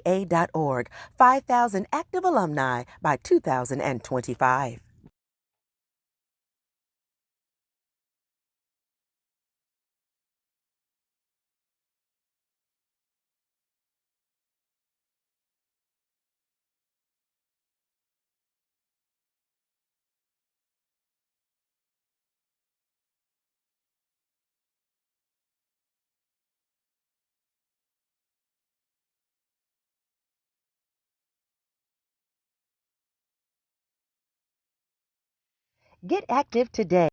MVAA.org. 5,000 active alumni by 2025. Get active today.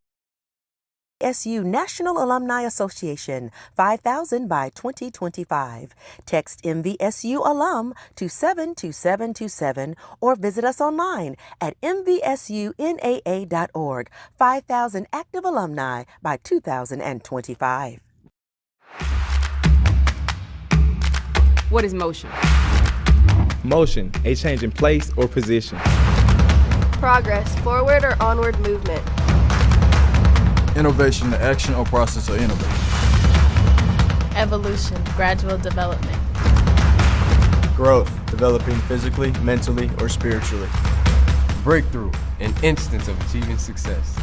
MVSU National Alumni Association, 5,000 by 2025. Text MVSU alum to 72727 or visit us online at mvsunaa.org. 5,000 active alumni by 2025. What is motion? Motion, a change in place or position. Progress, forward or onward movement. Innovation, the action or process of innovation. Evolution, gradual development. Growth, developing physically, mentally, or spiritually. Breakthrough, an instance of achieving success.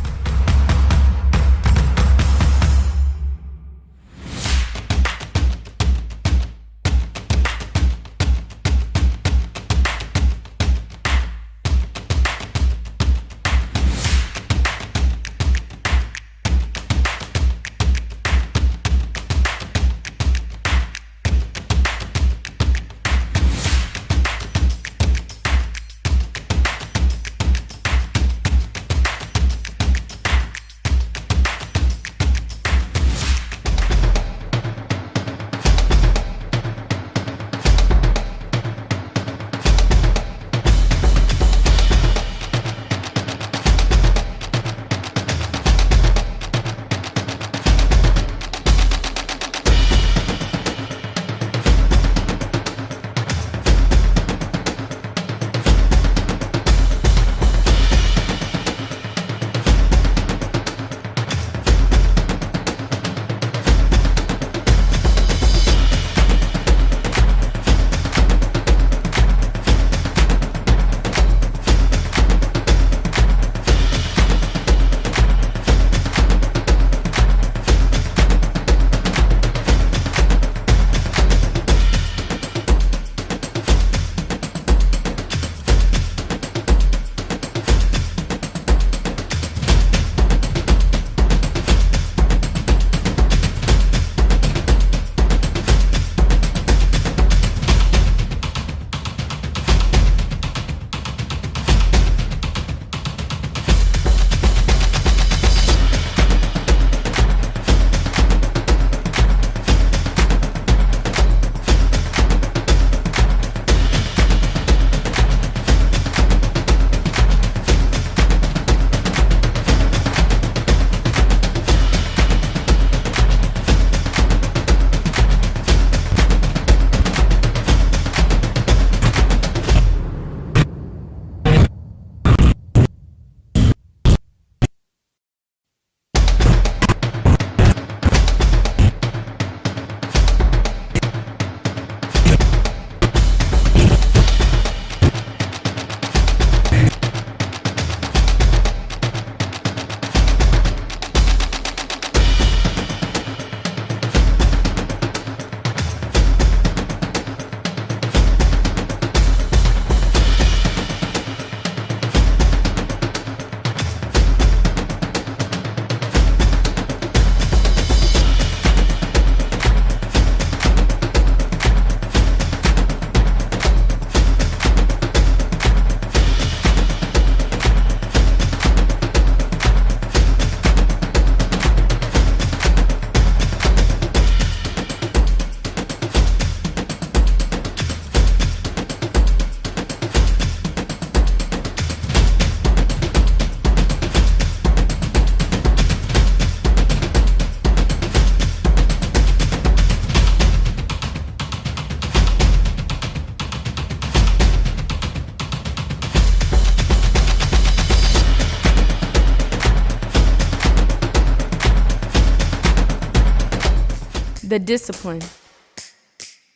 The discipline,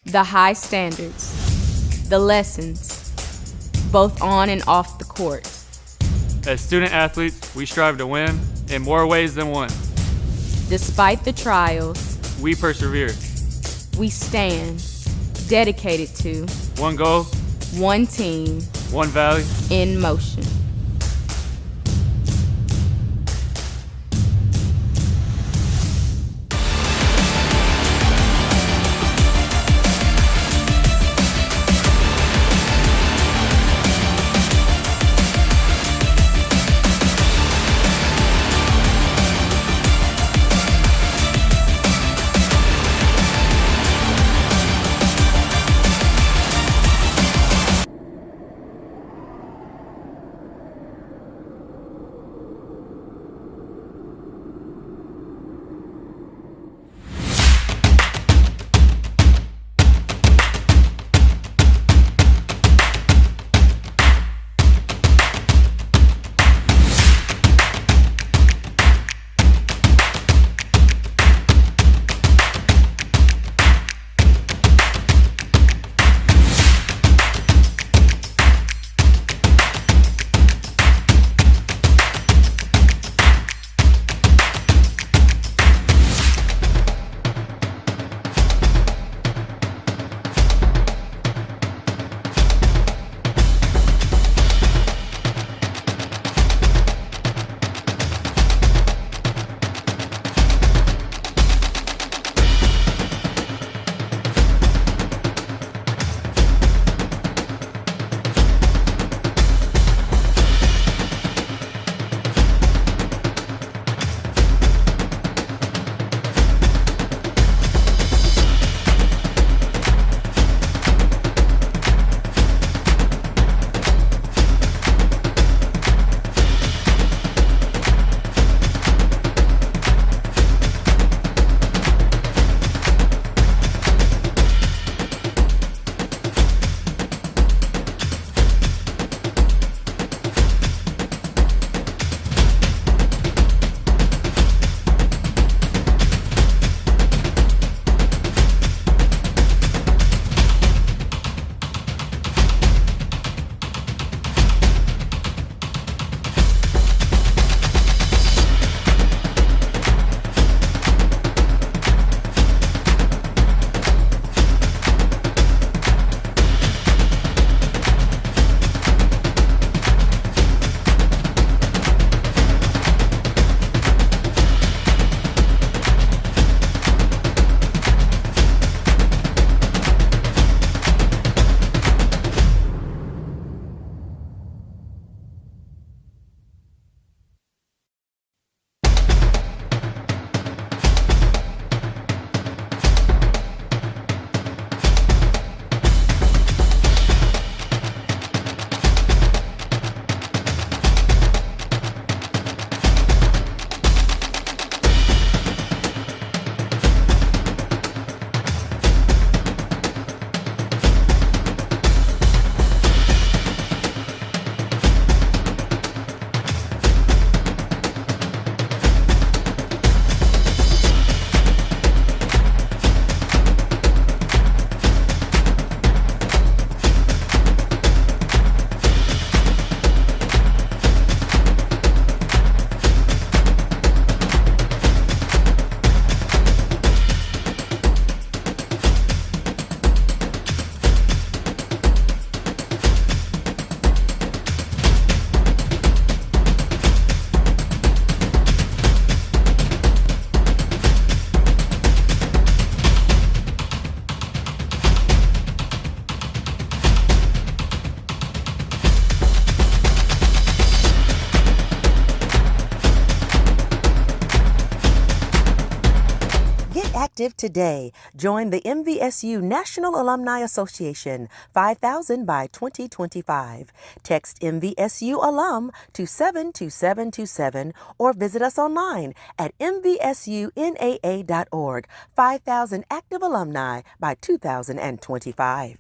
the high standards, the lessons, both on and off the court. As student athletes, we strive to win in more ways than one. Despite the trials, We persevere. we stand dedicated to One goal, one team one value. in motion. active today. Join the MVSU National Alumni Association, 5,000 by 2025. Text MVSU alum to 72727 or visit us online at mvsunaa.org. 5,000 active alumni by 2025.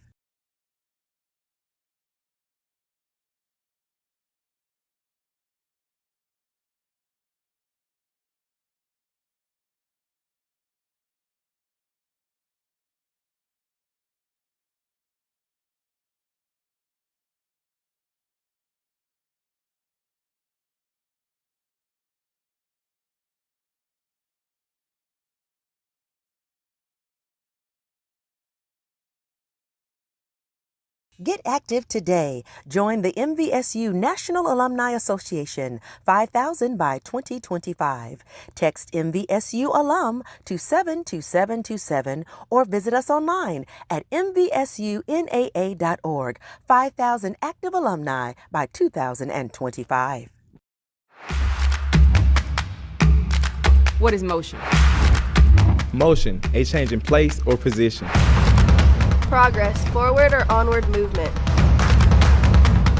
Get active today. Join the MVSU National Alumni Association, 5,000 by 2025. Text MVSU alum to 72727 or visit us online at mvsunaa.org. 5,000 active alumni by 2025. What is motion? Motion, a change in place or position. Progress, forward or onward movement.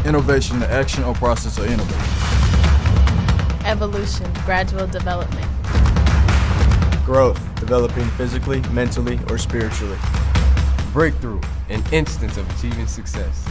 Innovation, the action or process of innovation. Evolution, gradual development. Growth, developing physically, mentally, or spiritually. Breakthrough, an instance of achieving success.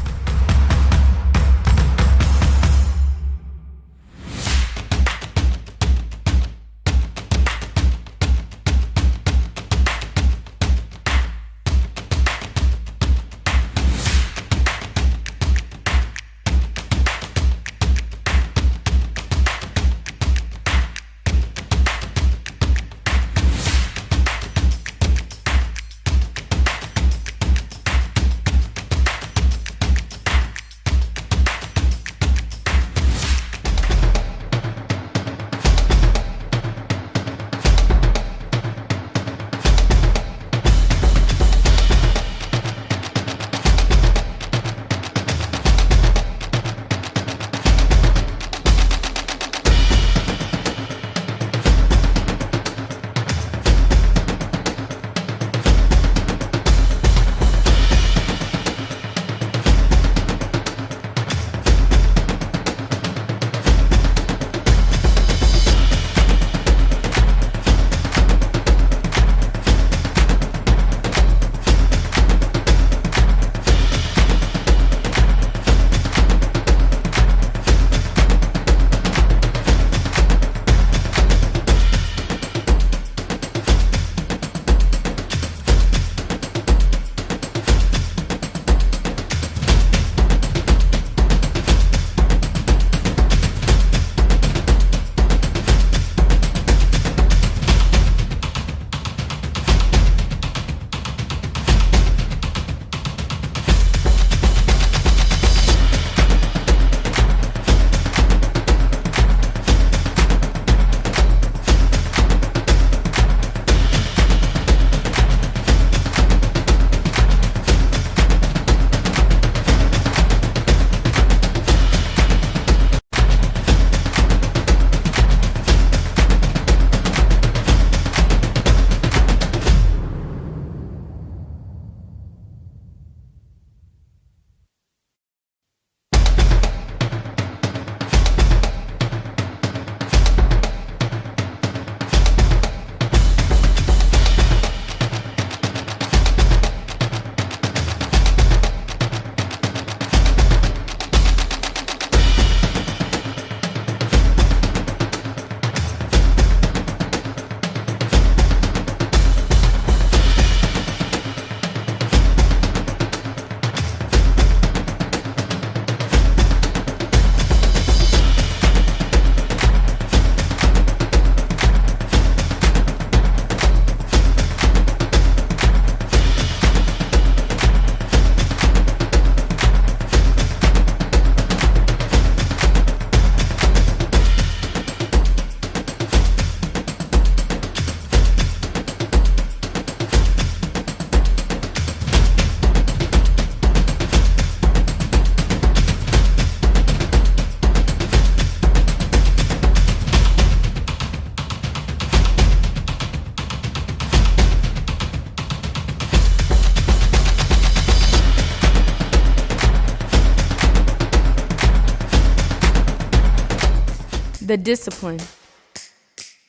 The discipline,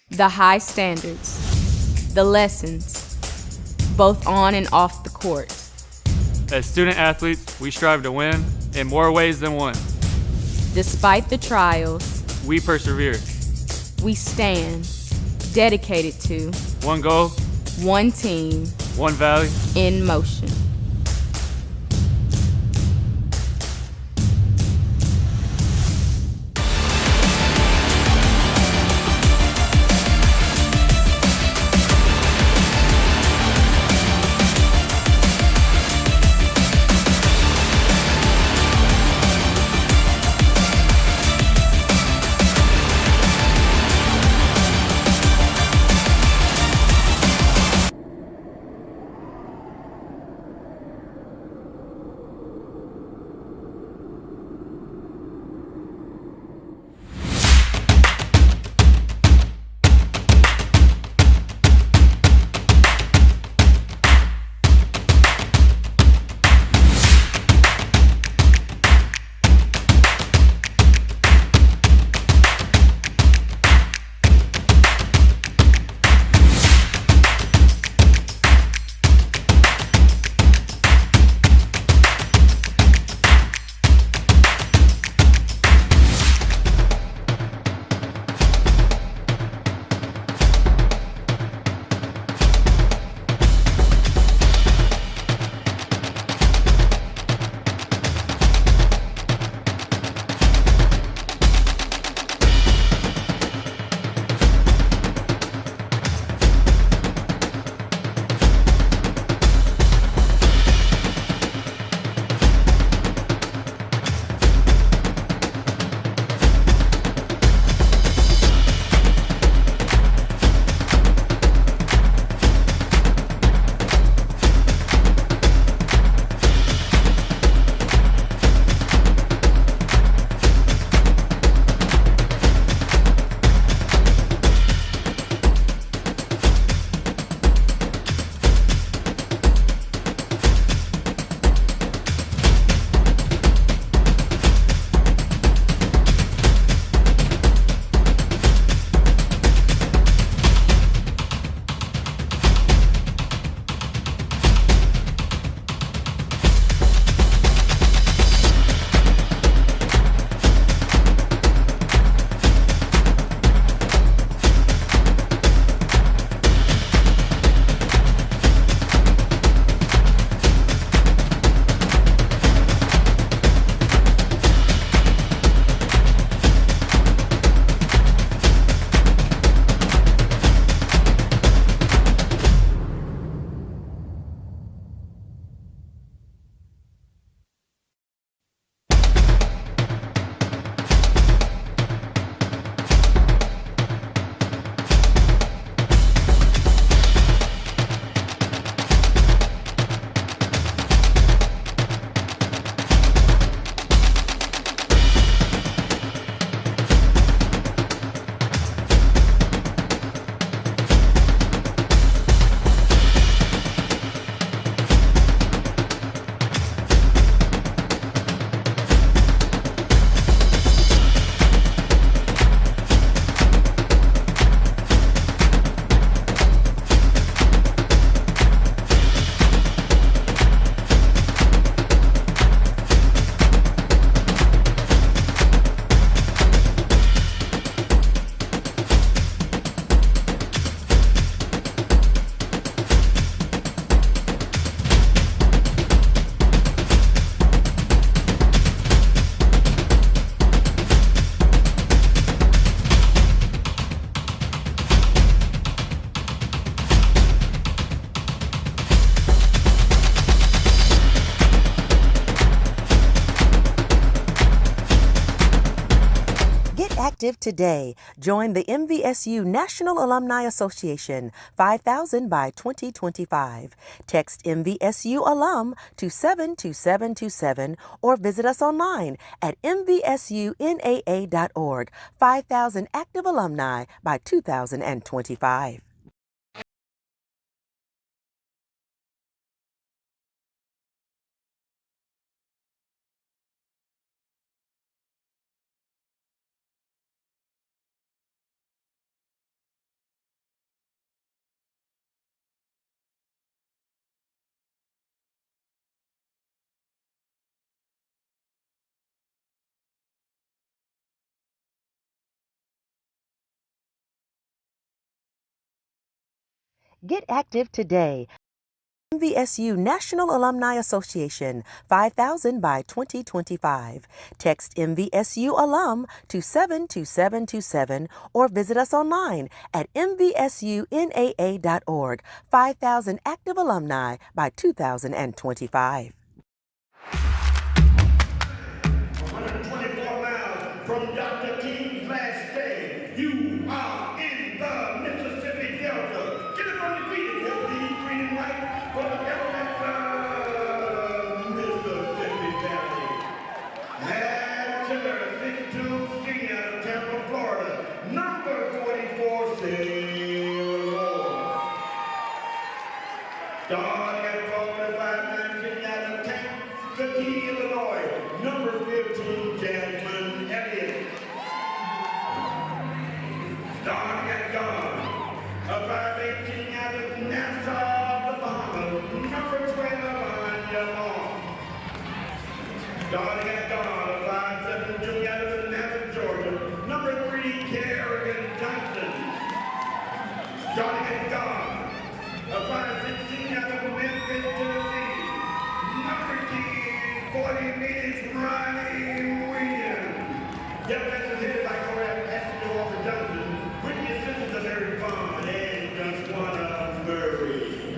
the high standards, the lessons, both on and off the court. As student athletes, we strive to win in more ways than one. Despite the trials, We persevere. we stand dedicated to One goal, one team one valley. in motion. active today. Join the MVSU National Alumni Association, 5,000 by 2025. Text MVSU alum to 72727 or visit us online at mvsunaa.org. 5,000 active alumni by 2025. Get active today. MVSU National Alumni Association, 5,000 by 2025. Text MVSU alum to 72727 or visit us online at mvsunaa.org. 5,000 active alumni by 2025. 124 miles from Dr. King's last day. You are in the Mississippi Delta. Get it on your feet. It's green and white for the elements of Mississippi Valley. And Sugar 62 senior out of Tampa, Florida. Number 44, Sailor. Dog at 4519 out of Kankakee, Illinois. Number 15, Jasmine Elliott. Dog at God. A 518 out of Nassau, the Bahamas. Number 12, Anya Long. Dog at God. A 572 out of Atlanta, Georgia. Number 3, Kerrigan Johnson. Dog at God. A 516 out of Memphis, Tennessee. Number 10, 40 minutes, Ronnie Williams. Young man is headed by Correct Ashley Walker Johnson with the assistance of Eric Bond and Joshua Murray.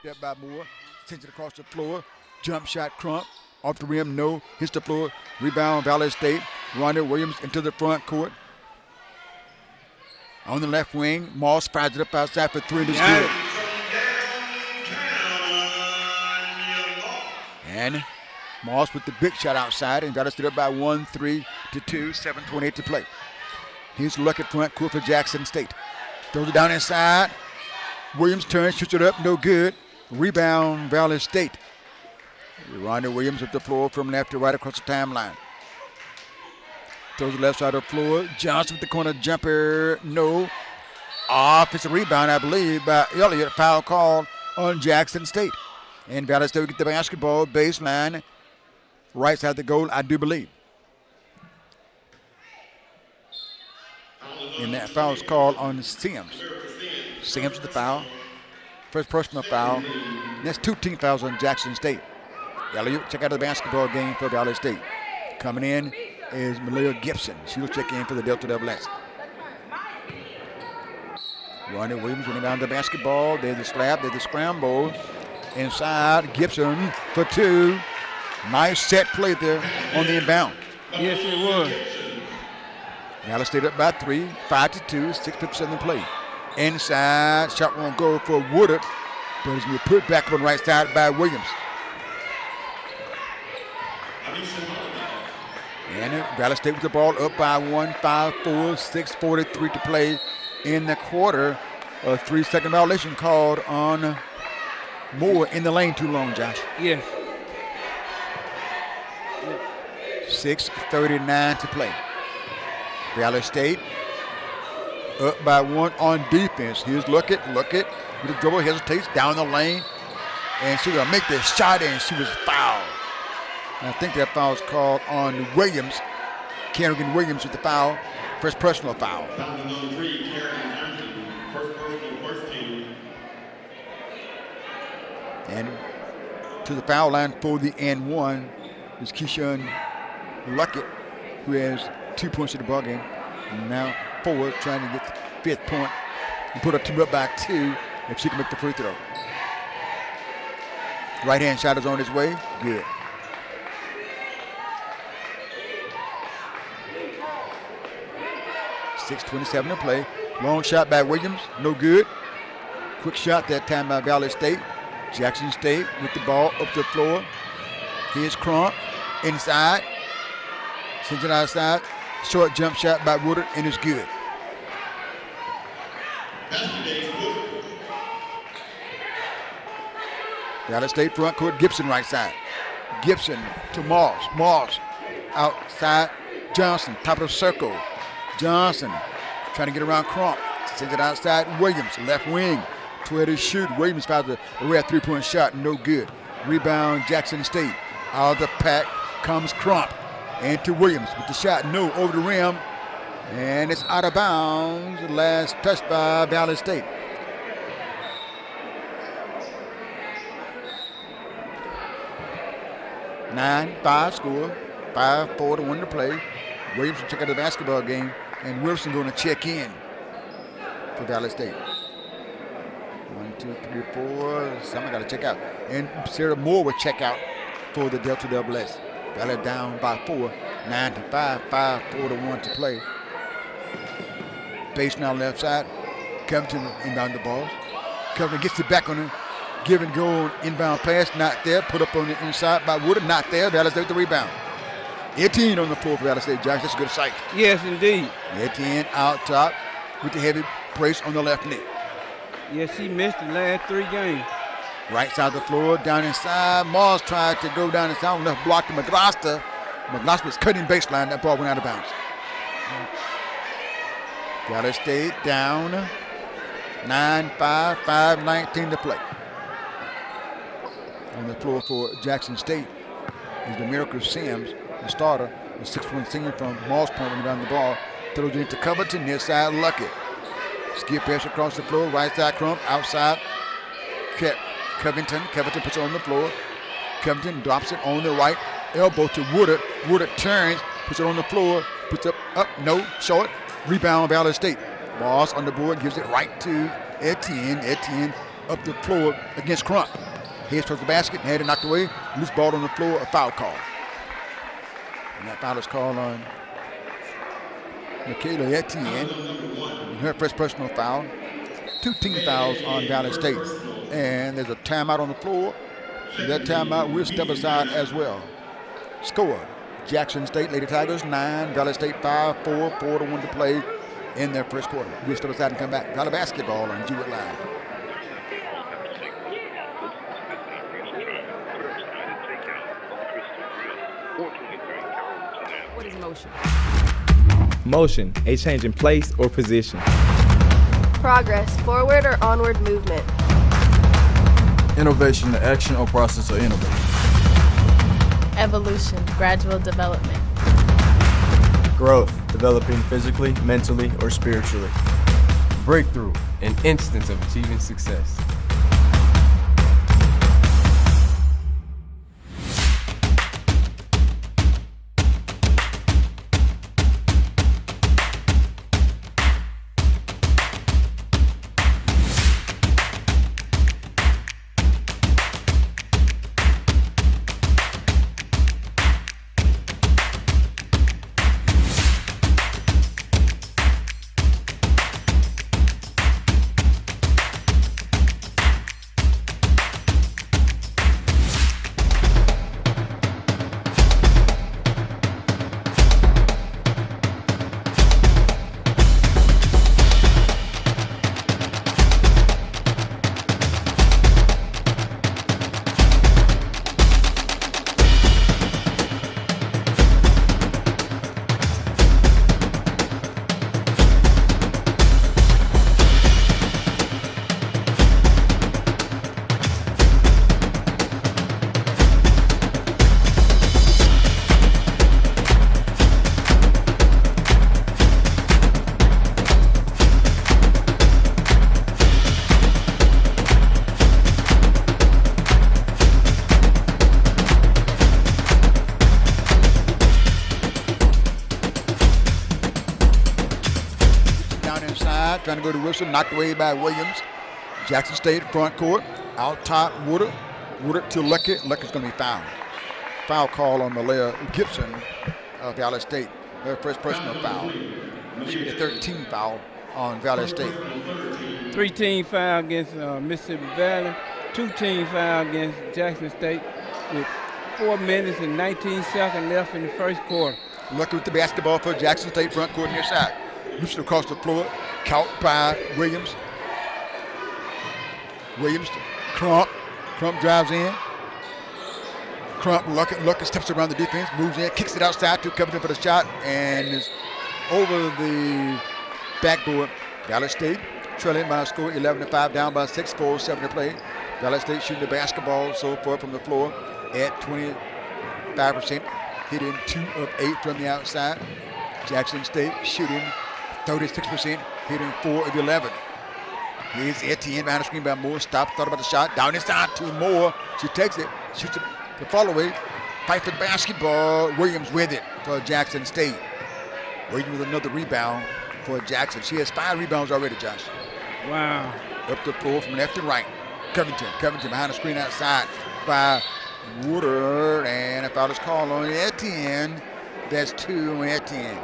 Step by Moore, sends it across the floor. Jump shot, Crump. Off the rim, no. Hits the floor. Rebound, Valley State. Ronnie Williams into the front court. On the left wing, Moss fires it up outside for three. That's good. And Moss with the big shot outside, and Valley State up by 1-3 to 2, 7:28 to play. Here's Luck at front court for Jackson State. Throws it down inside. Williams turns, shoots it up, no good. Rebound, Valley State. Ronnie Williams up the floor from left to right across the timeline. Throws the left side of the floor. Johnson with the corner jumper, no. Offensive rebound, I believe, by Elliott. Foul called on Jackson State. And Valley State will get the basketball, baseline, right side of the goal, I do believe. And that foul is called on Sims. Sims with the foul. First personal foul. And that's 2 team fouls on Jackson State. Elliott, check out the basketball game for Valley State. Coming in is Malia Gibson. She'll check in for the Delta Devil S. Ronnie Williams running down the basketball. There's the slap. There's the scramble. Inside, Gibson for two. Nice set play there on the inbound. Yes, it was. Valley State up by 3, 5-2, 6:57 to play. Inside, shot won't go for Woodard, but it's going to be put back on the right side by Williams. And Valley State with the ball up by 1, 5-4, 6:43 to play in the quarter. A 3-second violation called on Moore in the lane too long, Josh. Yes. 6:39 to play. Valley State up by 1 on defense. Here's Luckett with the dribble, hesitates down the lane, and she's going to make the shot, and she was fouled. And I think that foul is called on Williams. Kerrigan Williams with the foul, first personal foul. And to the foul line for the N1 is Keyshawn Luckett, who has 2 points in the ball game. And now forward trying to get the 5th point and put a team up by 2 if she can make the free throw. Right hand shot is on its way. Good. .6:27 to play. Long shot by Williams. No good. Quick shot that time by Valley State. Jackson State with the ball up the floor. Here's Crump inside. Sends it outside. Short jump shot by Woodard, and it's good. Valley State front court, Gibson right side. Gibson to Moss. Moss outside. Johnson, top of the circle. Johnson trying to get around Crump. Sends it outside. Williams, left wing. 12 to shoot. Williams fouls a red 3-point shot. No good. Rebound, Jackson State. Out of the pack comes Crump. And to Williams with the shot. No, over the rim. And it's out of bounds. Last touch by Valley State. Nine, 5 score. 5-4 to 1 to play. Williams will check out the basketball game. And Wilson going to check in for Valley State. 1, 2, 3, 4. Someone got to check out. And Sarah Moore will check out for the Delta Double S. Valley down by 4. 9-5. 5-4 to 1 to play. Base now left side. Covington inbound the ball. Covington gets it back on him. Give and go inbound pass. Not there. Put up on the inside by Woodard. Not there. Valley State with the rebound. Etienne on the floor for Valley State, Josh. That's a good sight. Yes, indeed. Etienne out top with the heavy brace on the left knee. Yeah, she missed the last 3 games. Right side of the floor, down inside. Moss tried to go down inside, left block to McGloster. McGloster was cutting baseline. That ball went out of bounds. Valley State down 9-5, 5:19 to play. On the floor for Jackson State is the Miracle Sims, the starter, the 6'1" senior from Moss Point running down the ball. Throws it into Covington, near side Luckett. Skip pass across the floor, right side Crump, outside Covington. Covington puts it on the floor. Covington drops it on the right elbow to Woodard. Woodard turns, puts it on the floor, puts it up, no, short. Rebound Valley State. Moss on the board, gives it right to Etienne. Etienne up the floor against Crump. Heads towards the basket, had it knocked away. Loose ball on the floor, a foul call. And that foul is called on Michaela Etienne. Her first personal foul. 2 team fouls on Valley State. And there's a timeout on the floor. So that timeout will step aside as well. Score: Jackson State Lady Tigers 9, Valley State 5, 4-1 to play in their first quarter. We'll step aside and come back. Valley basketball on Jewett Live. What is motion? Motion, a change in place or position. Progress, forward or onward movement. Innovation, the action or process of innovation. Evolution, gradual development. Growth, developing physically, mentally, or spiritually. Breakthrough, an instance of achieving success. Trying to go to Wilson, knocked away by Williams. Jackson State front court, out top Woodard. Woodard to Luckett. Luckett's going to be fouled. Foul call on Malaya Gibson of Valley State. Her first personal foul. She was the 13th foul on Valley State. 3-team foul against Mississippi Valley. 2-team foul against Jackson State with 4 minutes and 19 seconds left in the first quarter. Luckett with the basketball for Jackson State front court near side. Loops it across the floor. Caught by Williams. Williams to Crump. Crump drives in. Crump, Luckett steps around the defense, moves in, kicks it outside to Covington for the shot, and is over the backboard. Valley State trailing by a score 11-5, down by 6, 4-7 to play. Valley State shooting the basketball so far from the floor at 25%, hitting 2 of 8 from the outside. Jackson State shooting 36%, hitting 4 of 11. Here's Etienne behind the screen by Moore. Stop, thought about the shot. Down inside to Moore. She takes it, shoots it the follow away. Fight for the basketball. Williams with it for Jackson State. Williams with another rebound for Jackson. She has 5 rebounds already, Josh. Wow. Up the floor from left to right. Covington behind the screen outside by Woodard. And a foul is called on Etienne. That's 2 on Etienne.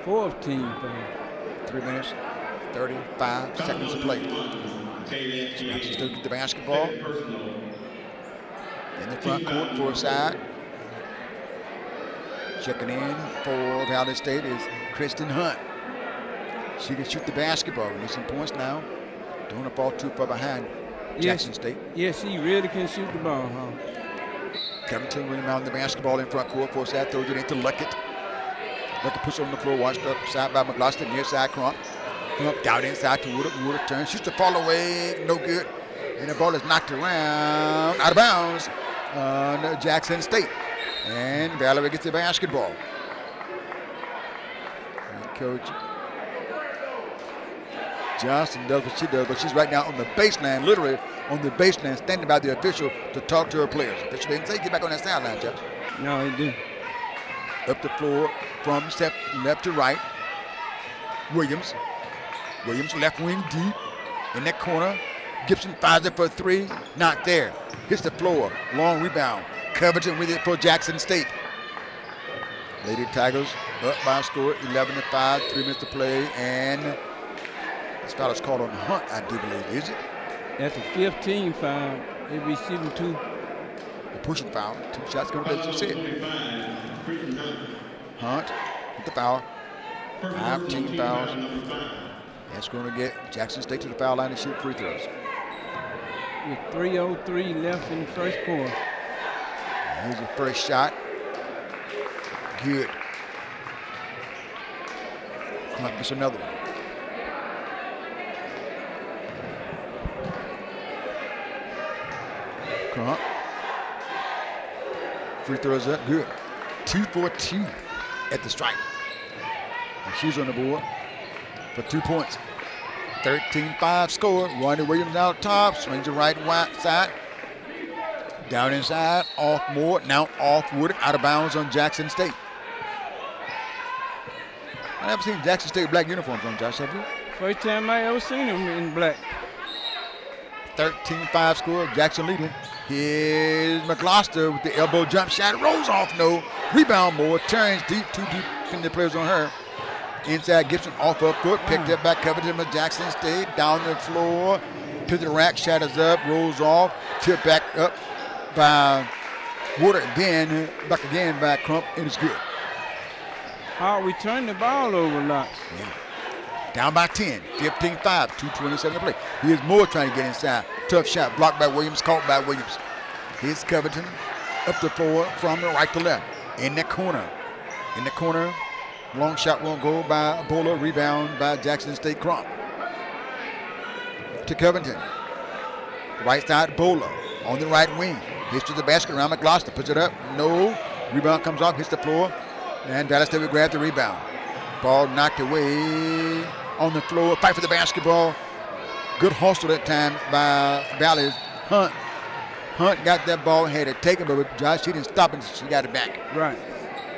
4th team foul. 3 minutes, 35 seconds to play. Jackson State get the basketball. In the front court, for a side. Checking in for Valley State is Kristen Hunt. She can shoot the basketball. We need some points now. Don't want to fall too far behind Jackson State. Yes, he really can shoot the ball, huh? Covington running around the basketball in front court. Force that, throws it into Luckett. Luckett puts it on the floor, washed up side by McGloston, near side Crump. Crump down inside to Woodard. Woodard turns, shoots the fall away, no good. And the ball is knocked around, out of bounds on Jackson State. And Valerie gets the basketball. And Coach Johnson does what she does, but she's right now on the baseline, literally on the baseline, standing by the official to talk to her players. The official didn't say get back on that sideline, Josh. No, he didn't. Up the floor from left to right. Williams. Williams left wing deep in that corner. Gibson fires it for three. Not there. Hits the floor. Long rebound. Covington with it for Jackson State. Lady Tigers up by a score 11-5. 3 minutes to play. And this foul is called on Hunt, I do believe. Is it? That's a 15 foul. They're receiving 2. A pushing foul. 2 shots going to be, as you said. Hunt with the foul. 15 fouls. That's going to get Jackson State to the foul line to shoot free throws. With 3:03 left in the first quarter. Here's the first shot. Good. Crump gets another one. Crump. Free throws up. Good. 2 for 2 at the strike. And she's on the board for 2 points. 13-5 score. Ronnie Williams out top. Swings the right side. Down inside. Off Moore. Now off Woodard. Out of bounds on Jackson State. I never seen Jackson State black uniforms on, Josh, have you? First time I ever seen him in black. 13-5 score. Jackson leading. Here's McGloston with the elbow jump shot. Rolls off, no. Rebound Moore. Turns deep. 2 defensive players on her. Inside Gibson off up foot. Picked up by Covington with Jackson State. Down the floor. To the rack. Shatters up. Rolls off. Tipped back up by Woodard. Again. Back again by Crump. And it's good. How we turn the ball over a lot. Yeah. Down by 10. 15-5. 2:27 to play. Here's Moore trying to get inside. Tough shot. Blocked by Williams. Caught by Williams. Here's Covington. Up the floor from the right to left. In the corner. In the corner. Long shot won't go by Bowler. Rebound by Jackson State Crump. To Covington. Right side Bowler. On the right wing. Hits to the basket around McGloston. Puts it up. No. Rebound comes off. Hits the floor. And Dallas State will grab the rebound. Ball knocked away on the floor. Fight for the basketball. Good hustle that time by Valley's Hunt. Hunt got that ball and had it taken, but Josh, she didn't stop it. She got it back. Right.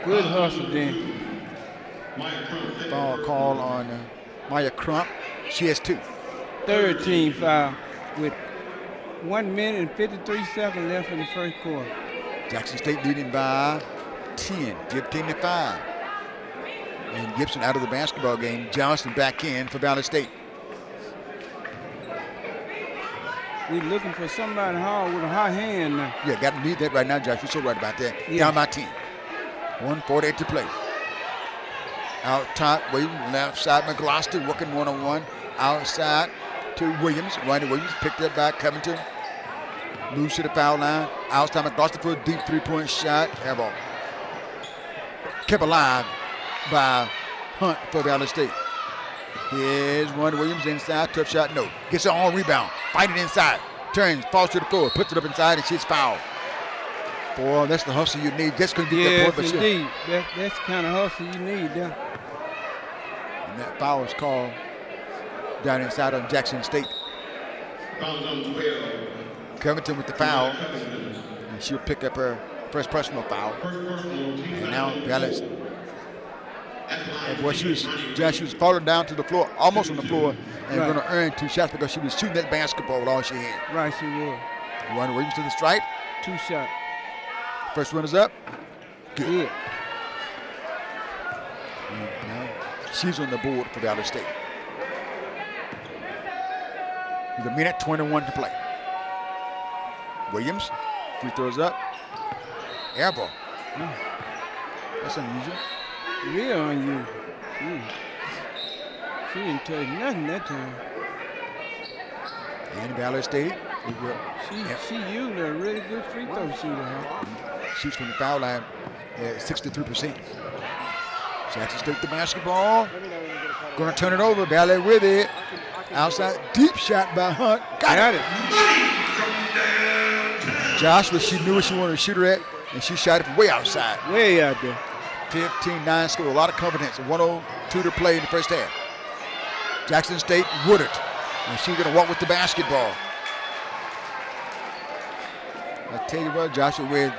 Good hustle then. Ball call on Maya Crump. She has 2. 3rd team foul with 1 minute and 53 seconds left in the first quarter. Jackson State leading by 10, 15-5. And Gibson out of the basketball game. Johnson back in for Valley State. We're looking for somebody hard with a hot hand now. Yeah, got to need that right now, Josh. You're so right about that. Yeah. Down by 10. 1:48 to play. Out top, Williams, left side, McGloston working one-on-one. Outside to Williams. Ronnie Williams picked up by Covington. Moves to the foul line. Outside, McGloston for a deep 3-point shot. Air ball. Kept alive by Hunt for Valley State. Here's Ronnie Williams inside. Tough shot, no. Gets her own rebound. Fighting inside. Turns, falls to the floor. Puts it up inside, and she's fouled. Boy, that's the hustle you need. Just couldn't get that point, but indeed. That's the kind of hustle you need there. And that foul is called down inside on Jackson State. Covington with the foul. And she'll pick up her first personal foul. And now Dallas. And boy, she was falling down to the floor, almost on the floor, and going to earn 2 shots because she was shooting that basketball with all she had. Right, she was. Ronnie Williams to the stripe. 2 shots. First one is up. Good. Now she's on the board for Valley State. With 1:21 to play. Williams, free throws up. Air ball. That's unusual. Real unusual. She didn't touch nothing that time. And Valley State. She usually a really good free throw shooter, huh? Shoots from the foul line at 63%. Jackson State the basketball. Going to turn it over. Valley with it. Outside, deep shot by Hunt. Got it. Joshua, she knew where she wanted to shoot her at, and she shot it from way outside. Way out there. 15-9 score. A lot of confidence. 102 to play in the first half. Jackson State would it. And she's going to walk with the basketball. I tell you what, Joshua, with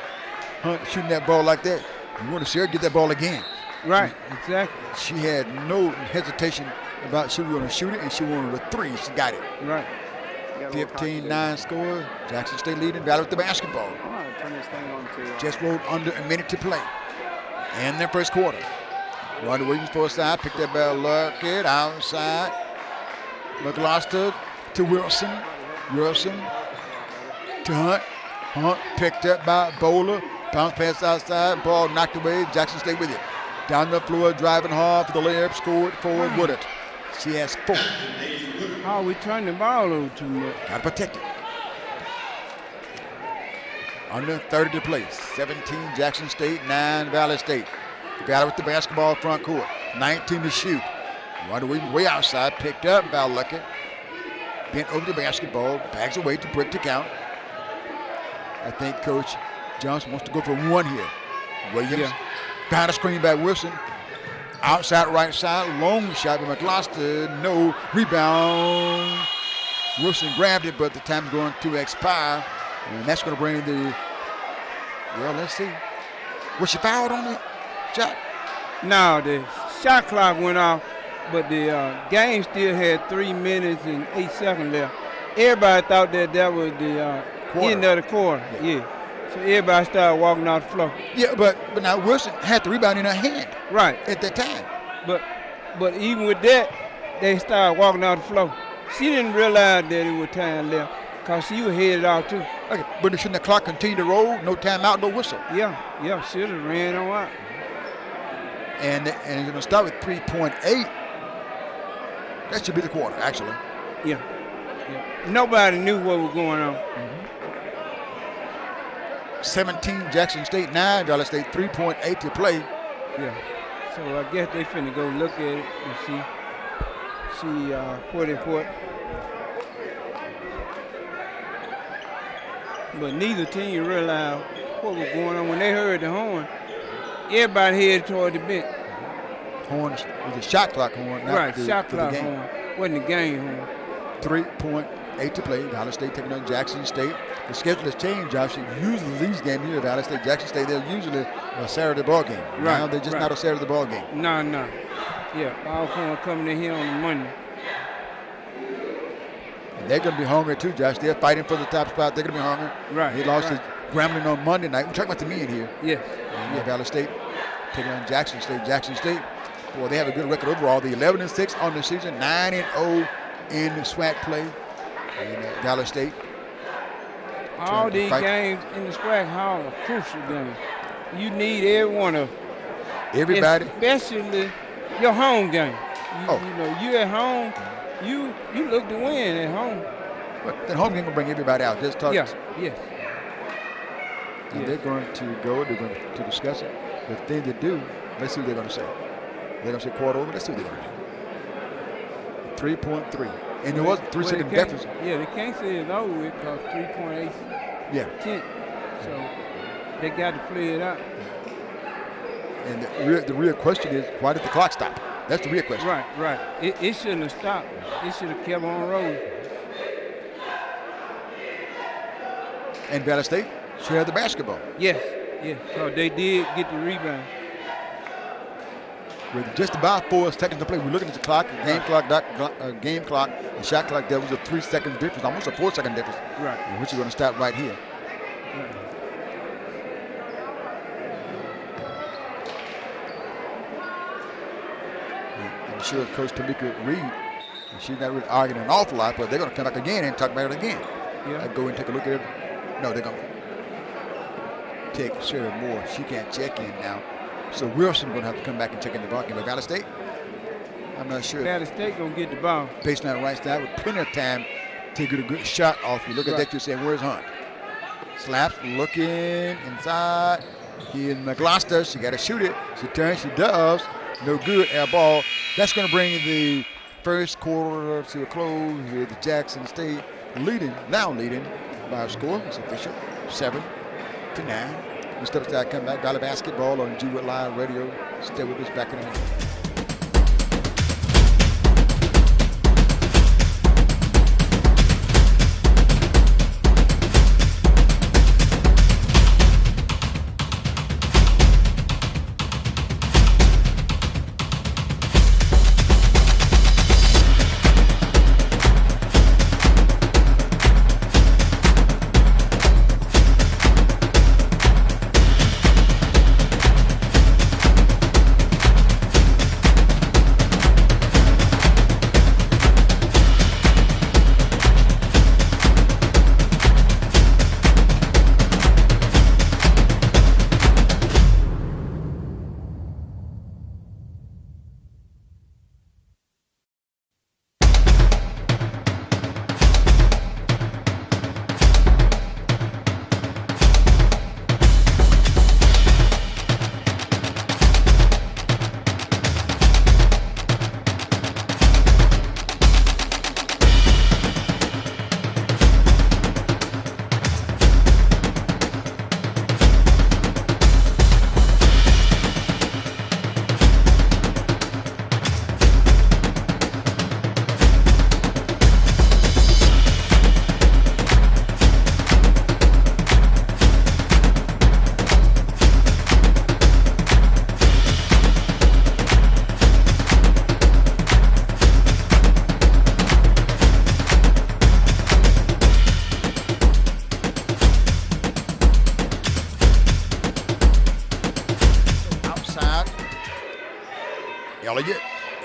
Hunt shooting that ball like that, you want to see her get that ball again. Right, exactly. She had no hesitation about she was going to shoot it, and she wanted a three. She got it. Right. 15-9 score. Jackson State leading. Valley with the basketball. Just rolled under a minute to play. And their first quarter. Ronnie Williams for a side. Picked that ball. Look it outside. McGloster to Wilson. Wilson to Hunt. Hunt picked up by Bowler. Bounce pass outside. Ball knocked away. Jackson State with it. Down the floor, driving hard for the layup. Scored forward with it. She has 4. Oh, we turned the ball over too much. Got to protect it. Under 30 to play. 17 Jackson State, 9 Valley State. Valley with the basketball front court. 19 to shoot. Ronnie Williams way outside. Picked up by Luckett. Bent over the basketball. Bags away to break the count. I think Coach Johnson wants to go for one here. Williams. Behind the screen by Wilson. Outside right side. Long shot by McGloster. No. Rebound. Wilson grabbed it, but the time's going to expire. And that's going to bring the, well, let's see. Was she fouled on the shot? No, the shot clock went off, but the game still had 3 minutes and 8 seconds left. Everybody thought that was the end of the quarter. Yeah. So everybody started walking off the floor. Yeah, but now Wilson had the rebound in her hand. Right. At that time. But even with that, they started walking off the floor. She didn't realize that it was time left because she was headed out too. Okay, but shouldn't the clock continue to roll? No timeout, no whistle. Yeah, should have ran on out. And it's going to start with 3.8. That should be the quarter, actually. Yeah. Nobody knew what was going on. 17 Jackson State, 9 Valley State, 3.8 to play. Yeah. So I guess they finna go look at it and see quote unquote. But neither team realized what was going on when they heard the horn. Everybody headed toward the bench. Horn was a shot clock horn. Right, shot clock horn. Wasn't the game horn. 3.8 to play. Valley State taking on Jackson State. The schedule has changed, Josh. Usually these games here at Valley State, Jackson State, they're usually a Saturday ball game. Right. Now they're just not a Saturday ball game. No. Yeah, Alcorn coming in here on the Monday. And they're going to be hungry too, Josh. They're fighting for the top spot. They're going to be hungry. Right. They lost to Grambling on Monday night. We're talking about the men here. Yes. And Valley State taking on Jackson State. Jackson State, boy, they have a good record overall. The 11-6 on the season, 9-0 in the SWAC play. And Valley State. All these games in the SWAC Hall are crucial games. You need every one of them. Everybody. Especially your home game. You know, you at home, you look to win at home. But the home game will bring everybody out. Just talk. Yes. And they're going to go, they're going to discuss it. The thing to do, let's see what they're going to say. They're going to say quarter over. Let's see what they're going to do. 3.3. And there was 3-second difference. Yeah, they can't say it's over with because 3.8. Yeah. 10. So they got to play it out. And the real question is, why did the clock stop? That's the real question. Right. It shouldn't have stopped. It should have kept on rolling. And Valley State should have the basketball. Yes. So they did get the rebound. With just about 4 seconds to play, we're looking at the clock, game clock, and shot clock. There was a 3-second difference, almost a 4-second difference. Right. Which is going to stop right here. Right. I'm sure Coach Tamika Reed, she's not really arguing an awful lot, but they're going to come back again and talk about it again. Yeah. Go and take a look at it. No, they're going to take Sarah Moore. She can't check in now. So Wilson going to have to come back and check in the ball game. But Valley State, I'm not sure. Valley State going to get the ball. Baseline right side with plenty of time take it a good shot off. You look at that, you're saying, where's Hunt? Slaps, looking inside. Here's McGloster. She got to shoot it. She turns, she does. No good, air ball. That's going to bring the first quarter to a close with Jackson State now leading by a score. It's official, 7-9. We step aside, come back. Valley Basketball on G-Wood Live Radio. Stay with us back in a minute.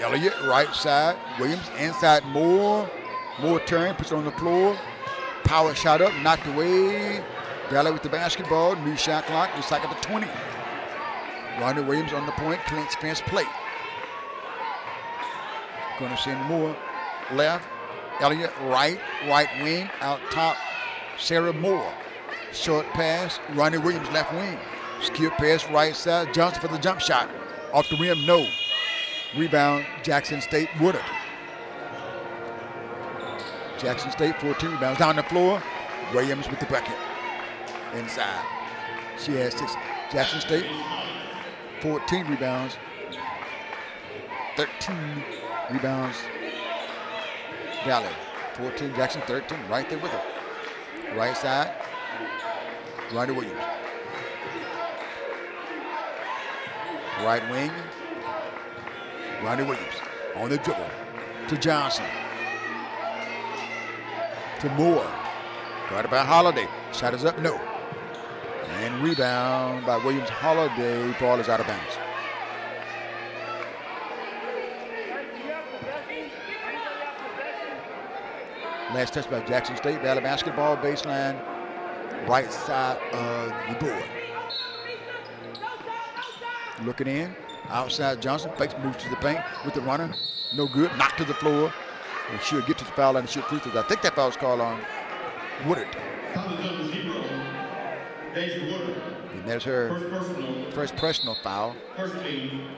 Elliott, right side. Williams, inside Moore. Moore turn, puts it on the floor. Power shot up, knocked away. Valley with the basketball. New shot clock. It's like at the 20. Ronnie Williams on the point. Clinch fence play. Going to send Moore left. Elliott right. Right wing. Out top. Sarah Moore. Short pass. Ronnie Williams left wing. Skip pass right side. Johnson for the jump shot. Off the rim, no. Rebound, Jackson State Woodard. Jackson State, 14 rebounds. Down the floor, Williams with the bucket. Inside. She has 6. Jackson State, 14 rebounds. 13 rebounds. Valley, 14, Jackson 13, right there with her. Right side, Ronnie Williams. Right wing, Ronnie Williams on the dribble to Johnson. To Moore. Guarded by Holiday. Shot is up, no. And rebound by Williams Holiday. Ball is out of bounds. Last touch by Jackson State. Valley basketball baseline. Right side of the board. Looking in, outside Johnson, fakes, moves to the paint with the runner. No good, knocked to the floor. And should get to the foul line and shoot free throws. I think that foul was called on Woodard. And that's her first personal foul.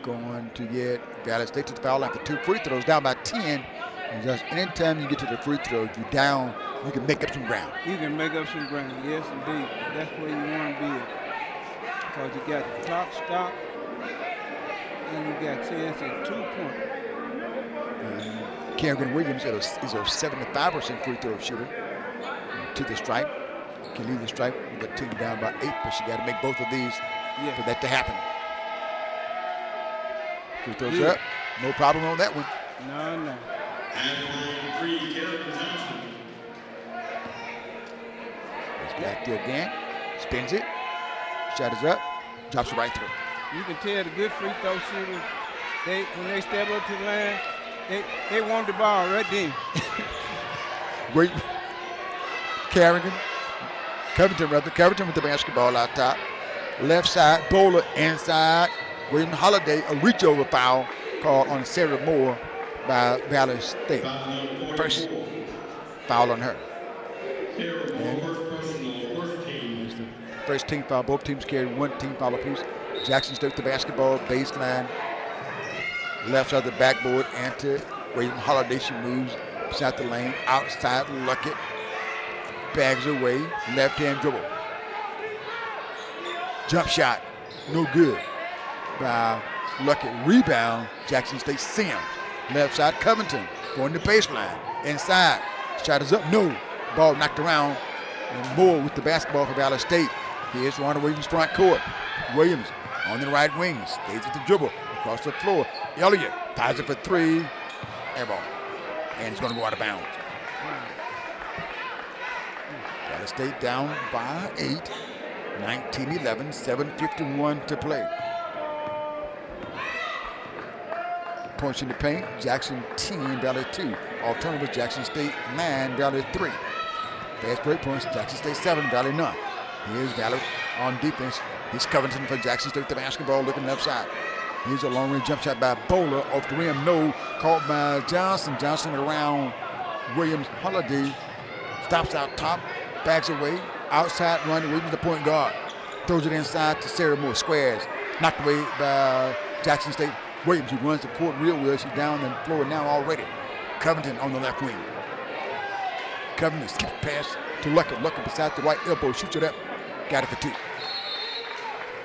Going to get Valley State to the foul line for 2 free throws, down by 10. And just anytime you get to the free throws, you're down, you can make up some ground. You can make up some ground, yes indeed. That's where you want to be. Because you got the clock stopped. And you got a chance at 2 points. Kerrigan Williams is a 75% free throw shooter to the stripe. Can leave the stripe with the team down by 8, but she got to make both of these for that to happen. Free throws up, no problem on that one. No. It's back there again, spins it, shot is up, drops it right through. You can tell the good free throw shooters, when they step up to the line, they want the ball right then. Great. Covington with the basketball out top. Left side, Bowler inside. William Holiday, a reach over foul called on Sarah Moore by Valley State. foul on her. And it's the first team foul. Both teams carry one team foul apiece. Jackson State with the basketball, baseline, left side of the backboard, and William Holiday. She moves beside the lane, outside, Luckett, bags away, left-hand dribble. Jump shot, no good by Luckett. Rebound, Jackson State Sims. Left side, Covington, going to baseline, inside. Shot is up, no. Ball knocked around, and Moore with the basketball for Valley State. Here's Ronald Williams front court. Williams on the right wing, stays with the dribble, across the floor. Elliott ties it for three, air ball, and it's going to go out of bounds. Valley State down by 8, 19-11, 7:51 to play. Points in the paint, Jackson 10, Valley 2. Alternative, Jackson State 9, Valley 3. Fast break points, Jackson State 7, Valley none. Here's Valley on defense. Here's Covington for Jackson State with the basketball, looking left side. Here's a long range jump shot by Bowler off the rim. No, caught by Johnson. Johnson around Williams. Holiday stops out top, backs away. Outside running, Williams the point guard. Throws it inside to Sarah Moore. Squares. Knocked away by Jackson State. Williams, who runs the court real well. She's down on the floor now already. Covington on the left wing. Covington skips pass to Luckett. Luckett beside the right elbow. Shoots it up. Got it for 2.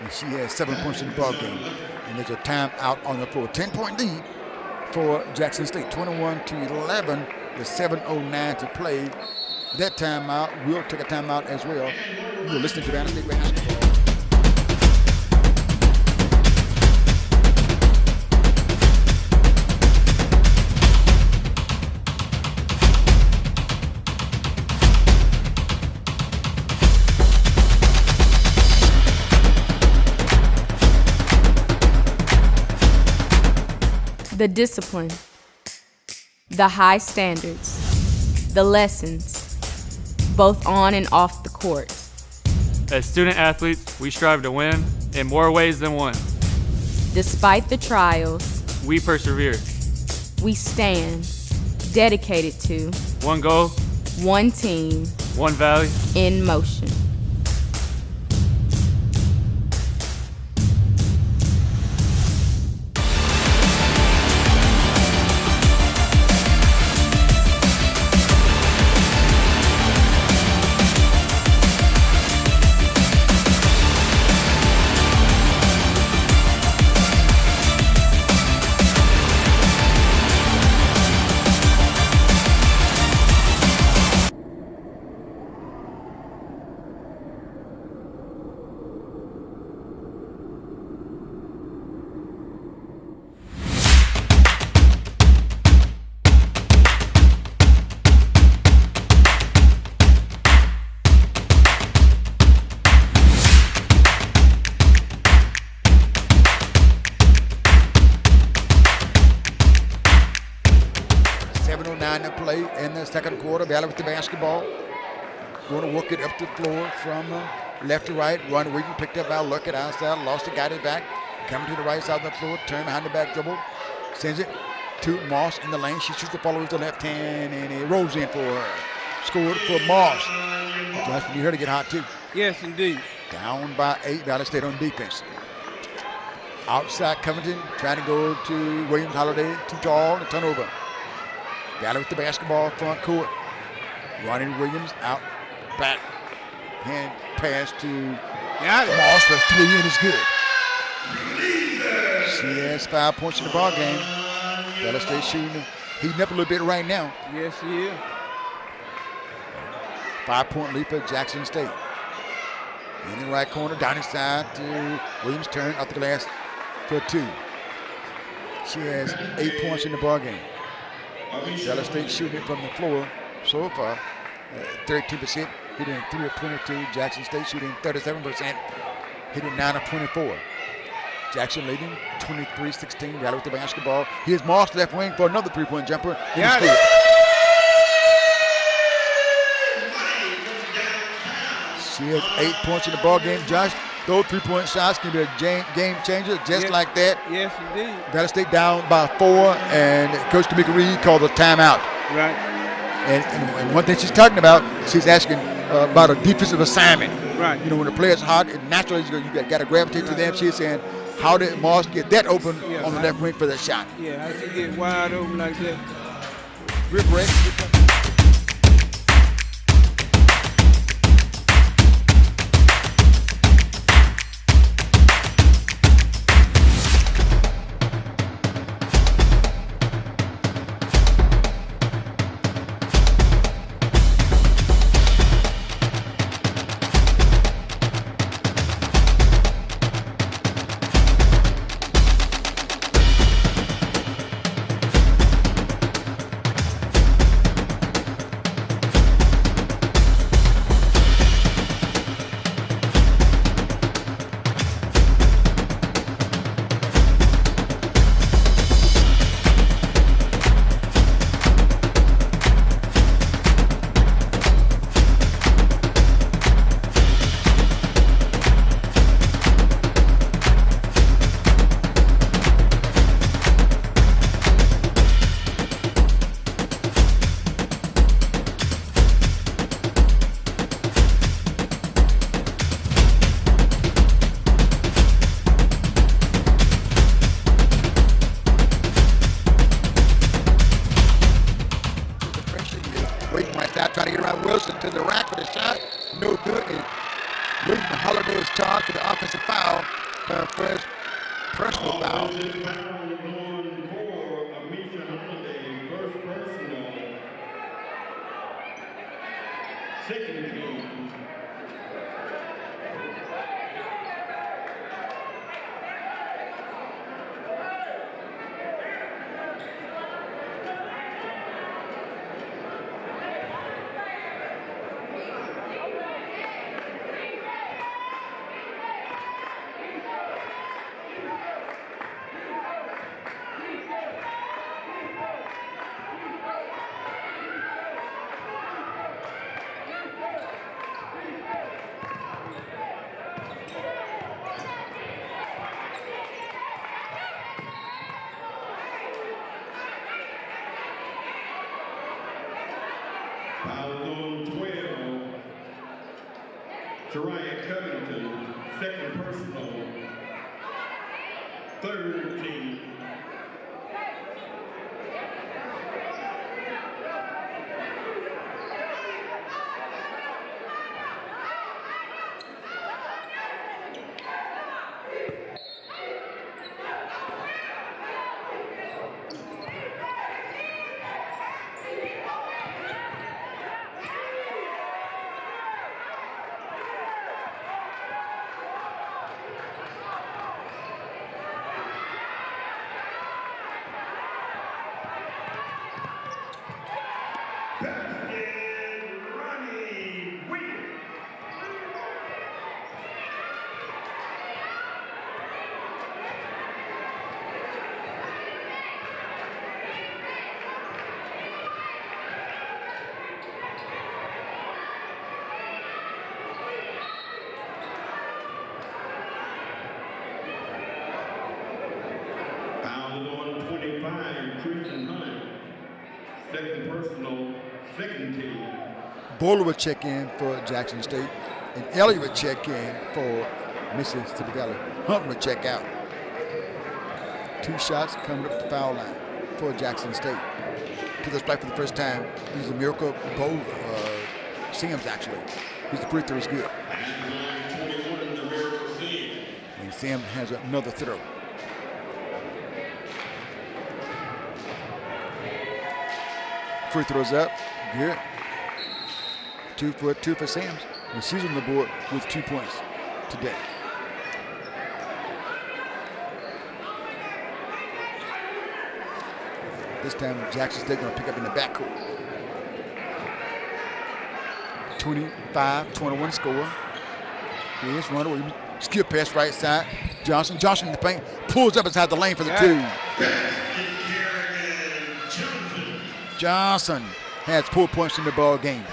And she has 7 points in the ball game. And there's a timeout on the floor. 10-point lead for Jackson State. 21-11. With 7:09 to play. That timeout, we'll take a timeout as well. You're listening to Valley State Basketball. The discipline, the high standards, the lessons, both on and off the court. As student athletes, we strive to win in more ways than one. Despite the trials, we persevere. We stand dedicated to one goal, one team, one valley, in motion. To play in the second quarter. Valley with the basketball. Going to work it up the floor from left to right. Run Wiggins picked up by Luckett outside. Lost it, got it back. Coming to the right side of the floor. Turn behind the back dribble. Sends it to Moss in the lane. She shoots the follow with the left hand and it rolls in for her. Scored for Moss. Josh, you heard it get hot too. Yes, indeed. Down by 8. Valley State on defense. Outside Covington trying to go to Williams. Holiday too tall to turn over. Valley with the basketball, front court. Ronnie Williams out, back, hand pass to Moss for 3 and it's good. She has 5 points in the ball game. Valley State shooting, heating up a little bit right now. Yes, he is. 5-point lead for Jackson State. In the right corner, down inside to Williams, turn off the glass for 2. She has 8 points in the ball game. Valley State shooting it from the floor so far, 13%, hitting 3 of 22. Jackson State shooting 37%, hitting 9 of 24. Jackson leading 23-16. Valley with the basketball. Here's Moss left wing for another 3-point jumper. Got it. She has 8 points in the ball game. Josh, those 3-point shots can be a game changer just like that. Yes, indeed. Valley State down by 4, and Coach Tamika Reed called a timeout. Right. And one thing she's talking about, she's asking about a defensive assignment. Right. You know, when the player's hot, and naturally you got to gravitate to them. She's saying, how did Moss get that open on the left wing for that shot? Yeah, how she get wide open like that. Rip break. Waiting right there, trying to get around Wilson to the rack for the shot. No good. And William Holiday is charged with the offensive foul. First personal foul. Second team. Foul on 12. Jariah Covington, second personal. Third team. Second personal, second team. Bowler would check in for Jackson State, and Elliott would check in for Mississippi Valley. Hunt would check out. 2 shots coming up the foul line for Jackson State. To this play for the first time. He's a miracle bowl. Sims actually. His free throw is good. And Sims has another throw. Free throws up, good. 2 for Sims. And she's on the board with 2 points today. This time Jackson State going to pick up in the backcourt. 25-21 score. Here's Runner. Skill pass right side. Johnson in the paint. Pulls up inside the lane for the 2. Johnson has 4 points in the ball game.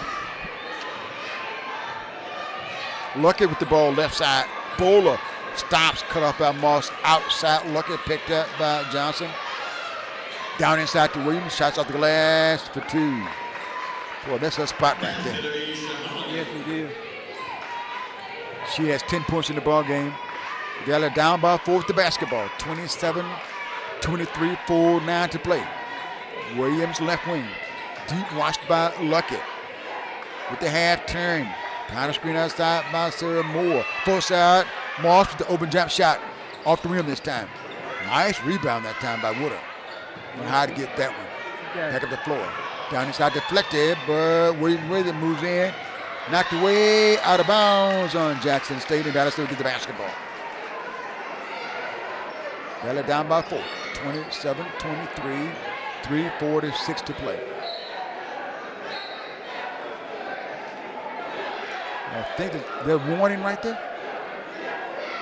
Lucky with the ball left side. Bowler stops, cut off by Moss. Outside, Lucky picked up by Johnson. Down inside to Williams. Shots off the glass for 2. Boy, that's her spot right there. Yes, it is. She has 10 points in the ball game. Valley down by 4 with the basketball. 27-23, 4-9 to play. Williams left wing. Deep watched by Luckett. With the half turn. Behind the screen outside by Sarah Moore. Full side. Moss with the open jump shot. Off the rim this time. Nice rebound that time by Woodard. On how to get that one. Back up the floor. Down inside deflected, but Williams moves in. Knocked away out of bounds on Jackson State, and Dallas State gets the basketball. Valley down by 4. 27-23. 3:46 to play. I think they're warning right there.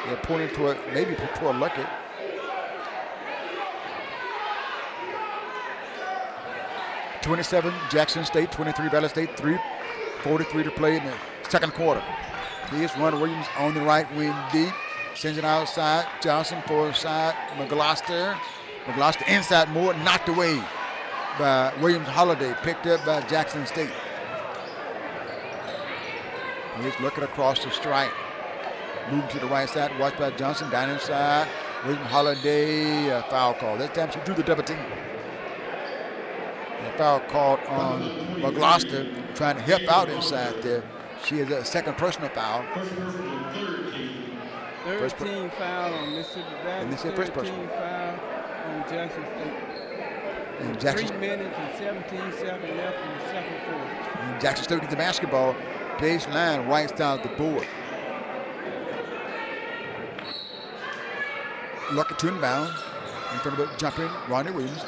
They're pointing toward, maybe toward Luckett. (27) Jackson State, 23 Valley State, 3:43 to play in the second quarter. Here's Ronald Williams on the right wing deep. Sends it outside. Johnson for side. McGloster inside Moore, knocked away by Williams Holiday, picked up by Jackson State. He's looking across the stripe. Moving to the right side, watched by Johnson, down inside. Williams Holiday, foul call. This time she drew the double team. A foul called on McGloster, trying to help out inside there. She is a second personal foul. 13 foul on Mississippi Valley. 13 foul on Jackson State. And Jackson, 3 minutes and 17 seconds left in the second quarter. And Jackson State gets the basketball. Baseline right down the board. Lucky to inbound. In front of it, jumping Ronnie Williams.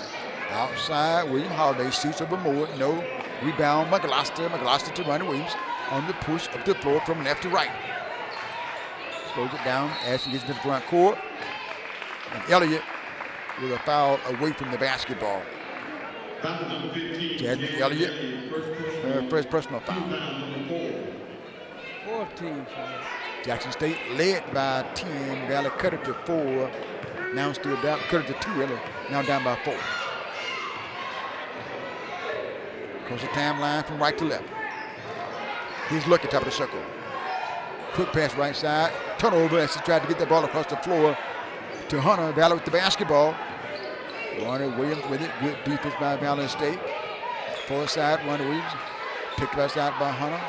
Outside, William Holiday shoots over Moore. No rebound. McGloster to Ronnie Williams on the push up the floor from left to right. Slows it down as she gets into the front court. And Elliott with a foul away from the basketball. Jasmine Elliott, her first personal foul. 14 fouls. Jackson State led by 10. Valley cut it to 4. Now still down, cut it to 2 really. Now down by 4. Across the timeline from right to left. Here's Luckett, top of the circle. Quick pass right side. Turnover as she tried to get the ball across the floor to Hunter. Valley with the basketball. Ronnie Williams with it. Good defense by Valley State. Far side, Ronnie Williams. Picked up outside by Hunter.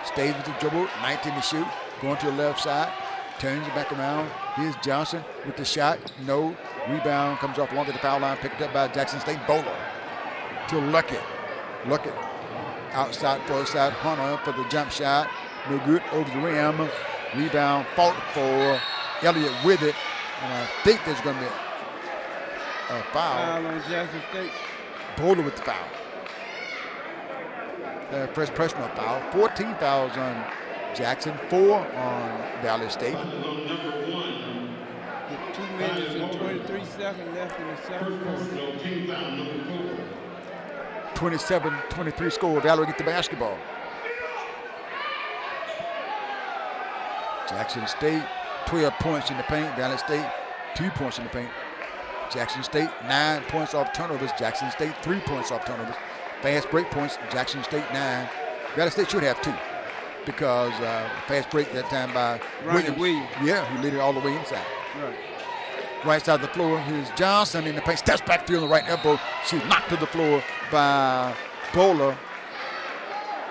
Stays with the dribble. 19 to shoot. Going to the left side. Turns it back around. Here's Johnson with the shot. No. Rebound comes off along the foul line. Picked up by Jackson State. Bowler to Luckett. Luckett outside, far side. Hunter for the jump shot. No good over the rim. Rebound fought for Elliott with it. And I think there's going to be a foul. Foul on Jackson State. Bowler with the foul. First personal foul. 14 fouls on Jackson, 4 on Valley State. With 2 minutes and 23 seconds left in the second quarter. 27-23 score. Valley get the basketball. Jackson State, 12 points in the paint. Valley State, 2 points in the paint. Jackson State, 9 points off turnovers. Jackson State, 3 points off turnovers. Fast break points, Jackson State 9. Valley State should have 2 because fast break that time by Williams. Yeah, he led it all the way inside. Right side of the floor, here's Johnson in the paint. Steps back through on the right elbow. She's knocked to the floor by Bowler.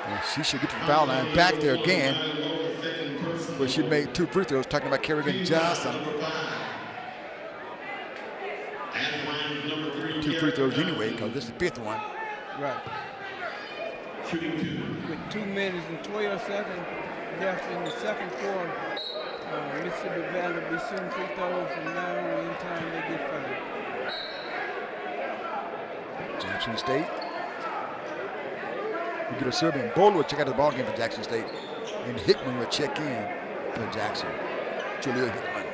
And she should get to the foul line. Back there again. Where she made 2 free throws, talking about Kerrigan Johnson. 2 free throws anyway, because this is the 5th one. Right. With 2 minutes and 12 seconds left in the second quarter, Mississippi Valley will be shooting free throws from now on anytime they get fouled. Jackson State. We get a serve in. Bowler will check out the ball game for Jackson State. And Hickman will check in for Jackson. Julia Hickman.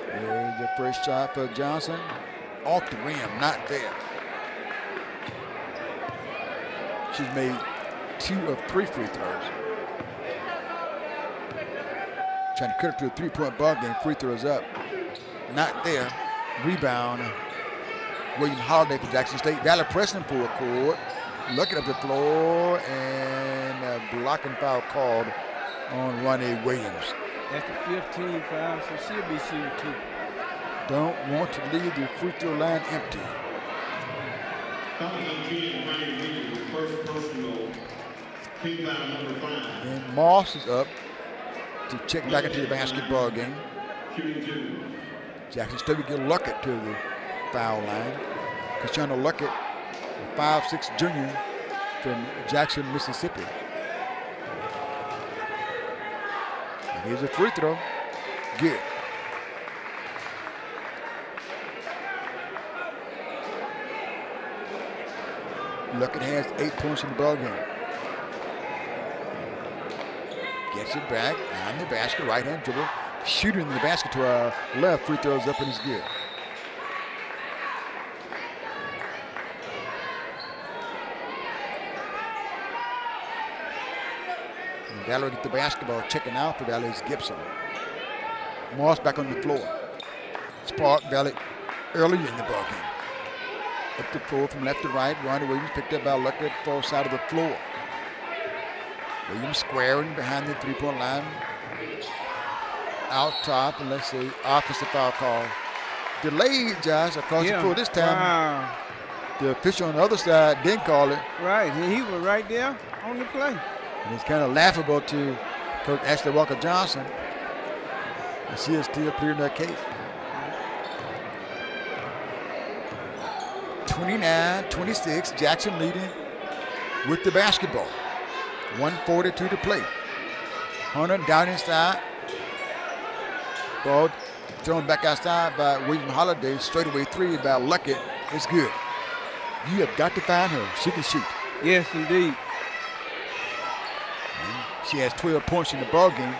There's the first shot for Johnson. Off the rim, not there. She's made 2 of 3 free throws. Trying to cut it to a 3-point ball game. Free throws up. Not there. Rebound. William Holiday for Jackson State. Valley pressing full court. Looking up the floor, and a blocking foul called on Ronnie Williams. That's the 15th foul, so she'll be shooting 2. Don't want to leave the free throw line empty. First personal, team foul number 5. And Moss is up to check back into the basketball game. Shooting 2. Jackson State will get Luckett to the foul line. Cristiano Luckett, a 5'6" junior from Jackson, Mississippi. And here's a free throw. Good. Luckett has 8 points in the ball game. Gets it back on the basket, right hand dribble. Shooting in the basket to our left. Free throws up and he's good. And Valley get the basketball. Checking out for Valley is Gibson. Moss back on the floor. Spark Valley early in the ball game. Up the floor from left to right. Ronnie Williams picked up by Luckett, far side of the floor. Williams squaring behind the three-point line. Out top, and let's see, offensive foul call. Delayed, Josh, across the floor this time. Wow. The official on the other side didn't call it. Right, he was right there on the play. And it's kind of laughable to Coach Ashley Walker Johnson. And she is still pleading that case. 29-26, Jackson leading with the basketball. 1:42 to play. Hunter down inside. Ball thrown back outside by William Holiday. Straightaway 3 by Luckett. It's good. You have got to find her. She can shoot. Yes, indeed. And she has 12 points in the ball game.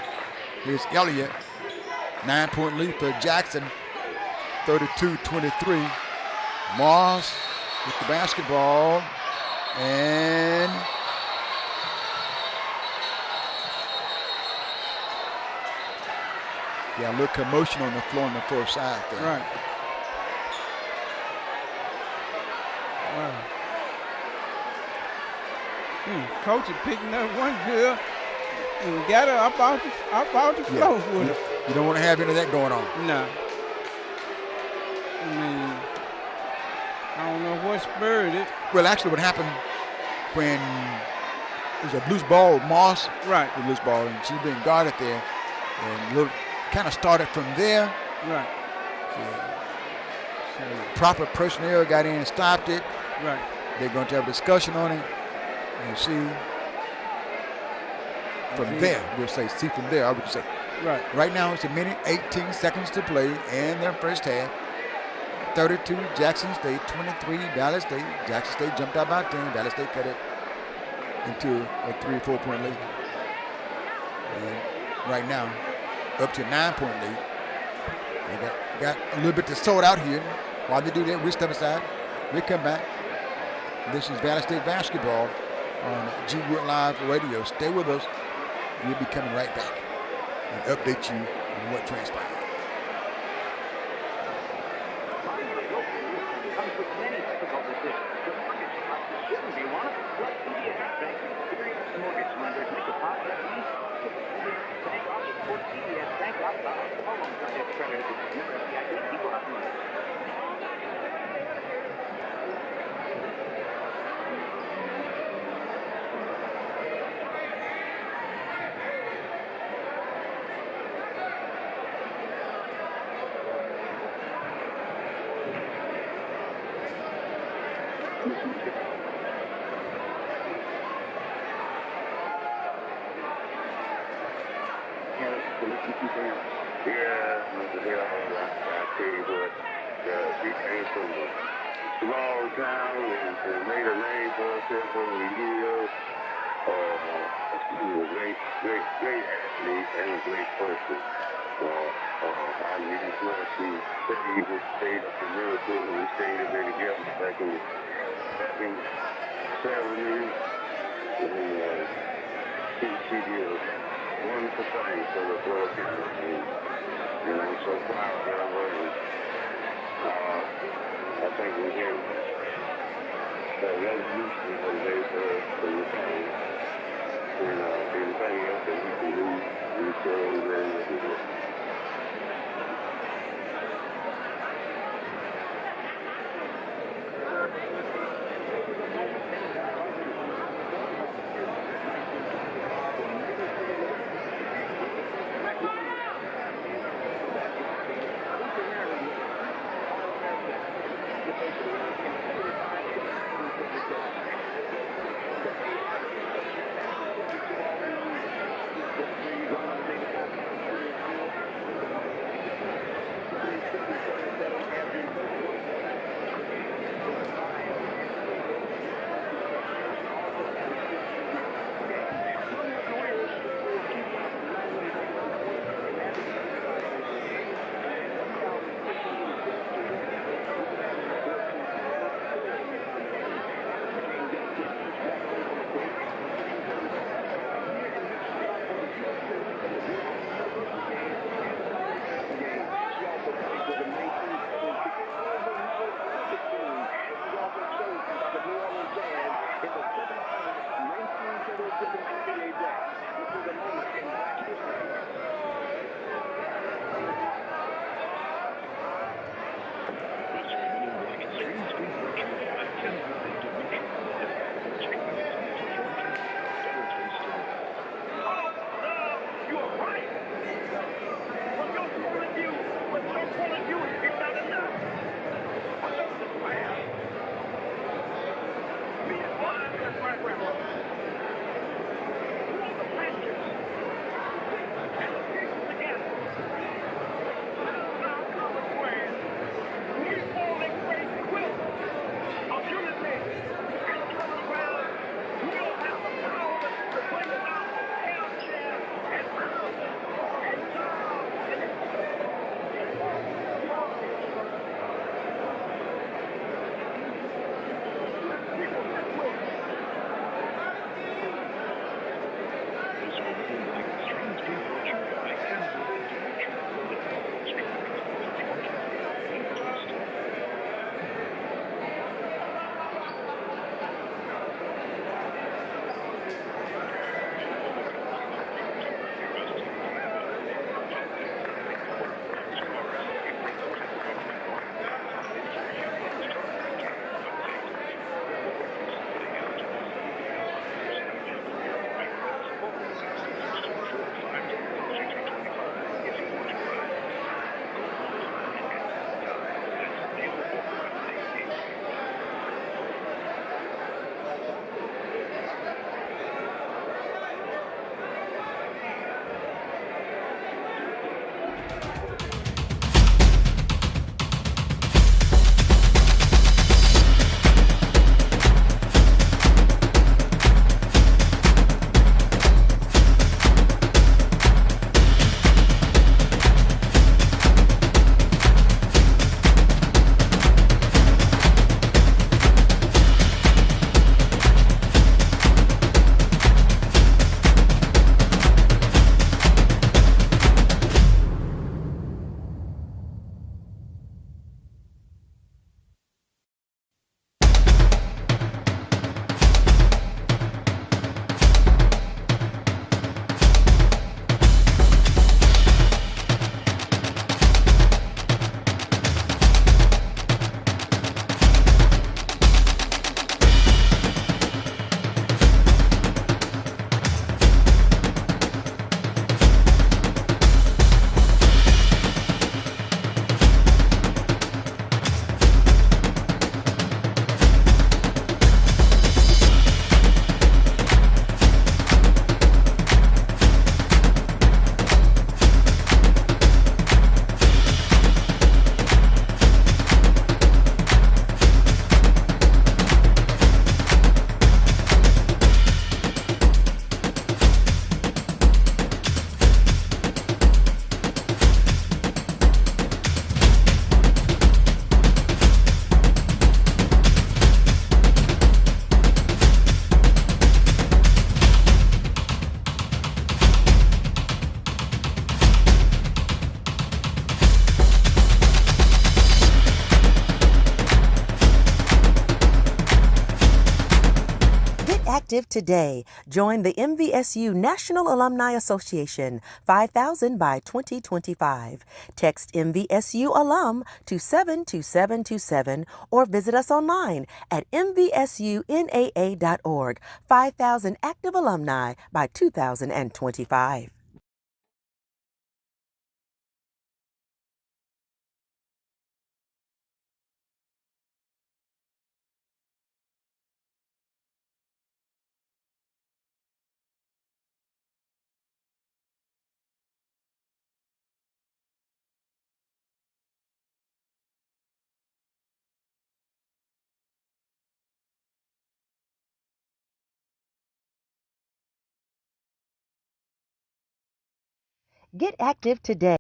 Here's Elliott. 9-point lead for Jackson. 32-23. Moss with the basketball. And yeah, a little commotion on the floor on the far side there. Right. Wow. Coach is picking up one girl and got her up out the floor with her. You don't want to have any of that going on. No. I mean, I don't know what spurred it. Well, actually, what happened when it was a loose ball with Moss. Right. The loose ball, and she's being guarded there. And kind of started from there. Right. So proper personnel got in and stopped it. Right. They're going to have a discussion on it and see from there. We'll say see from there, I would say. Right. Right now, it's 1:18 seconds to play in their first half. 32, Jackson State, 23, Valley State. Jackson State jumped out by 10. Valley State cut it into a 3 or 4 point lead. And right now, up to a 9-point lead. They got a little bit to sort out here. While they do that, we'll step aside. We'll come back. This is Valley State basketball on G Wood Live Radio. Stay with us. We'll be coming right back and update you on what transpired. Small town and made a name for herself over the years. She was a great athlete and a great person. I really glad she stayed up in Liverpool and we stayed up there together back in the 70s. And she did a wonderful thing for the Florida community. And I'm so proud of her. I think we can active today. Join the MVSU National Alumni Association, 5,000 by 2025. Text MVSU alum to 72727 or visit us online at mvsunaa.org. 5,000 active alumni by 2025. Get active today.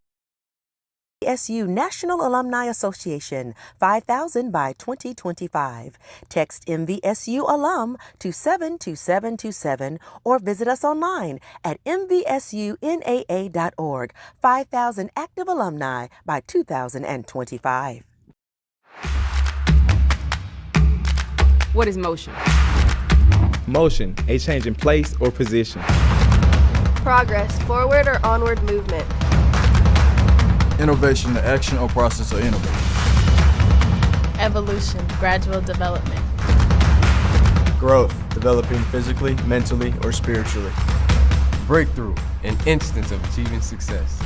MVSU National Alumni Association, 5,000 by 2025. Text MVSU alum to 72727 or visit us online at mvsunaa.org. 5,000 active alumni by 2025. What is motion? Motion, a change in place or position. Progress, forward or onward movement. Innovation, the action or process of innovation. Evolution, gradual development. Growth, developing physically, mentally, or spiritually. Breakthrough, an instance of achieving success.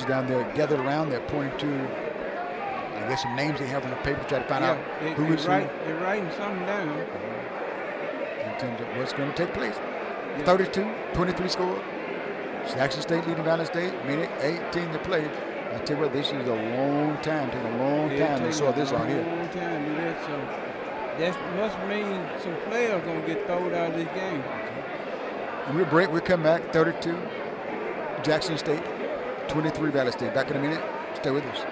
down there gathered around. They're pointing to, I guess, some names they have on the paper to try to find out who is who. They're writing something down. In terms of what's going to take place. 32-23 score. Jackson State leading Valley State. Minute 18 to play. I tell you what, this is a long time. Take a long time to sort this out here. Long time to do that. So that must mean some players going to get thrown out of this game. And we'll break. We'll come back. 32 Jackson State, 23 Valley State. Back in a minute. Stay with us.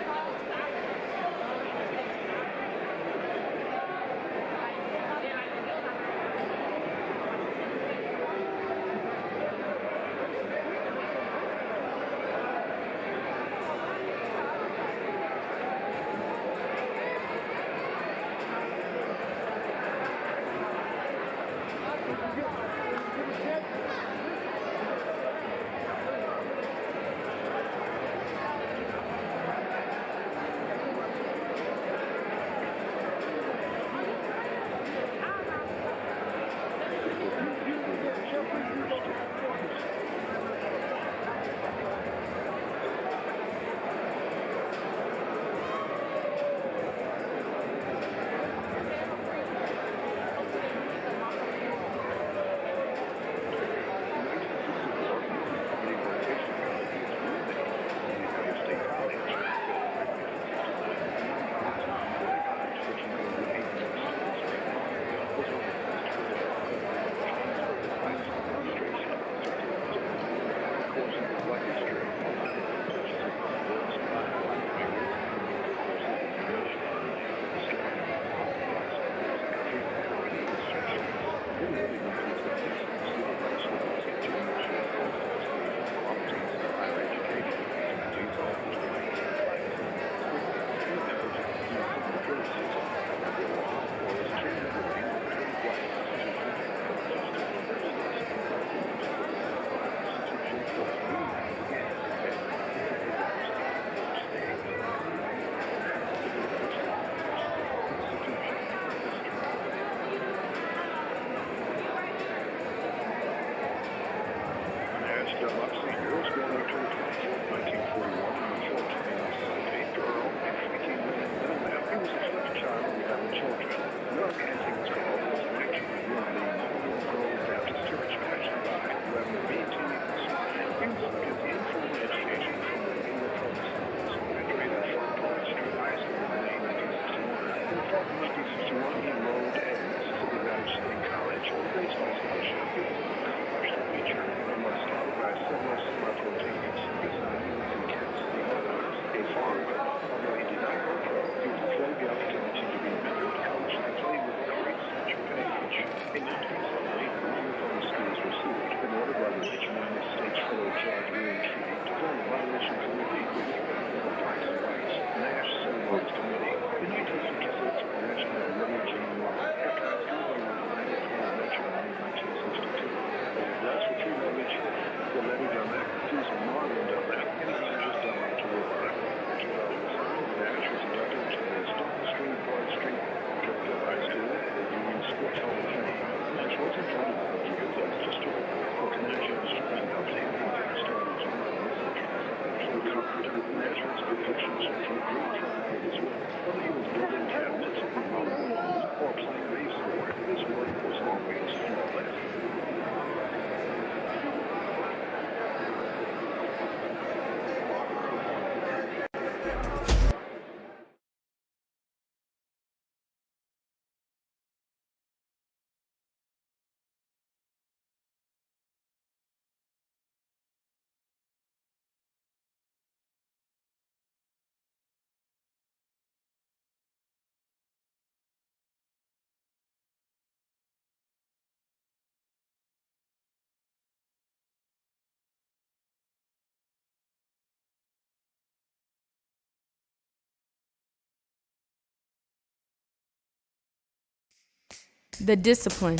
The discipline,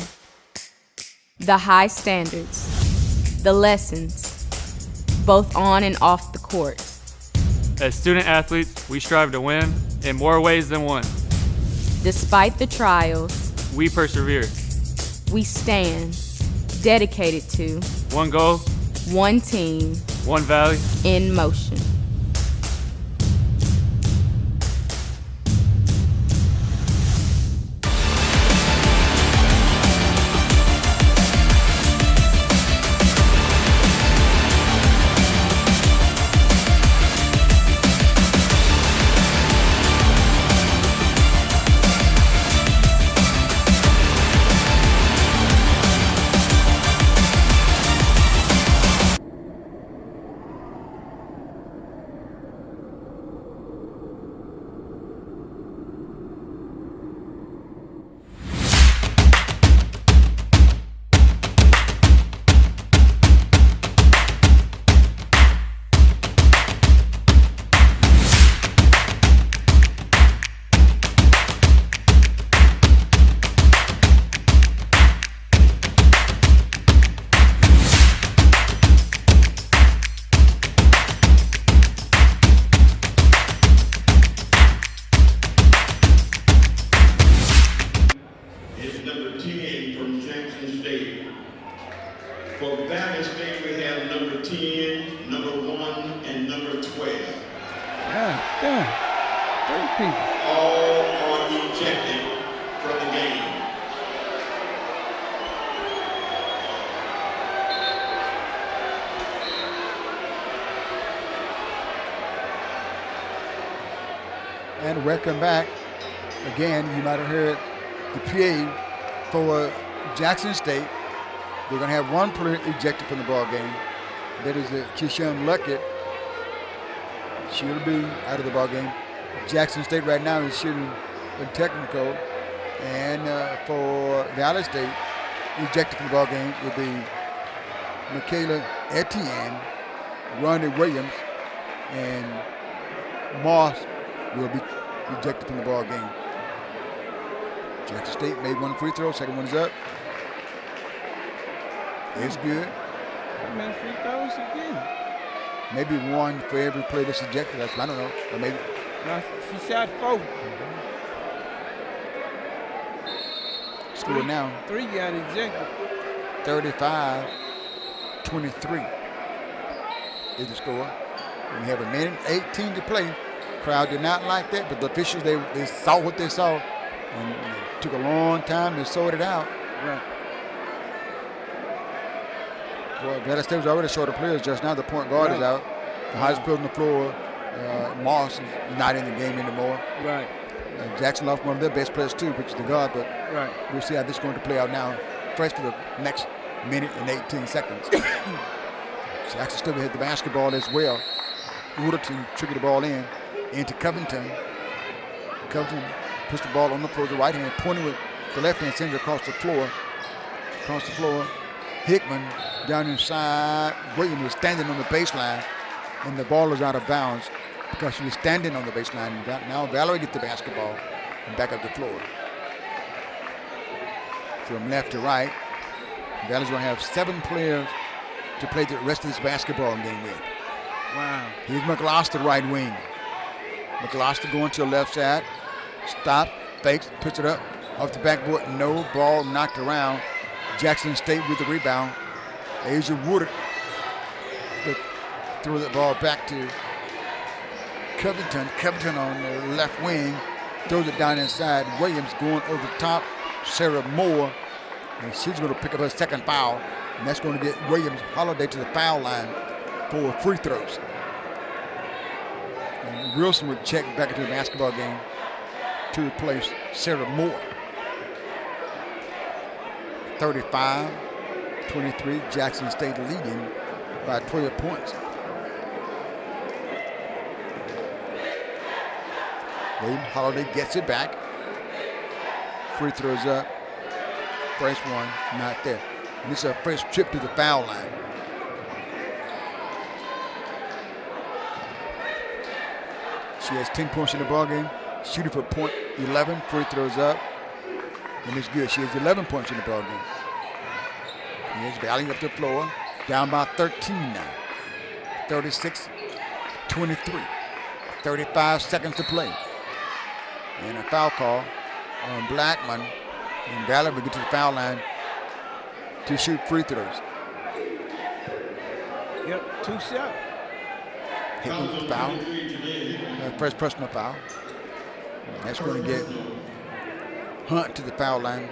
the high standards, the lessons, both on and off the court. As student athletes, we strive to win in more ways than one. Despite the trials, we persevere. We stand, dedicated to one goal, one team, one valley, in motion. For Valley State, we have number 10, number 1, and number 12. Yeah. 3 people. All are ejected from the game. And welcome back. Again, you might have heard the PA for Jackson State. They're going to have one player ejected from the ball game. That is Keyshawn Luckett. She'll be out of the ball game. Jackson State right now is shooting a technical. And for Valley State, ejected from the ball game will be Michaela Etienne, Ronnie Williams, and Moss will be ejected from the ball game. Jackson State made one free throw. Second one is up. It's good. How many free throws again? Maybe one for every player that's ejected. I don't know. Or maybe. No, she shot 4. Score now. 3 got ejected. 35-23 is the score. We have a minute 18 to play. Crowd did not like that, but the officials, they saw what they saw. And it took a long time to sort it out. Right. Well, Valley State was already short of players just now. The point guard is out. The highest player on the floor, Moss, is not in the game anymore. Right. Jackson lost one of their best players too, which is the guard, but we'll see how this is going to play out now. First for the next minute and 18 seconds. Jackson still hit the basketball as well. Woodardson triggered the ball into Covington. Covington puts the ball on the floor, the right hand, pointing with the left hand, sends it across the floor. Hickman down inside. Williams was standing on the baseline, and the ball is out of bounds because she was standing on the baseline. Now Valerie gets the basketball and back up the floor. From left to right, Valerie's going to have 7 players to play the rest of this basketball game with. Wow. Here's McAllister, right wing. McAllister going to the left side. Stop, fakes, puts it up off the backboard. No, ball knocked around. Jackson State with the rebound. Asia Woodard throw the ball back to Covington. Covington on the left wing throws it down inside. Williams going over the top. Sarah Moore, and she's going to pick up her second foul, and that's going to get Williams Holiday to the foul line for free throws. And Wilson would check back into the basketball game to replace Sarah Moore. 35-23, Jackson State leading by 12 points. William Holiday gets it back. Free throws up. First one, not there. And this is her first trip to the foul line. She has 10 points in the ballgame. Shooting for point 11. Free throws up. And it's good. She has 11 points in the ballgame. Here's Valley up the floor. Down by 13 now. 36-23. 35 seconds to play. And a foul call on Blackman. And Valley will get to the foul line to shoot free throws. Yep, 2 shots. Hitting the foul. First personal foul. That's going to get Hunt to the foul line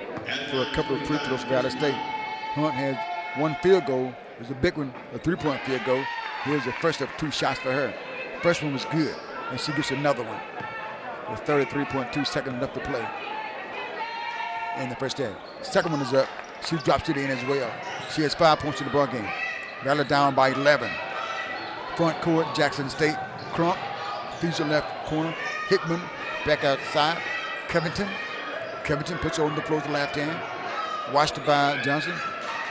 for a couple of free throws for Valley State. Hunt has 1 field goal. It's a big one, a 3-point field goal. Here's the first of 2 shots for her. First one was good, and she gets another one with 33.2 seconds left to play in the first half. Second one is up. She drops it in as well. She has 5 points in the ball game. Valley down by 11. Front court, Jackson State. Crump, feeds the left corner. Hickman, back outside. Covington puts her on the floor with the left hand. Watched by Johnson.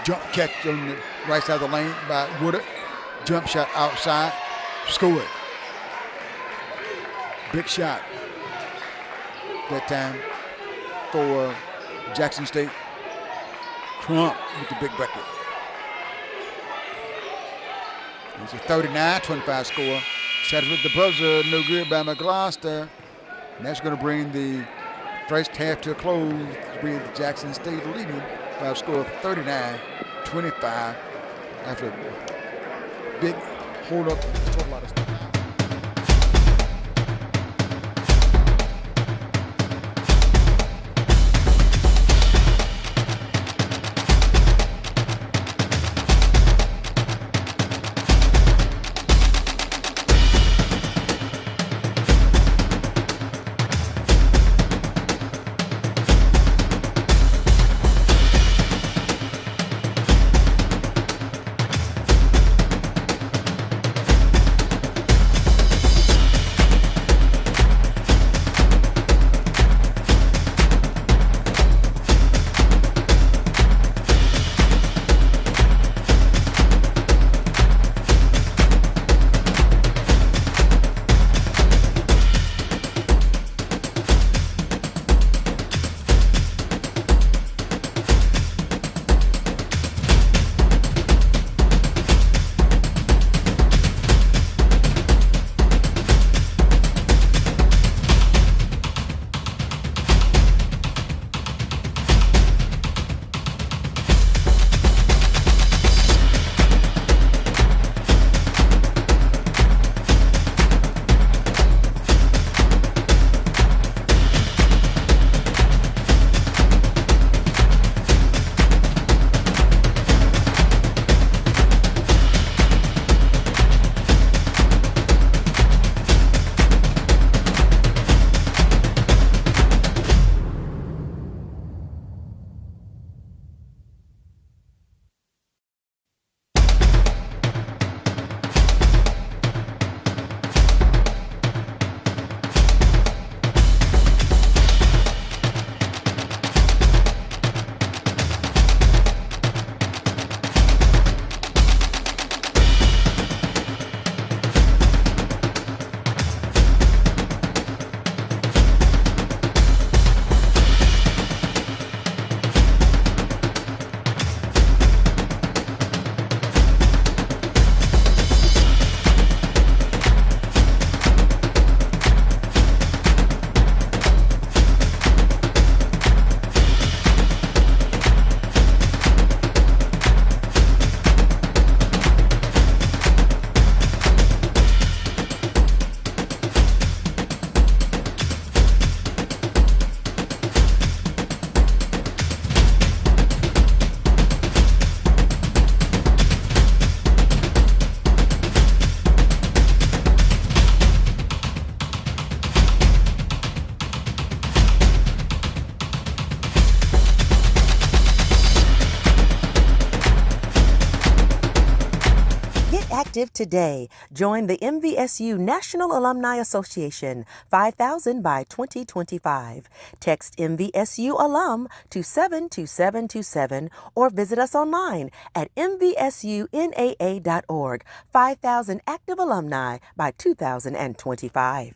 Jump catch on the right side of the lane by Woodard. Jump shot outside. Scored. Big shot that time for Jackson State. Crump with the big bucket. It's a 39-25 score. Shot with the buzzer, no good by McAllister. And that's going to bring the first half to a close with Jackson State leading by a score of 39-25 after a big hold up and a lot of stuff. active today. Join the Mvsu National Alumni Association 5000 by 2025. Text Mvsu alum to 72727 or visit us online at mvsunaa.org. 5,000 active alumni by 2025.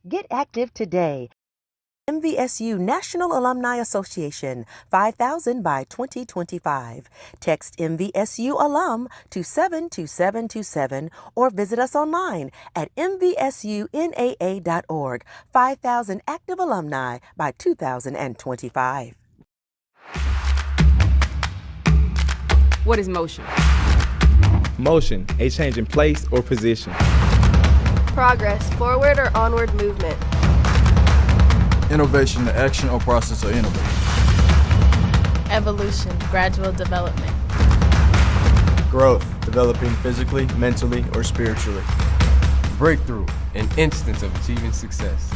Get active today. Mvsu National Alumni Association 5000 by 2025. Text Mvsu alum to 72727 or visit us online at mvsunaa.org. 5,000 active alumni by 2025. What is motion? Motion, a change in place or position. Progress, forward or onward movement. Innovation, the action or process of innovation. Evolution, gradual development. Growth, developing physically, mentally, or spiritually. Breakthrough, an instance of achieving success.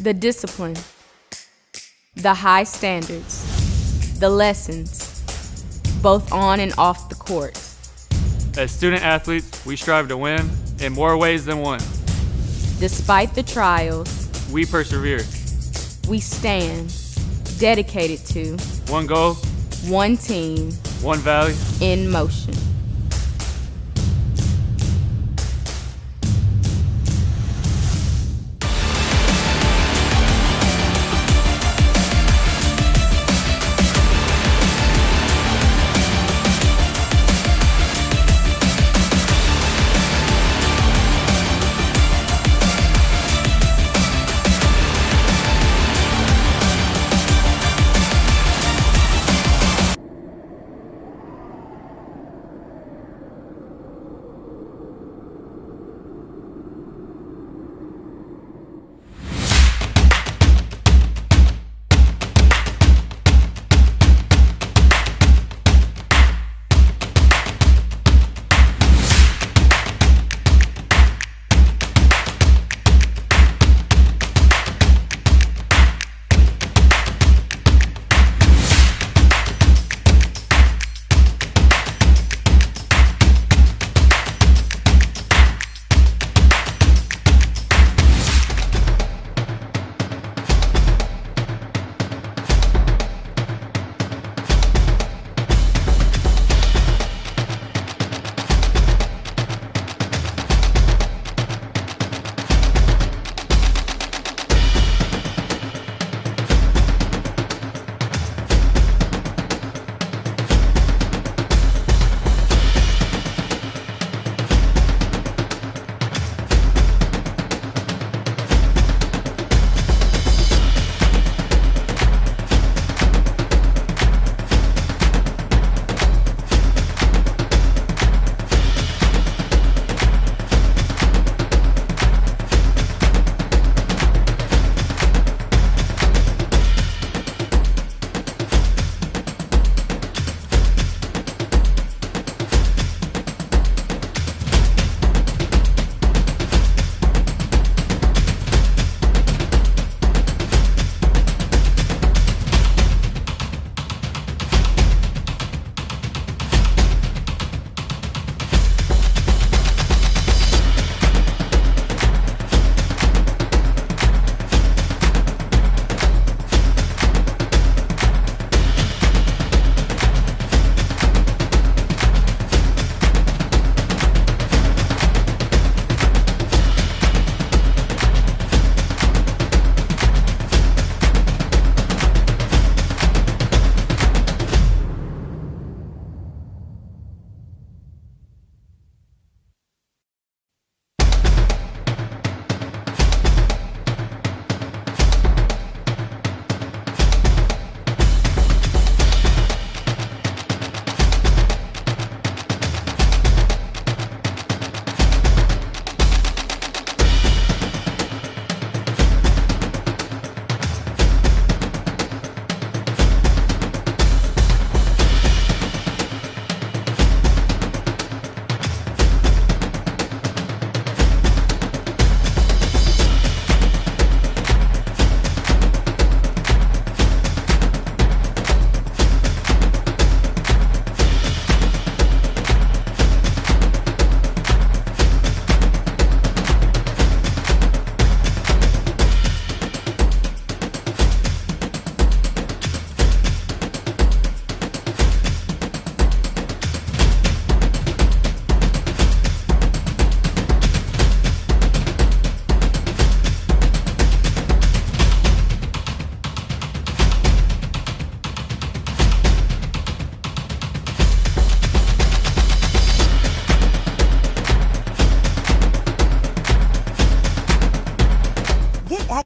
The discipline, the high standards, the lessons, both on and off the court. As student athletes, we strive to win in more ways than one. Despite the trials, We persevere. we stand, dedicated to One goal, one team one valley. in motion.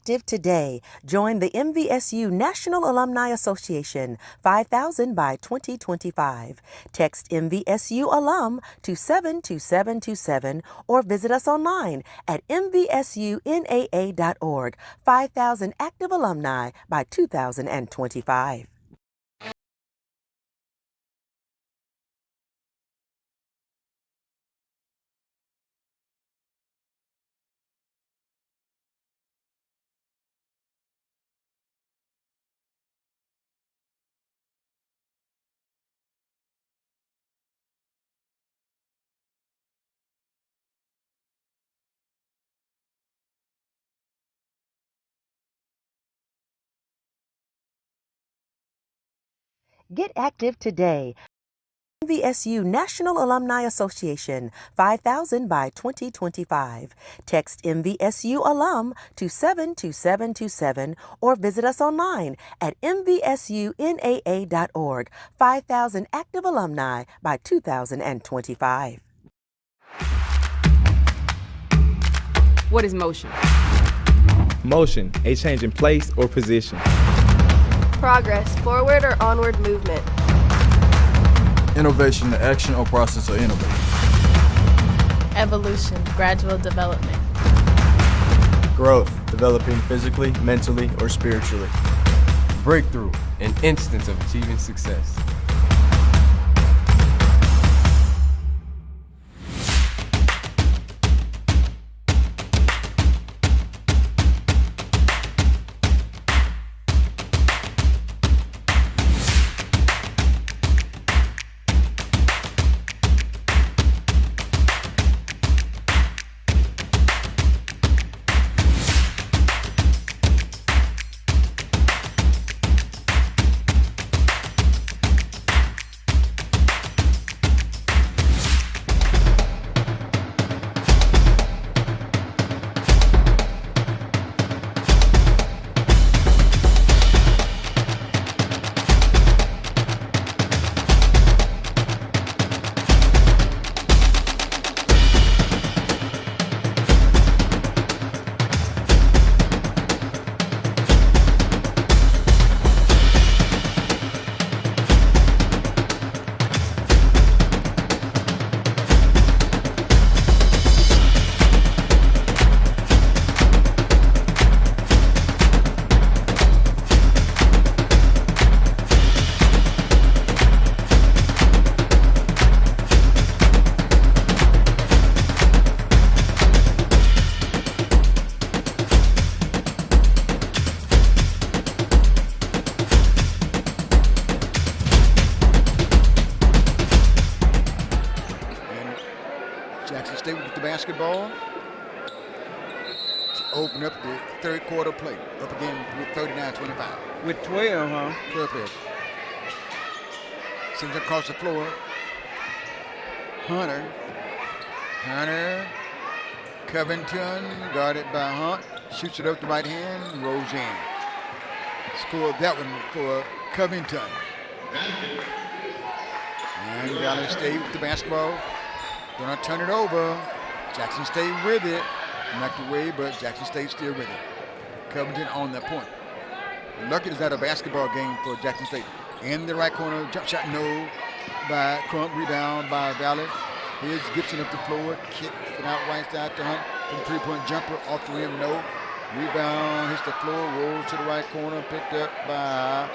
active today. Join the Mvsu National Alumni Association 5000 by 2025. Text Mvsu alum to 72727 or visit us online at mvsunaa.org. 5,000 active alumni by 2025. Get active today. MVSU National Alumni Association, 5,000 by 2025. Text MVSU alum to 72727 or visit us online at mvsunaa.org. 5,000 active alumni by 2025. What is motion? Motion, a change in place or position. Progress, forward or onward movement. Innovation, the action or process of innovation. Evolution, gradual development. Growth, developing physically, mentally, or spiritually. Breakthrough, an instance of achieving success. Jackson State with the basketball to open up the third quarter play. Up again with 39-25. With 12, huh? 12 players. Sends it across the floor. Hunter. Covington, guarded by Hunt. Shoots it up the right hand, rolls in. Scored that one for Covington. And Valley State with the basketball. Gonna turn it over. Jackson State with it. Knocked away, but Jackson State still with it. Covington on that point. Lucky it's not a basketball game for Jackson State. In the right corner, jump shot no by Crump, rebound by Valley. Here's Gibson up the floor, kicks it out right side to Hunt for the three-point jumper, off the rim, no. Rebound, hits the floor, rolls to the right corner, picked up by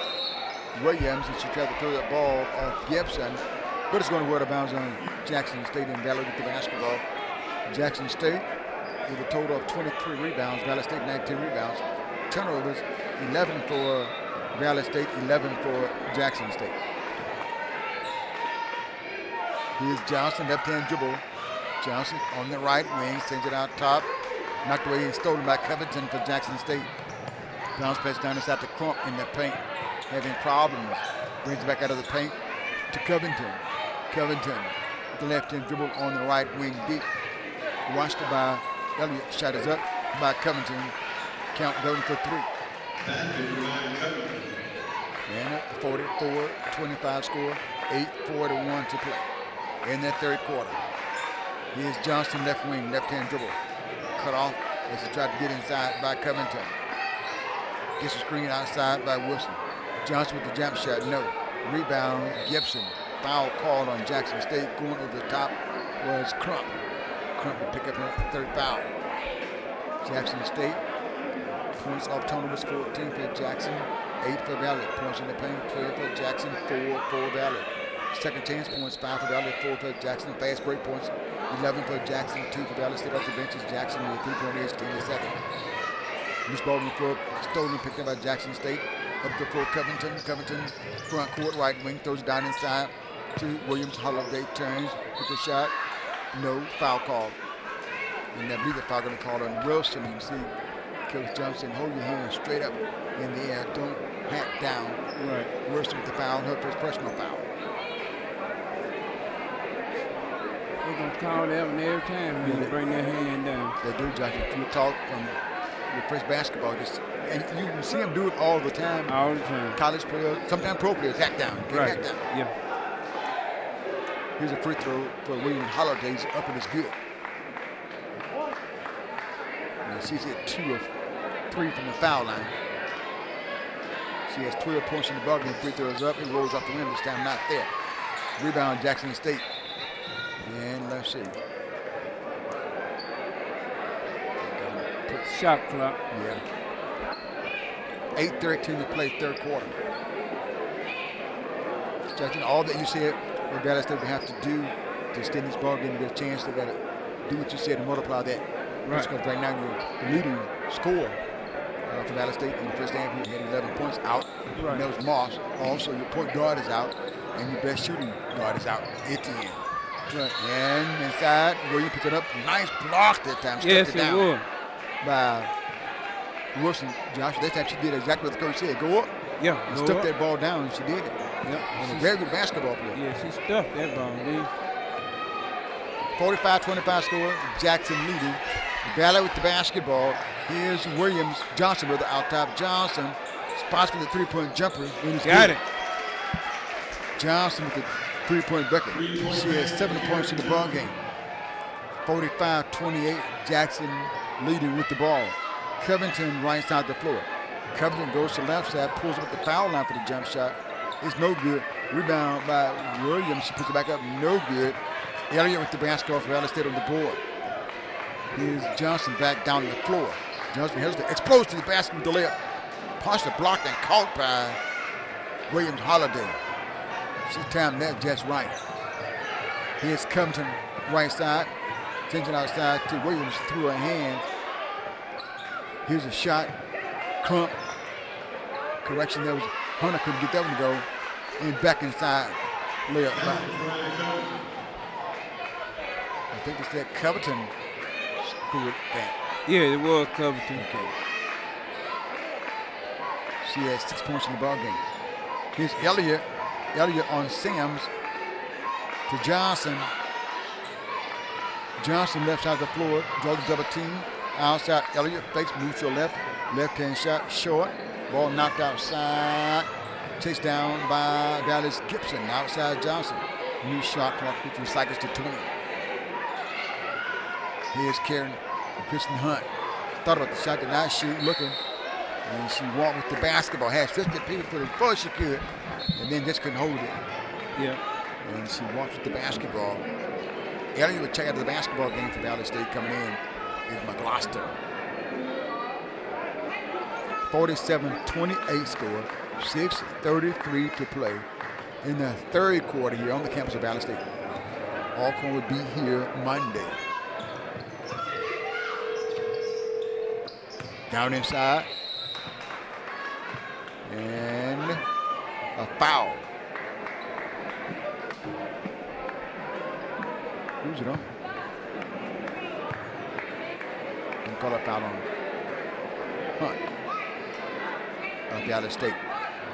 Williams, and she tried to throw that ball off Gibson. But it's going to go out of bounds on Jackson State and Valley with the basketball. Jackson State with a total of 23 rebounds. Valley State 19 rebounds. Turnovers 11 for Valley State, 11 for Jackson State. Here's Johnson, left-hand dribble. Johnson on the right wing, sends it out top. Knocked away and stolen by Covington for Jackson State. Bounce pass down inside to Crump in the paint. Having problems. Brings it back out of the paint to Covington. Covington, the left-hand dribble on the right wing deep. Watched by Elliott. Shot is up by Covington. Count going for three. And 44-25 score. 8:41 to play in that third quarter. Here's Johnson, left wing, left-hand dribble. Cut off as he tried to get inside by Covington. Gets a screen outside by Wilson. Johnson with the jump shot, no. Rebound, Gibson. Foul called on Jackson State. Going over the top was Crump. Crump will pick up the third foul. Jackson State, points off turnovers, 14 for Jackson, 8 for Valley. Points in the paint, 12 for Jackson, 4 for Valley. Second chance points, 5 for Valley, 4 for Jackson. Fast break points, 11 for Jackson, 2 for Valley. Step off the benches, Jackson with a three-point edge, 10-7. Loose ball on the floor, stolen, picked up by Jackson State. Up the floor, Covington. Covington, front court, right wing, throws it down inside to Williams. Holiday turns with the shot. No, foul call. And I believe the foul going to call on Wilson. You see Coach Johnson, hold your hand straight up in the air. Don't hat down. Right. Worse with the foul, her first personal foul. They're going to call that one every time when you bring that hand down. They do, Josh. If you talk from your first basketball, and you can see them do it all the time. All the time. College players, sometimes pro players, hack down. Right. Hack down. Yeah. Here's a free throw for William Holiday. He's up and it's good. And she's hit 2 of 3 from the foul line. She has 12 points in the ball game. Free throws up. It rolls off the rim. This time not there. Rebound Jackson State. And let's see. Shot clock. Yeah. 8:13 to play, third quarter. Judging all that you said, what Valley State would have to do to extend this ball game to get a chance, they got to do what you said and multiply that. Right. Because right now you're the leading scorer for Valley State in the first half. You had 11 points out. Right. And that was Moss. Also, your point guard is out, and your best shooting guard is out at the end. Right. And inside, William picked it up. Nice block that time. Yes, Stuck it down it was. by Wilson, Josh. That time she did exactly what the coach said. Go up. Yeah. And stuck that ball down, and she did it. Yep. And a very good basketball player. Yeah, she stuffed that ball, dude. 45-25 score. Jackson leading. Valley with the basketball. Here's Williams. Johnson with the out top. Johnson spots for the three-point jumper. Got it. Johnson with the three-point bucket. She has 7 points in the ball game. 45-28. Jackson leading with the ball. Covington right side the floor. Covington goes to left side, pulls up the foul line for the jump shot. It's no good. Rebound by Williams. She puts it back up. No good. Elliott with the basketball for Valley State on the board. Here's Johnson back down to the floor. Johnson has to explodes to the basket with the layup. Partially blocked and caught by Williams Holiday. She timed that just right. Here's Covington right side. Sends it outside to Williams through her hand. Here's a shot. Crump. Correction, there was Hunter couldn't get that one to go. And back inside. Layup back. I think it's that Covington scored that. Yeah, it was Covington. Okay. She has 6 points in the ball game. Here's Elliott. Elliott on Sims to Johnson. Johnson left side of the floor. Draws the double team. Outside Elliott fakes, moves to the left. Left-hand shot, short. Ball knocked outside. Chased down by Dallas Gibson. Outside Johnson. New shot clock, which recycles to 20. Here's Karen Kristen Hunt. Thought about the shot, did not shoot, looking. And she walked with the basketball. Had stretched people for it before she could. And then just couldn't hold it. Yeah. And she walks with the basketball. Elliott would check out the basketball game for Valley State coming in. Is McGloster. 47-28 score. 6:33 to play in the third quarter here on the campus of Valley State. Alcorn would be here Monday. Down inside. And a foul. Who's it on? And call a foul on Hunt of Valley State.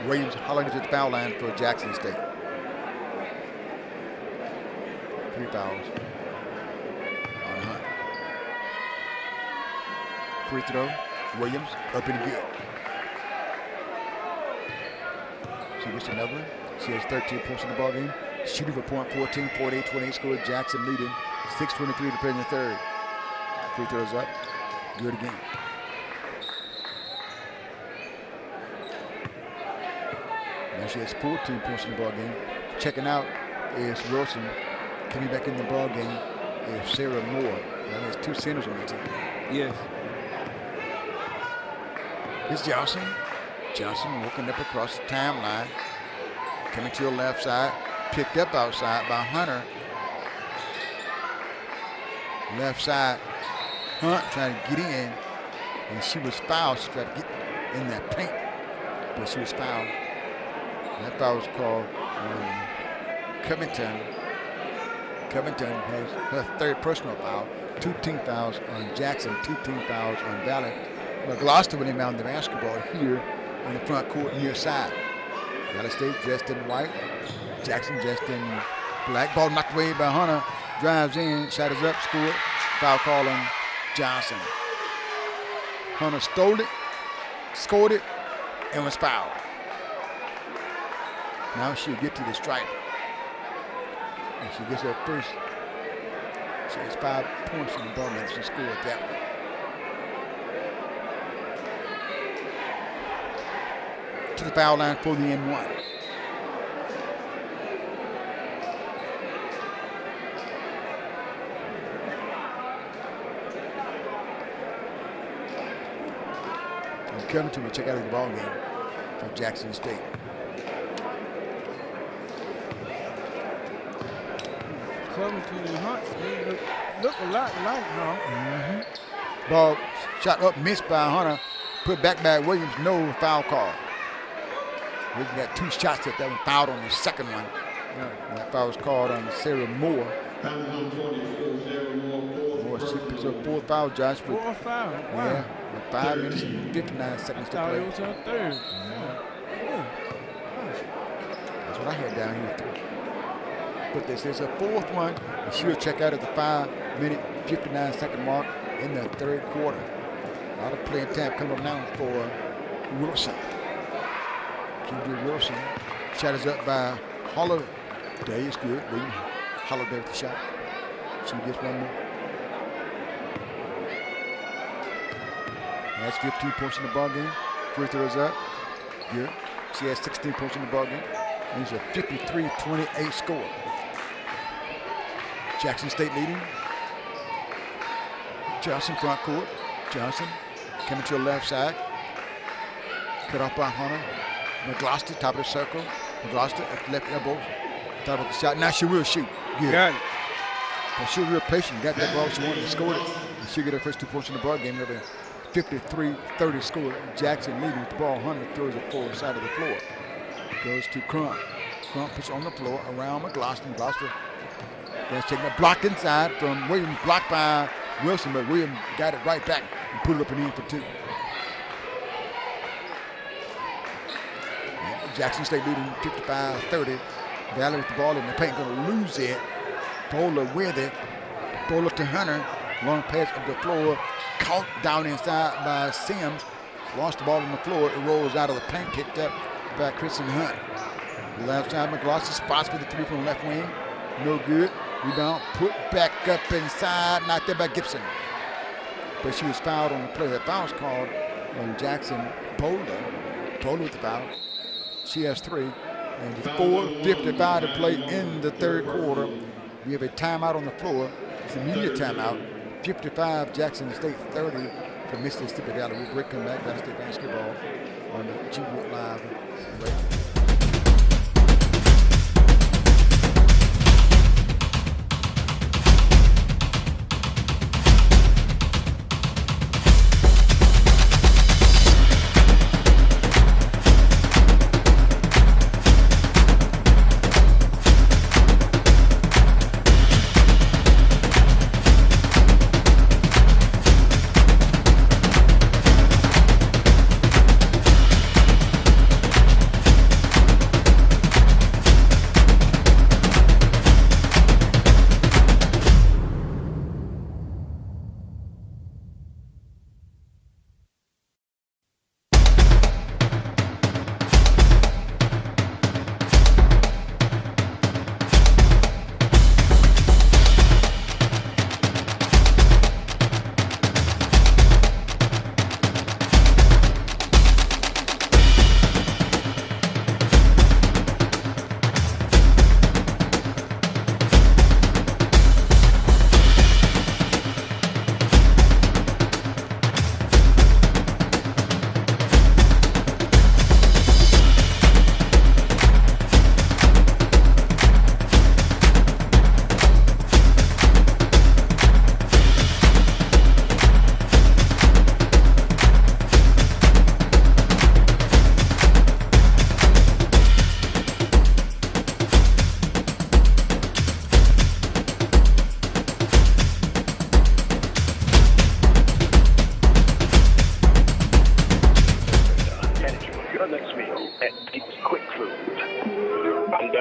Williams Holiday to the foul line for Jackson State. 3 fouls on Hunt. Free throw. Williams up and good. She gets another one. She has 13 points in the ball game. Shooting for point 14, 48-28 score. Jackson leading. 6:23 to play in the third. Free throws up. Good again. Now she has 14 points in the ball game. Checking out is Wilson. Coming back in the ball game is Sarah Moore. Now there's 2 centers on the team. Yes. Here's Johnson. Johnson walking up across the timeline. Coming to the left side. Picked up outside by Hunter. Left side. Hunt trying to get in. And she was fouled. She tried to get in that paint. But she was fouled. That foul was called Covington. Covington has her 3rd personal foul. 2 team fouls on Jackson. 2 team fouls on Valley. But Gloucester, when they mounted the basketball here in the front court near side. Valley State dressed in white. Jackson dressed in black. Ball knocked away by Hunter. Drives in, shot is up, scored. Foul call on Johnson. Hunter stole it, scored it, and was fouled. Now she'll get to the stripe. And she gets her first. She has 5 points in the ball, and she scored that one. To the foul line for the N1. And Covington will check out the ball game for Jackson State. Covington and Hunt, they look a lot like her. Ball shot up, missed by Hunter. Put back by Williams, no foul call. We got 2 shots at that one, fouled on the second one. That foul was called on Sarah Moore. Moore, she picks up 4th foul, Josh. 4 foul, wow. Yeah, with 5 minutes and 59 seconds to play. It was her third. That's what I had down here. But this is a 4th one, and she'll check out at the 5-minute, 59-second mark in the 3rd quarter. A lot of playing time coming up now for Wilson. Kendra Wilson. Shot is up by Holiday. It's good. William Holiday with the shot. She gets one more. That's 15 points in the ball game. Free throws up. Good. She has 16 points in the ball game. And it's a 53-28 score. Jackson State leading. Johnson front court. Johnson coming to the left side. Cut off by Hunter. McGloster, top of the circle. McGloster at the left elbow. Top of the shot. Now she will shoot. Good. Got it. But she was real patient. Got that ball. She wanted to score it. And she'll get her first 2 points in the ball game. Another 53-30 score. Jackson leading with the ball. Hunter throws it forward side of the floor. Goes to Crump. Crump puts on the floor around McGloster. McGloster that's taking a block inside from Williams. Blocked by Wilson, but Williams got it right back and put it up and in for 2. Jackson State leading 55-30. Valley with the ball in the paint, going to lose it. Bowler with it. Bowler to Hunter. Long pass up the floor. Caught down inside by Sims. Lost the ball on the floor. It rolls out of the paint. Picked up by Kristen Hunt. Left side, McGloster spots for the 3 from the left wing. No good. Rebound. Put back up inside. Knocked there by Gibson. But she was fouled on the play. That foul was called on Jackson Bowler. Bowler with the foul. She has 3. And with 4:55 to play in the 3rd quarter, we have a timeout on the floor. It's a media timeout. 55 Jackson State, 30 for Mississippi Valley. We'll break come back. Valley State basketball on the G-Wood Live.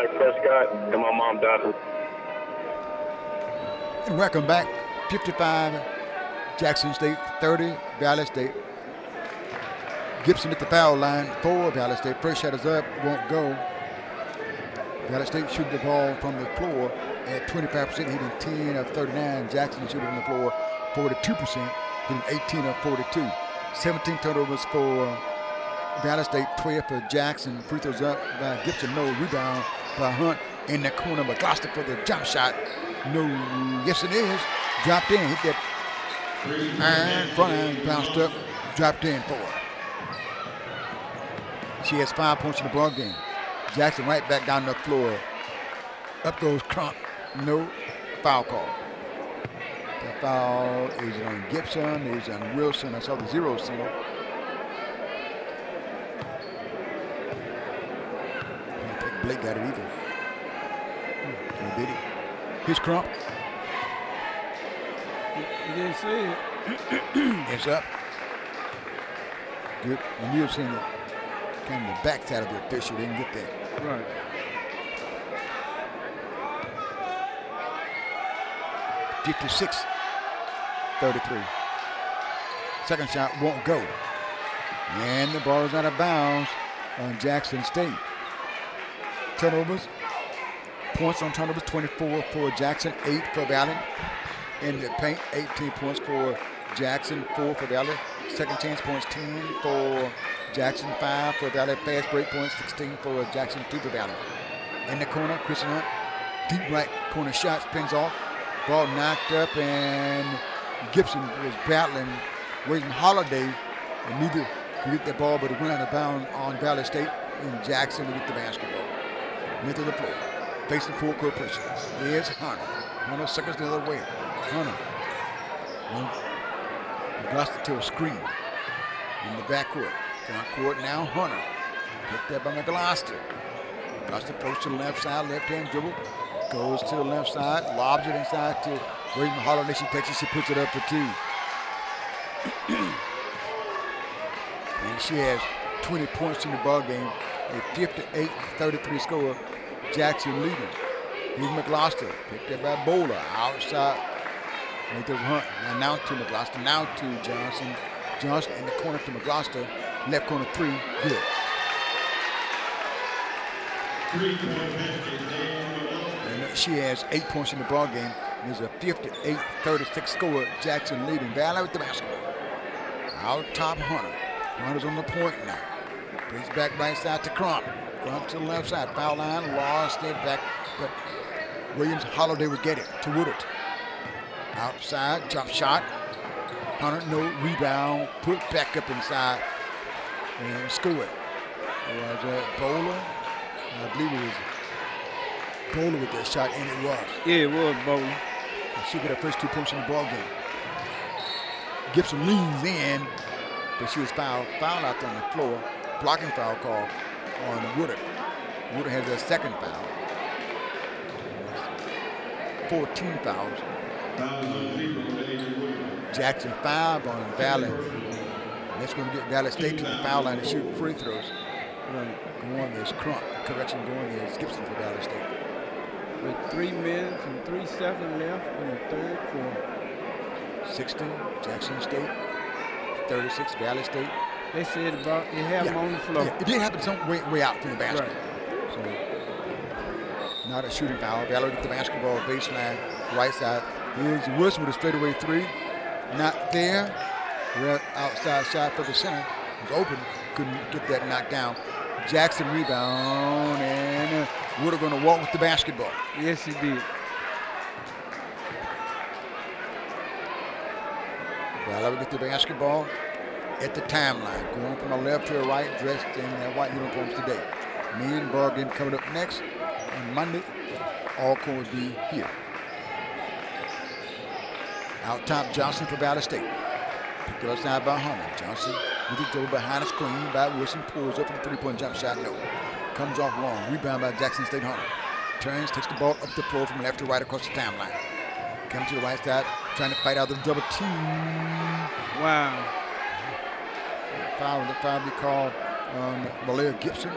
Dak Prescott, and my mom died. And welcome back. 55, Jackson State, 30, Valley State. Gibson at the foul line for Valley State. First shot is up, won't go. Valley State shooting the ball from the floor at 25%, hitting 10 of 39. Jackson shooting from the floor 42%, hitting 18 of 42. 17 turnovers for Valley State, 12 for Jackson. Free throws up by Gibson, no. Rebound by Hunt in the corner. McGloster for the jump shot. No, yes it is. Dropped in, hit that iron, front iron, bounced up, dropped in for her. She has 5 points in the ball game. Jackson right back down the floor. Up goes Crump. No foul call. The foul is on Gibson, is on Wilson. I saw the 0 signal. I don't think Blake got it either. He did it. Here's Crump. You didn't see it. It's up. Good. And you've seen it. Kind of the backside of the official. Didn't get that. Right. (56-33). Second shot won't go. And the ball is out of bounds on Jackson State. Turnovers. Points on turnovers, 24 for Jackson, 8 for Valley. In the paint, 18 points for Jackson, 4 for Valley. Second chance points, 10 for Jackson, 5 for Valley. Fast break points, 16 for Jackson, 2 for Valley. In the corner, Christian Hunt, deep right corner shot, spins off. Ball knocked up, and Gibson was battling William Holiday, and neither could get the ball, but it went out of bounds on Valley State, and Jackson to get the basketball. Middle of the floor, facing full court pressure. Here's Hunter. Hunter circles the other way. Hunter. Blasted to a screen in the backcourt. Front court now, Hunter. Picked up by McGloster. McGloster throws to the left side, left-hand dribble. Goes to the left side, lobs it inside to William Holiday. She takes it, she puts it up for 2. And she has 20 points in the ball game. A 58-33 score. Jackson leading. Here's McGloster. Picked up by Bowler. Outside. There's Hunt. And now to McGloster. Now to Johnson. Johnson in the corner to McGloster. Left corner 3. Good. 3-point basket. And she has 8 points in the ball game. There's a 58-36 score. Jackson leading. Valley with the basketball. Out top Hunter. Hunter's on the point now. Brings back right side to Crump. Crump to the left side. Foul line. Lost it back. But Williams Holiday would get it to Woodard. Outside. Jump shot. Hunter no rebound. Put back up inside. And score it. It was Bowler. I believe it was Bowler with that shot, and it was. Yeah, it was Bowler. She got her first 2 points in the ball game. Gibson leans in, but she was fouled out there on the floor. Blocking foul call on Woodard. Woodard has a second foul. 14 fouls. Jackson 5 on Valley. That's going to get Valley State to the foul line to shoot free throws. Right. Going is Crump. Correction, going is Gibson for Valley State. With 3 minutes and 3 seconds left in the third quarter. 16, Jackson State. 36, Valley State. They said about they have them on the floor. Yeah, it did happen some way out from the basket. Right. So, not a shooting foul. Valley with the basketball baseline, right side. Here's Wilson with a straightaway 3. Not there. Well, outside shot for the center. It was open. Couldn't get that knocked down. Jackson rebound, and Woodard going to walk with the basketball. Yes, he did. Valley with the basketball at the timeline. Going from the left to the right, dressed in their white uniforms today. Men ball game coming up next on Monday. Alcorn will be here. Out top, Johnson for Valley State. Picked up outside by Hunter. Johnson with the dribble behind the screen by Wilson. Pulls up for the 3-point jump shot. No. Comes off long. Rebound by Jackson State Hunter. Turns, takes the ball up the floor from left to right across the timeline. Comes to the right side, trying to fight out the double team. Wow. Foul will probably be called on Malaya Gibson.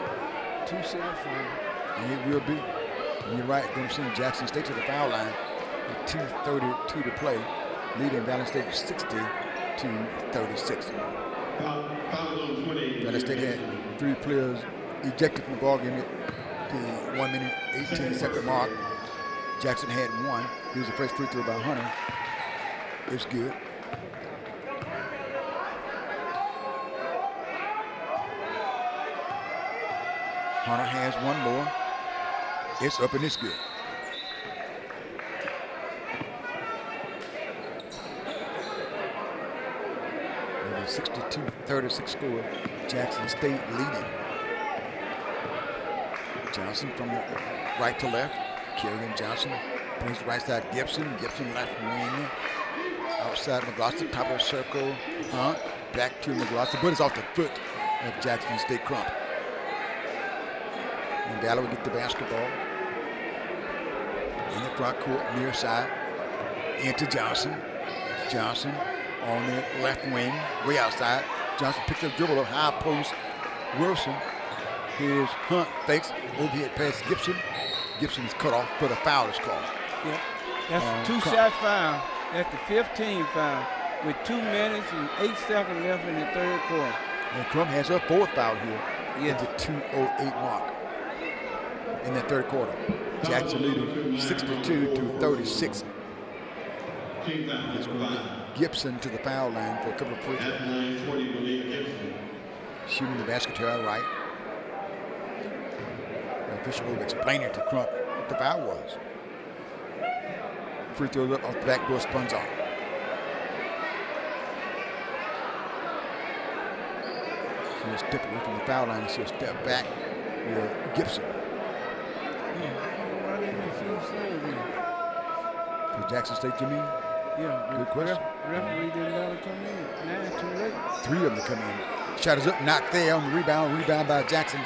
2 cell phone. And it will be. You're right. Going to send Jackson State to the foul line with 2:32 to play, leading Valley State 60-36. Valley State had 3 players ejected from the ball game at the 1 minute 18-second mark. Jackson had 1. He was the first free throw by Hunter. It's good. Hunter has 1 more. It's up and it's good. And a 62-36 score. Jackson State leading. Johnson from the right to left. Kerrigan Johnson brings the right side Gibson. Gibson left wing. Outside McGloster, top of the circle. Hunt back to McGloster, but it's off the foot of Jackson State Crump. And Valor will get the basketball in the front court, near side, into Johnson. Johnson on the left wing, way outside. Johnson picks up dribble, high post. Wilson. Here's Hunt, fakes, overhead pass Gibson. Gibson is cut off, but a foul is called. Yeah, that's a 2-shot foul. That's the 15th foul with 2 minutes and 8 seconds left in the third quarter. And Crump has a 4th foul here at the 2:08 mark in the third quarter. Jackson leading 62-36. It's going to get Gibson to the foul line for a couple of free throws. Shooting the basket to our right. The official will explain it to Crump what the foul was. Free throw off the backboard, spuns off. So he'll step away from the foul line and she'll step back with Gibson. For Jackson State, you mean? Yeah. Good question. Referee didn't let him come in. Now it's too late. 3 of them to come in. Shot is up, not there on the rebound. Rebound by Jackson.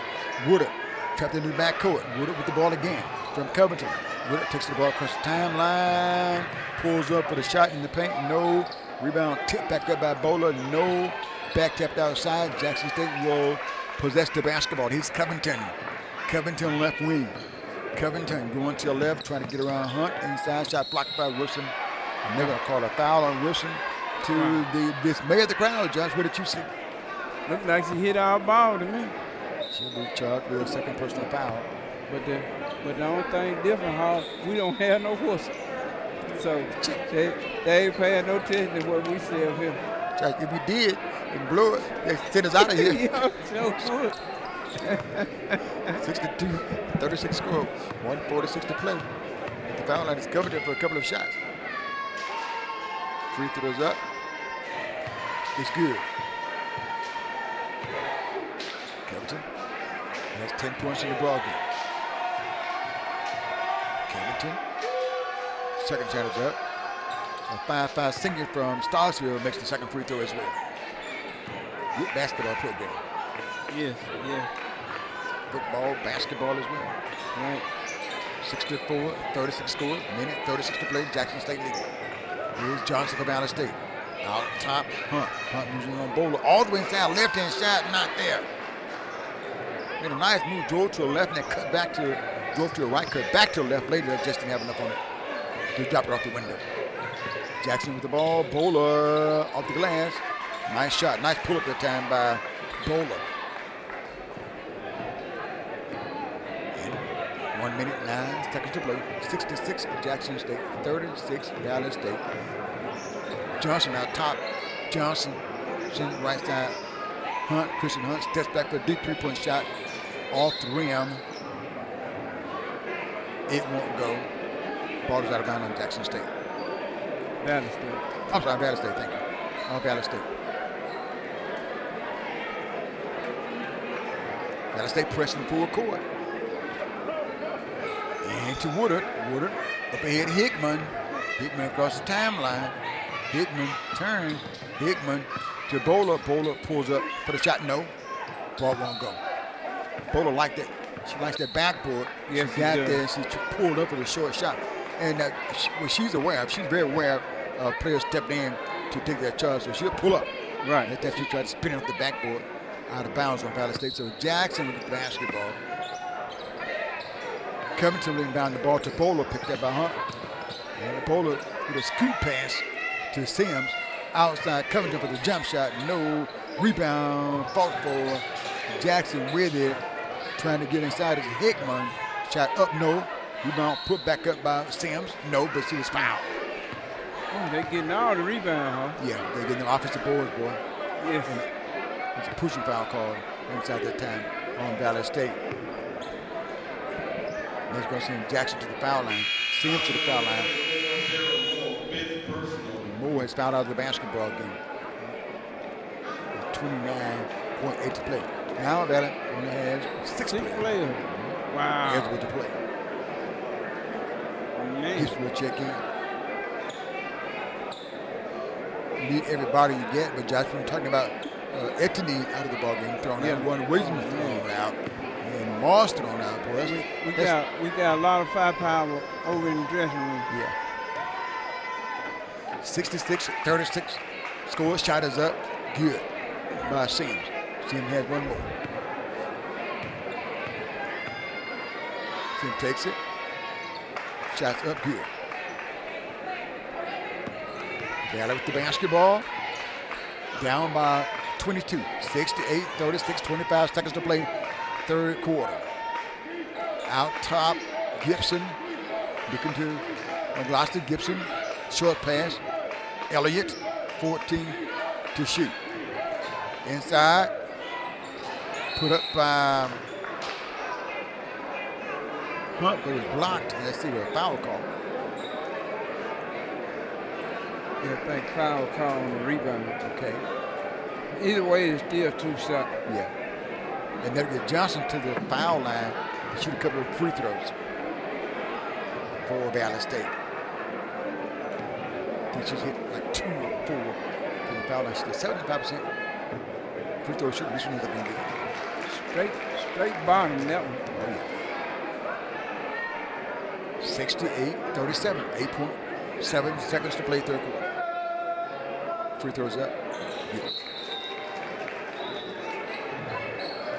Woodard trapped into the backcourt. Woodard with the ball again from Covington. Woodard takes the ball across the timeline. Pulls up for the shot in the paint. No. Rebound tipped back up by Bowler. No. Back tapped outside. Jackson State will possess the basketball. Here's Covington. Covington left wing. Covington going to the left, trying to get around Hunt. Inside shot blocked by Wilson. And they're going to call a foul on Wilson to the dismay of the crowd. Josh, what did you see? Looked like she hit our ball to me. She'll be charged with a second personal foul. But the only thing different, how we don't have no whistle. So they ain't paying no attention to what we say of him. Josh, if we did and blow it, they send us out of here. 62-36 score. 1:46 to play. The foul line is covered for a couple of shots. Free throws up. It's good. Covington has 10 points in the ball game. Covington. Second shot is up. A 5'5" senior from Starsville makes the second free throw as well. Good basketball program. Yes, yeah. Football, basketball as well. Right. 64-36 score. Minute 36 to play. Jackson State leading. Here's Johnson from Valley State. Out top, Hunt. Hunt using on Bowler. All the way inside, left-hand shot, not there. Made a nice move, drove to the left, and then cut back to, drove to the right, cut back to the left. Later, just didn't have enough on it. Just dropped it off the window. Jackson with the ball. Bowler off the glass. Nice shot. Nice pull-up that time by Bowler. 1 minute, 9 seconds to play. 66 Jackson State, 36 Valley State. Johnson out top. Johnson sends it right side. Hunt, Christian Hunt steps back for a deep 3-point shot off the rim. It won't go. Ball is out of bounds on Jackson State. Valley State. I'm sorry, Valley State, thank you. Valley State. Valley State pressing full court. And to Woodard. Woodard up ahead Hickman. Hickman across the timeline. Hickman turns. Hickman to Bowler. Bowler pulls up for the shot. No. Ball won't go. Bowler liked that. She likes that backboard. Yes, she got there. She pulled up for the short shot. And she's aware. She's very aware of players stepping in to take that charge. So she'll pull up. Right. Let that she try to spin up the backboard out of bounds on Valley State. So Jackson with the basketball. Covington inbound the ball to Bowler, picked up by Hunt. And Bowler with a scoop pass to Sims. Outside Covington for the jump shot. No. Rebound. Fought for Jackson with it. Trying to get inside of Hickman. Shot up, no. Rebound put back up by Sims. No, but she was fouled. Oh, they getting all the rebound, huh? Yeah, they're getting the offensive boards, boy. Yes. And it's a pushing foul call inside that time on Valley State. Next going to send Jackson to the foul line. Sims to the foul line. Moore has fouled out of the basketball game. 29.8 to play. Now Valley only has six players. Wow. Eligible to play. Here's will check in. Need everybody you get, but Josh, we're talking about Etienne out of the ball game, thrown out. One Williams thrown out, and Moss thrown out. Boy, we got a lot of firepower over in the dressing room. Yeah. 66-36 score. Shot is up. Good by Sims. Sims has one more. Sims takes it. Shots up. Good. Valley with the basketball. Down by 22. 68-36. 25 seconds to play. Third quarter. Out top. Gibson. Looking to McGloster. Gibson. Short pass. Elliott, 14 to shoot. Inside, put up by Hunt, but it's blocked. Let's see what a foul call. Yeah, I think foul call on the rebound. Okay. Either way, it's still 2 shots. Yeah. And they'll get Johnson to the foul line to shoot a couple of free throws for Valley State. I think she's hit like 2 or 4 from the foul line. She's 75% free throw shooting. This one is going to be straight bottom that one. Oh, yeah. 68-37. 8.7 seconds to play third quarter. Free throws up. Yeah.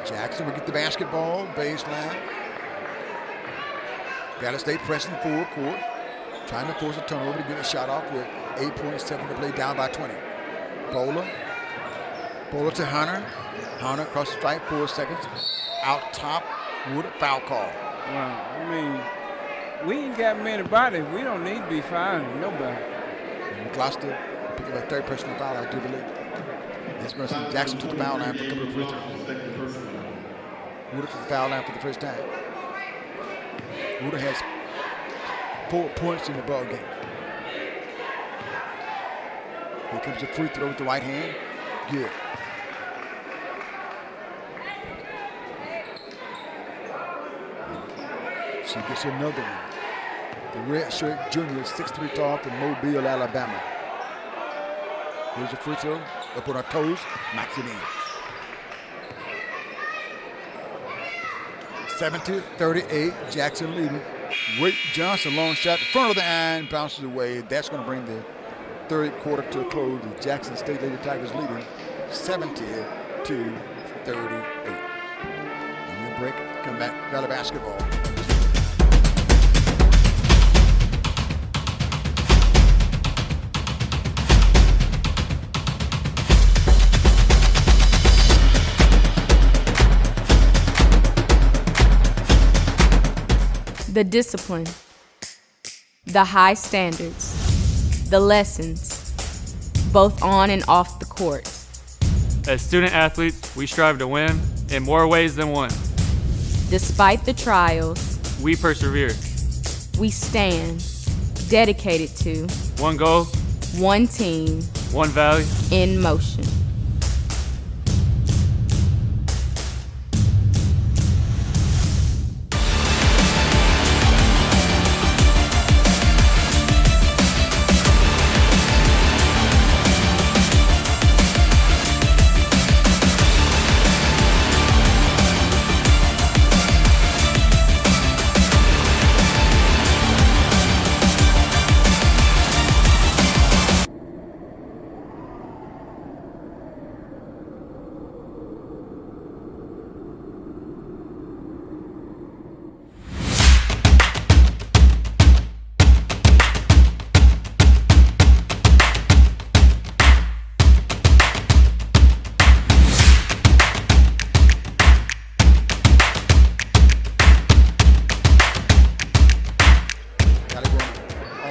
Jackson will get the basketball. Baseline. Valley State pressing full court. Trying to force a turnover to get a shot off with 8.7 to play, down by 20. Bowler to Hunter. Hunter across the stripe, 4 seconds. Out top, Wood, foul call. Wow, I mean, we ain't got many bodies. We don't need to be fouling nobody. McGloster picking up a third personal foul, I do believe. That's going to send Jackson to the foul line for a couple of free throws. Wood to the foul line for the first time. Wood has 4 points in the ball game. Here comes a free throw with the right hand. Good. She gets another one. The red shirt junior, 6'3" tall from Mobile, Alabama. Here's a free throw. Up on our toes. Knocks it in. 70-38. Jackson leading. Wade Johnson, long shot in front of the iron, bounces away. That's going to bring the third quarter to a close. The Jackson State Lady Tigers leading 70-38. And we'll break, come back, Valley basketball. The discipline, the high standards, the lessons, both on and off the court. As student athletes, we strive to win in more ways than one. Despite the trials, we persevere. We stand, dedicated to one goal, one team, one value, in motion.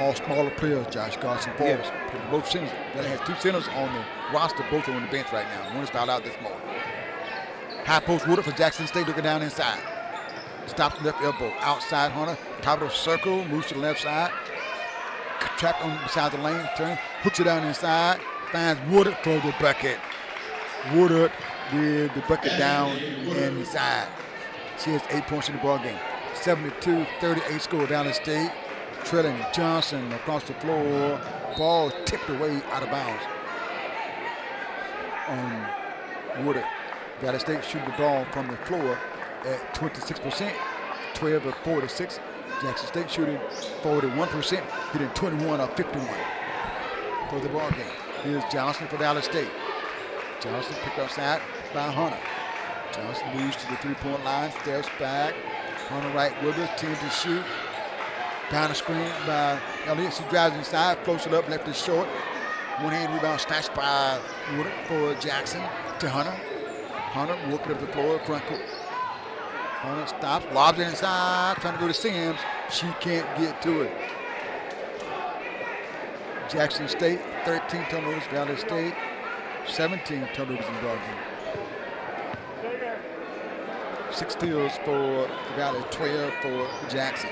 all smaller players, Josh Garson Forrest. Both centers. Valley has 2 centers on the roster, both are on the bench right now. One is fouled out this morning. High post Woodard for Jackson State, looking down inside. Stops left elbow, outside Hunter, top of the circle, moves to the left side. Trapped on beside the lane, turn, hooks it down inside, finds Woodard for the bucket. Woodard with the bucket down inside. She has 8 points in the ball game. 72-38 score down the state. Trailing Johnson across the floor. Ball tipped away out of bounds on Woodard. Valley State shooting the ball from the floor at 26%, 12 of 46. Jackson State shooting 41%, hitting 21 of 51 for the ball game. Here's Johnson for Valley State. Johnson picked up side by Hunter. Johnson moves to the 3-point line, steps back. Hunter right with us, 10 to shoot. Down the screen by Elliott. She drives inside, floats it up, left it short. One-hand rebound snatched by Woodard for Jackson to Hunter. Hunter walking up the floor, front court. Hunter stops, lobs it inside, trying to go to Sims. She can't get to it. Jackson State, 13 turnovers. Valley State, 17 turnovers in the ball game. 6 steals for Valley, 12 for Jackson.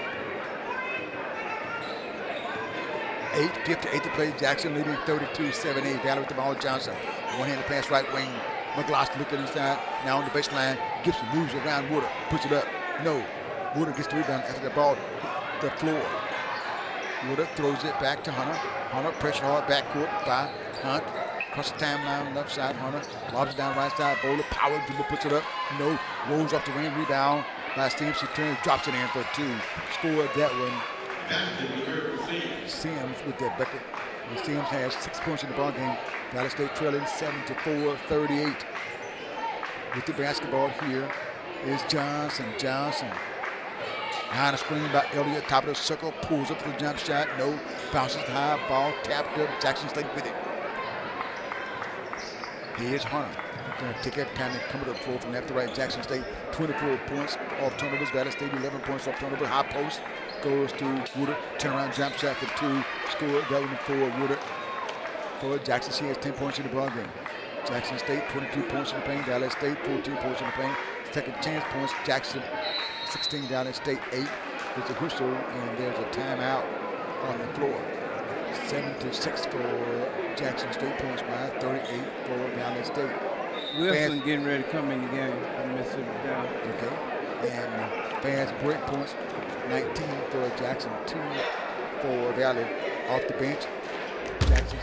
8:58 to play. Jackson leading 32-7-8. Valley with the ball. Johnson. One-handed pass right wing. McGloster looking inside. Now on the baseline. Gibson moves around Woodard. Puts it up. No. Woodard gets the rebound after the ball. The floor. Woodard throws it back to Hunter. Hunter pressure hard backcourt by Hunt. Across the timeline left side. Hunter lobs it down right side. Bowler power dribble puts it up. No. Rolls off the ring. Rebound by Sims. She turns, drops it in for 2. Scored that one. Sims with that bucket. And Sims has 6 points in the ball game. Valley State trailing 74-38. With the basketball here is Johnson. Johnson. Behind the screen by Elliott. Top of the circle. Pulls up for the jump shot. No. Bounces high. Ball tapped up. Jackson State with it. Here's Hunter. Going to take that time to come to the floor from left to right. Jackson State 24 points off turnovers. Valley State 11 points off turnovers. High post goes to Woodard. Turnaround jump shot for 2. Score that one for Woodard. For Jackson, she has 10 points in the ball game. Jackson State 22 points in the paint. Valley State 14 points in the paint. Second chance points. Jackson 16. Valley State 8. There's a whistle and there's a timeout on the floor. 7-6 for Jackson State points by 38 for Valley State. Wilson getting ready to come in the game from Mississippi down. Okay. And fast break points. 19 for Jackson, 2 for Valley off the bench. Jackson.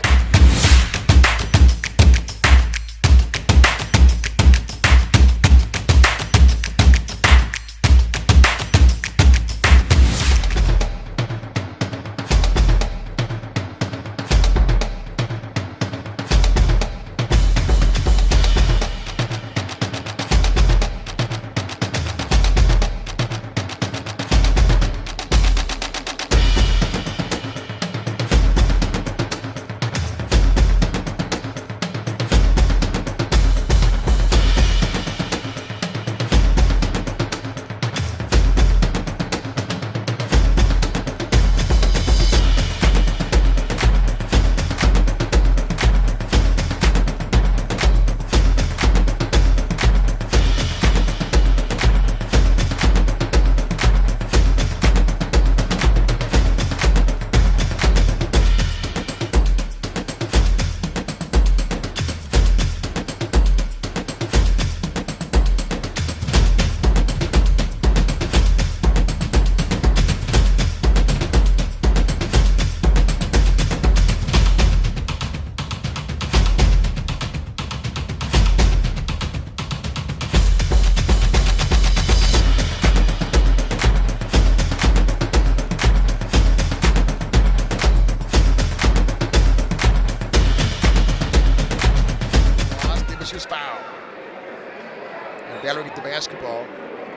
Valley get the basketball.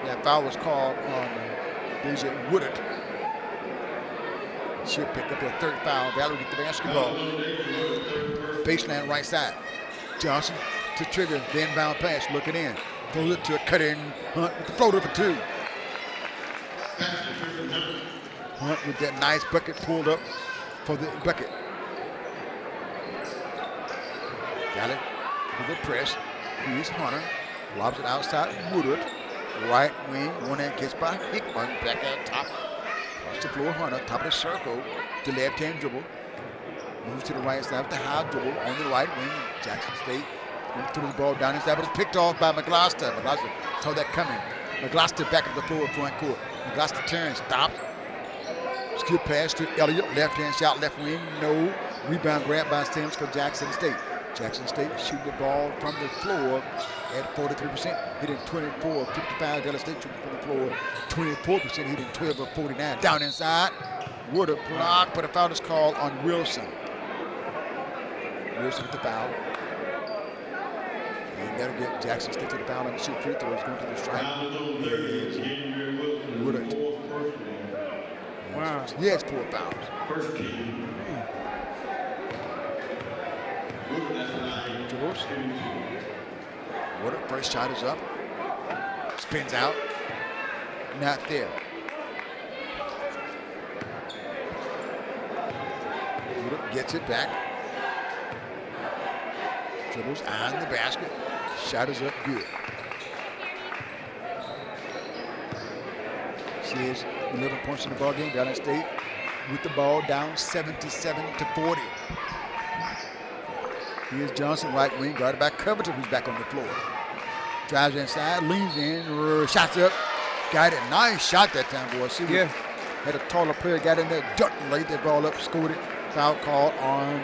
That foul was called on Deja Woodard. She'll pick up her 3rd foul. Valley get the basketball. Baseline right side. Johnson to trigger the inbound pass. Looking in. Throws it to a cut-in. Hunt with the floater for 2. Hunt with that nice bucket pulled up for the bucket. Got it for the press. Here's Hunter. Lobs it outside. Woodard. Right wing. One hand gets by Hickman. Back at top. Across the floor. Hunter. Top of the circle. The left hand dribble. Moves to the right side with the high dribble on the right wing. Jackson State threw the ball down inside, but it's picked off by McGloster. McGloster saw that coming. McGloster back at the floor, front court. McGloster turns, stops. Skill pass to Elliott. Left hand shot, left wing. No. Rebound grab by Sims for Jackson State. Jackson State shooting the ball from the floor at 43%, hitting 24 of 55. Dallas State shooting from the floor 24%, hitting 12 of 49. Down inside. Woodard blocked, but a foul is called on Wilson. Wilson with the foul. And that'll get Jackson State to the foul and shoot free throws going to the strike. Woodard. Wow. He has 4 fouls. First team. Woodard, first shot is up. Spins out. Not there. Woodard gets it back. Dribbles on the basket. Shot is up good. She has 11 points in the ball game. Dallas State with the ball down 77-40. Here's Johnson, right wing, guarded by Covington, who's back on the floor. Drives inside, leans in, shots up. Got it. Nice shot that time, boy. See, had a taller player, got in there, ducked, laid that ball up, scored it. Foul call on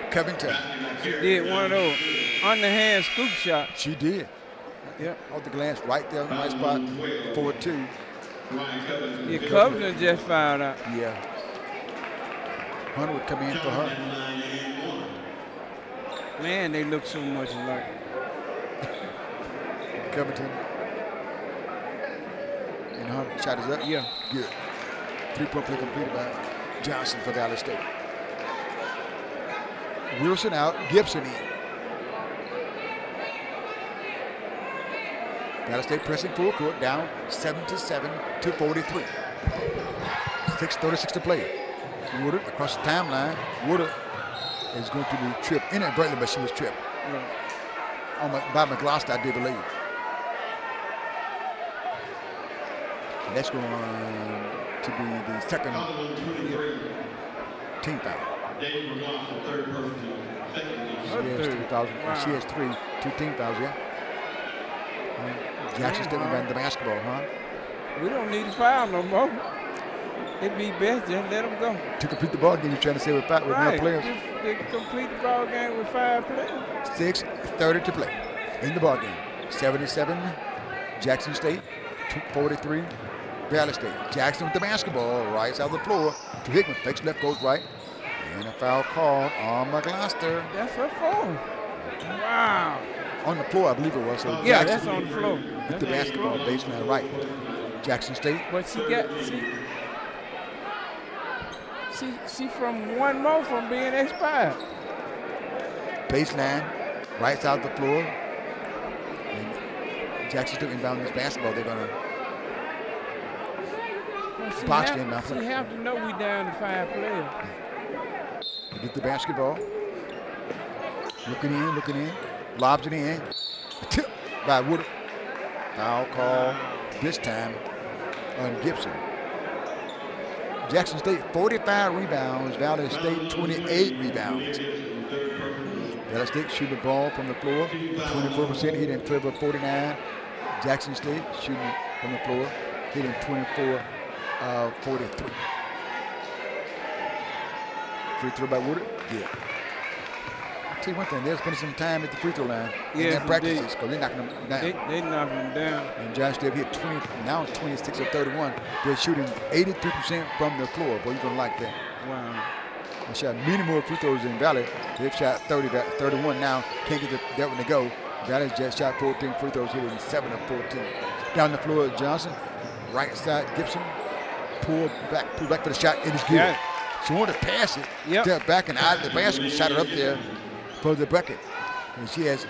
Covington. She did one of those underhand scoop shots. She did. Yep. Off the glass, right there in the right spot, 4-2. Yeah, Covington just fouled out. Yeah. Hunter would come in for her. Man, they look so much alike. Covington. And Hunter shot is up. Yeah. Good. 3-point play completed by Johnson for Dallas State. Wilson out, Gibson in. Dallas State pressing full court, down 77-43. 6:36 to play. Woodard across the timeline. Woodard is going to be tripped inadvertently, but she was tripped. By McGloster, I do believe. And that's going to be the second team foul. She has 3, 2 team fouls, yeah. Jackson State went the basketball, huh? We don't need to foul no more. It'd be best just let them go. To complete the ball game, you're trying to say with more players. Just complete the ball game with 5 players. 6:30 to play in the ball game. 77, Jackson State, 43, Dallas State. Jackson with the basketball, right side of the floor to Hickman. Fakes left, goes right. And a foul called on McGloster. That's her fault. Wow. On the floor, I believe it was. So yeah, Jackson that's on the floor. With the basketball, baseline right. Jackson State. But she from one more from being expired. Baseline, right side of the floor. And Jackson State inbound this basketball. They're gonna box them now. She have to know we down to 5 players. Get the basketball. Looking in. Lobs it in. Tip by Woodard. Foul call this time on Gibson. Jackson State 45 rebounds. Dallas State 28 rebounds. Dallas State shooting the ball from the floor. 24% hitting 12 of 49. Jackson State shooting from the floor, hitting 24 of 43. Free throw by Woodard. Yeah. I'll tell you one thing, they're spending some time at the free throw line in their practices because they're knocking them down. They knocking them down. And Josh Dave hit 26 of 31. They're shooting 83% from the floor. Boy, you're going to like that. Wow. They shot many more free throws than Valley. They've shot 31 now. Can't get that one to go. Valley just shot 14 free throws, hitting 7 of 14. Down the floor, Johnson. Right side, Gibson. Pull back for the shot. It is good. Yeah. She wanted to pass it. Yep. Step back and out of the basket. Shot it up there for the bucket. And she has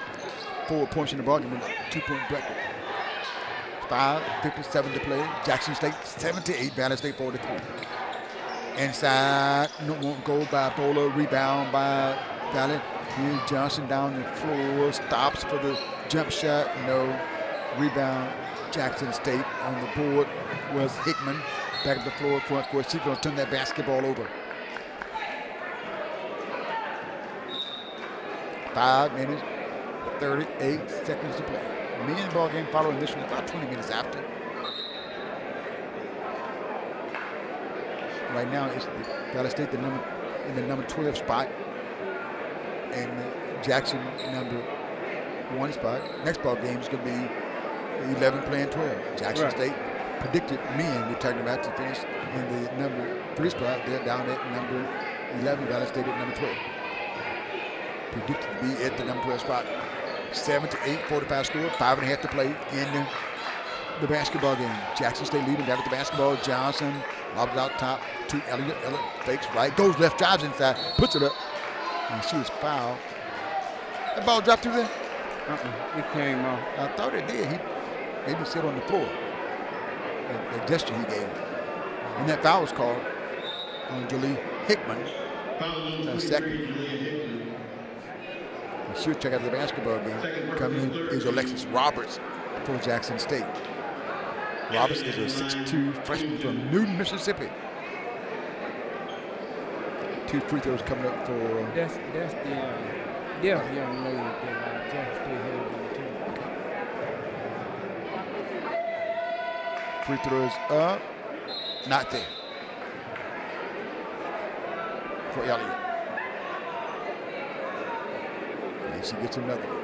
4 points in the ball game, 2-point bucket. 5:57 to play. Jackson State 78, Valley State 43. Inside, no, won't go by Bowler. Rebound by Valley. Here's Johnson down the floor. Stops for the jump shot. No. Rebound. Jackson State on the board was Hickman. Back at the floor, front court. She's going to turn that basketball over. 5 minutes, 38 seconds to play. Me ball game following this one about 20 minutes after. Right now, it's Valley State in the number 12 spot, and Jackson number 1 spot. Next ball game is going to be 11 playing 12. Jackson State predicted men we're talking about to finish in the number 3 spot. They're down at number 11. Valley State at number 12. Predicted to be at the number 12 spot. 7-8, 45 score, 5.5 to play in the basketball game. Jackson State leading down with the basketball. Johnson lobs out top to Elliott. Elliott fakes right, goes left, drives inside, puts it up, and she was fouled. That ball dropped through there? It came off. I thought it did. He maybe sit on the floor. The gesture he gave. And that foul was called on Julie Hickman. Second. She'll check out the basketball game. Coming in is Alexis Roberts for Jackson State. Roberts is a 6'2" freshman from Newton, Mississippi. 2 free throws coming up for. That's the young lady that Jackson State had on the team. Free throws up, not there for Elliott. And she gets another one.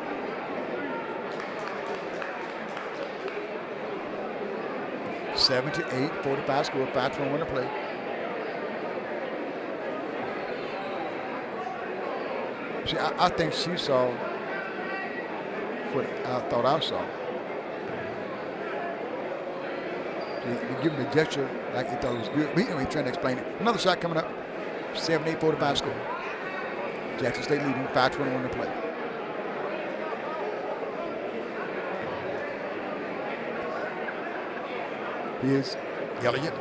Seven to 8, 45 score, 5:21 to play. See, I think she saw what I thought I saw. They give him a gesture like he thought it was good. He's trying to explain it. Another shot coming up. 7-8, 45 score. Jackson State leading, 5:21 to play. Here's Elliott.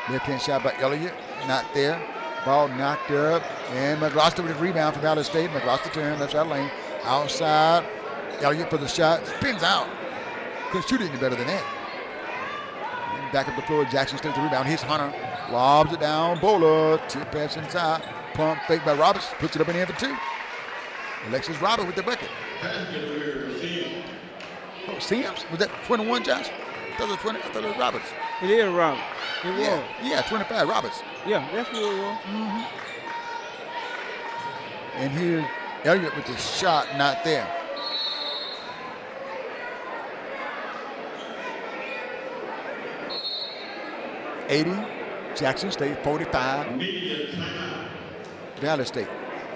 Left-hand shot by Elliott. Not there. Ball knocked up. And McGloster with a rebound from Valley State. McGloster turn left side lane. Outside. Elliott for the shot. Spins out. Couldn't shoot it any better than that. And back up the floor. Jackson State the rebound. Here's Hunter. Lobs it down. Bowler. Tip pass inside. Pump fake by Roberts. Puts it up in the end for 2. Alexis Roberts with the bucket. Oh, Sims? Was that 21, Josh? I thought it was 20. I thought it was Roberts. It is Roberts. It was. Yeah, 25, Roberts. Yeah, that's what it was. Mm-hmm. And here's Elliott with the shot, not there. $80, Jackson State, 45. Valley State,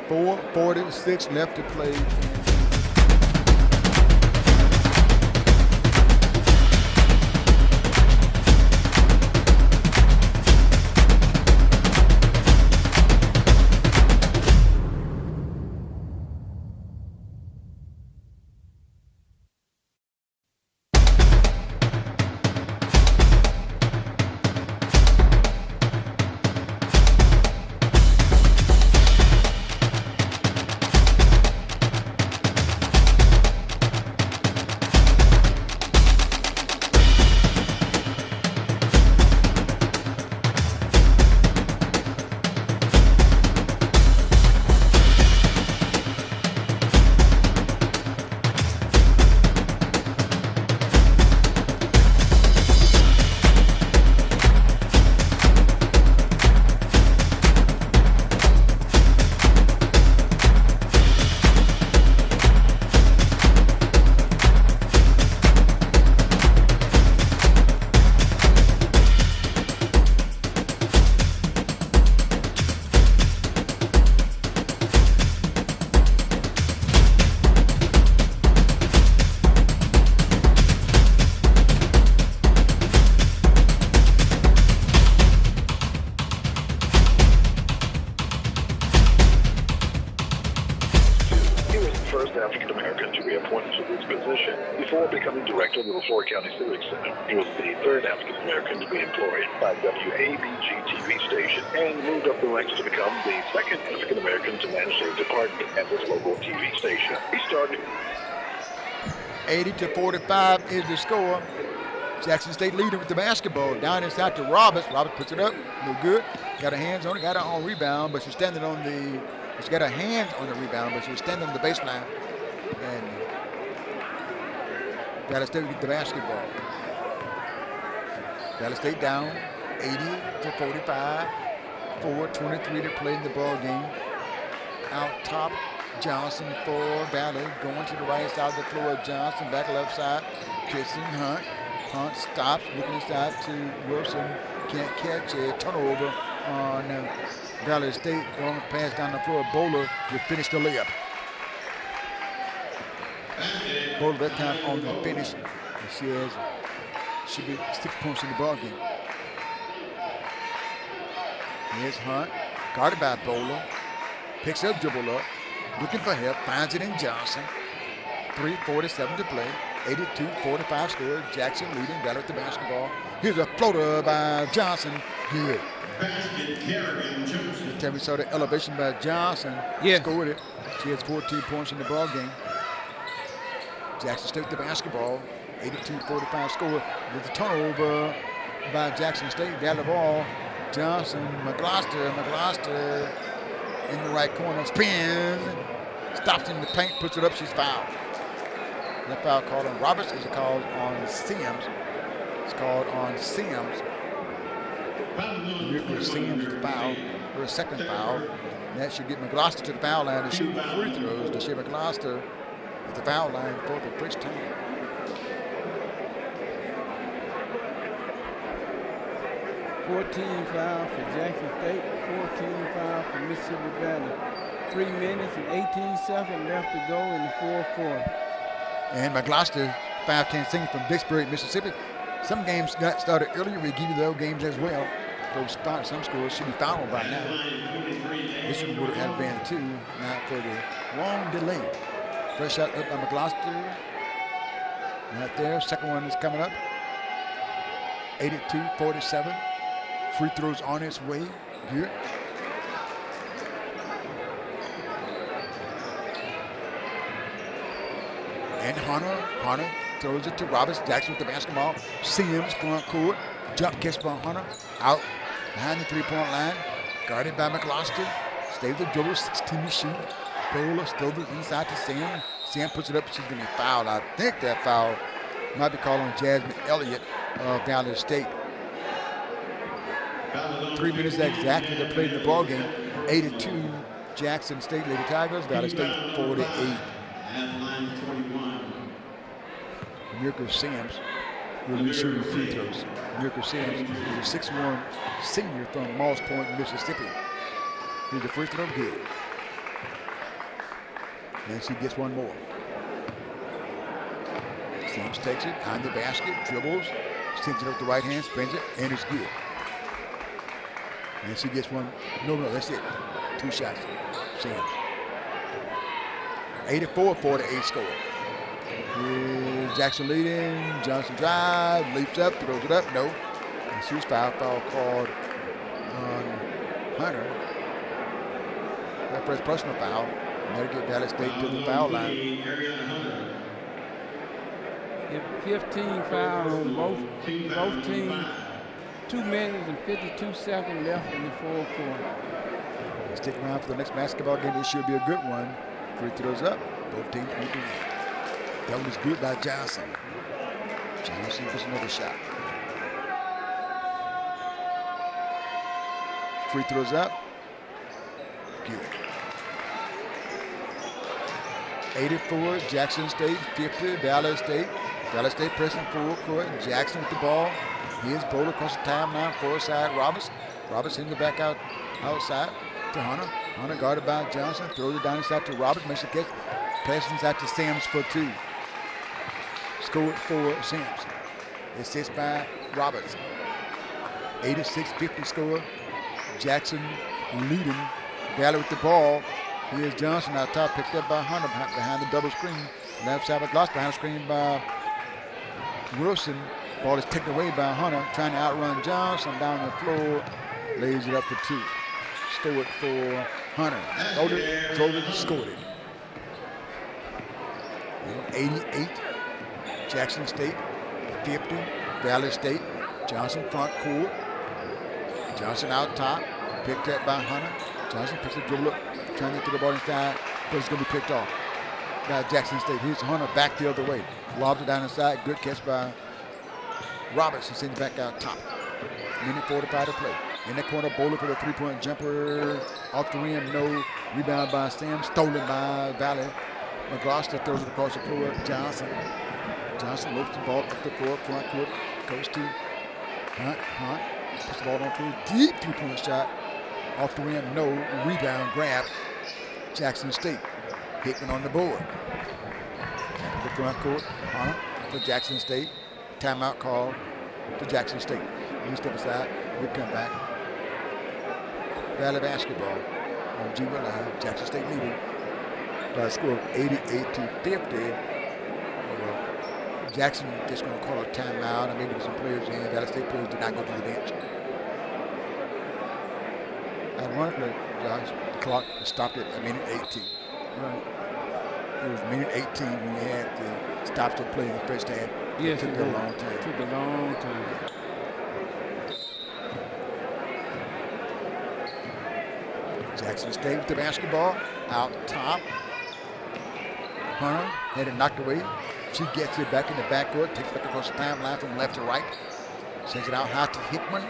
4:46 left to play. to the LaFleur County Civic Center. He was the third African American to be employed by WABG TV station and moved up the ranks to become the second African American to manage a department at this local TV station. He started 80-45 is the score. Jackson State leading with the basketball. Down inside to Roberts. Roberts puts it up. No good. Got her hands on it. Got her on rebound, but she's standing on the. She's got her hands on the rebound, but she's standing on the baseline. And Dallas State get the basketball. Dallas State down 80-45. 4:23 to play in the ball game. Out top, Johnson for Valley. Going to the right side of the floor. Johnson back left side. Kissing Hunt. Hunt stops, looking inside to Wilson. Can't catch it. Turnover on Valley State. Long pass down the floor. Bowler will finish the layup. Bowler that time on the finish. She should be 6 points in the ball game. Here's Hunt. Guarded by Bowler. Picks up, dribble up. Looking for help. Finds it in Johnson. 3:47 to play. 82-45 score. Jackson leading. Got with the basketball. Here's a floater by Johnson. Good. Every time we saw the elevation by Johnson. Yeah. Scored it. She has 14 points in the ball game. Jackson State with the basketball. 82-45 score. With the turnover by Jackson State. Got the ball. Johnson, McGloster in the right corner. Spins. Stops in the paint. Puts it up. She's fouled. That foul called on Roberts. Is called on Sims. It's called on Sims. Sims is the foul. Her second foul. And that should get McGloster to the foul line to shoot free throws. To shoot McGloster at the foul line for the first time. $14 foul for Jackson State, 14 foul for Mississippi Valley. 3 minutes and 18 seconds left to go in the fourth quarter. And McGloster, 5'10" senior from Vicksburg, Mississippi. Some games got started earlier. We give you those games as well. Those some scores should be fouled by now. This one would have been 2, not for the long delay. First shot up by McGloster. Right there. Second one is coming up. 82-47. Free throws on its way. Good. And Hunter throws it to Roberts. Jackson with the basketball. Sims front court. Jump catch by Hunter. Out behind the three-point line. Guarded by McGloster. Stays the dribble. 16 to shoot. Bowler throws it inside to Sam. Sam puts it up. She's going to be fouled. I think that foul might be called on Jasmine Elliott of Valley State. 3 minutes exactly to play in the ball game. 82 Jackson State Lady Tigers. Valley State 48. Mirka Sims will be shooting free throws. Mirka Sims is a 6'1" senior from Moss Point, Mississippi. Here's the free throw, good. And she gets one more. Sims takes it behind the basket, dribbles, sends it up the right hand, spins it, and it's good. And she gets one. No, that's it. 2 shots. Sims. 84-48 score. Here's Jackson leading. Johnson drive, leaps up, throws it up. No. And she's foul called on Hunter. That first personal foul. That'll get Dallas State to the foul line. 15 fouls on both teams. 2 minutes and 52 seconds left in the fourth quarter. Stick around for the next basketball game. This should be a good one. Free throws up. Both teams making it. That one is good by Johnson. Johnson gets another shot. Free throws up. Good. 84, Jackson State, 50, Valley State. Valley State pressing full court. Jackson with the ball. Here's Bowler across the timeline, far side. Roberts in the back outside to Hunter. Hunter guarded by Johnson. Throws it down inside to Roberts. Makes the catch. Passes inside to Sims for 2. Scored for Sims. Assist by Roberts. 86-50 score. Jackson leading. Valley with the ball. Here's Johnson out top, picked up by Hunter behind the double screen. Left side of Gloss behind the screen by Wilson, ball is taken away by Hunter, trying to outrun Johnson down the floor, lays it up for 2. Stole it for Hunter. Drove it, scored it. 88, Jackson State, 50, Valley State. Johnson front court. Johnson out top, picked up by Hunter. Johnson puts the dribble up, trying to get the ball inside, but it's going to be picked off by Jackson State. Here's Hunter back the other way. Lobs it down inside. Good catch by Roberts. He sends it back out top. Minute 45 to play. In the corner, Bowler for the three-point jumper. Off the rim, no. Rebound by Sam. Stolen by Valley. McGloster throws it across the floor. Johnson lifts the ball up the floor, front court. Goes to Hunt. Puts the ball on through. Deep three-point shot. Off the rim, no. Rebound, grab. Jackson State. Hickman on the board. The front court, Hunter for Jackson State. Timeout call to Jackson State. We step aside, we come back. Valley basketball on G line. Jackson State leading by a score of 88 to 50. Jackson just going to call a timeout, and maybe some players in. Valley State players did not go to the bench. Ironically, Josh, the clock stopped at a minute 18. Right. It was minute 18 when we had the stops to play in the first half. Yes, it took a long time. Took a long time. Jackson State with the basketball out top. Hunter had it knocked away. She gets it back in the backcourt, takes it back across the timeline from left to right. Sends it out high to Hickman.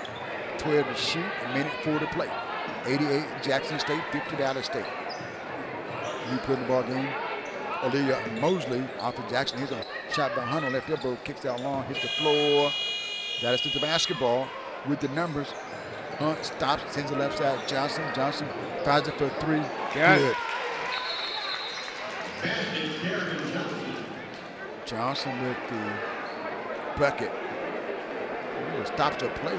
12 to shoot, a minute 4 to play. 88 Jackson State, 50 Valley State. You put in the ball game. Aaliyah Mosley off of Jackson. Here's a shot by Hunter, left elbow, kicks out long, hits the floor. That is to the basketball with the numbers. Hunt stops, sends the left side. Johnson fires it for 3. Good. Johnson with the bucket. Ooh, stops the play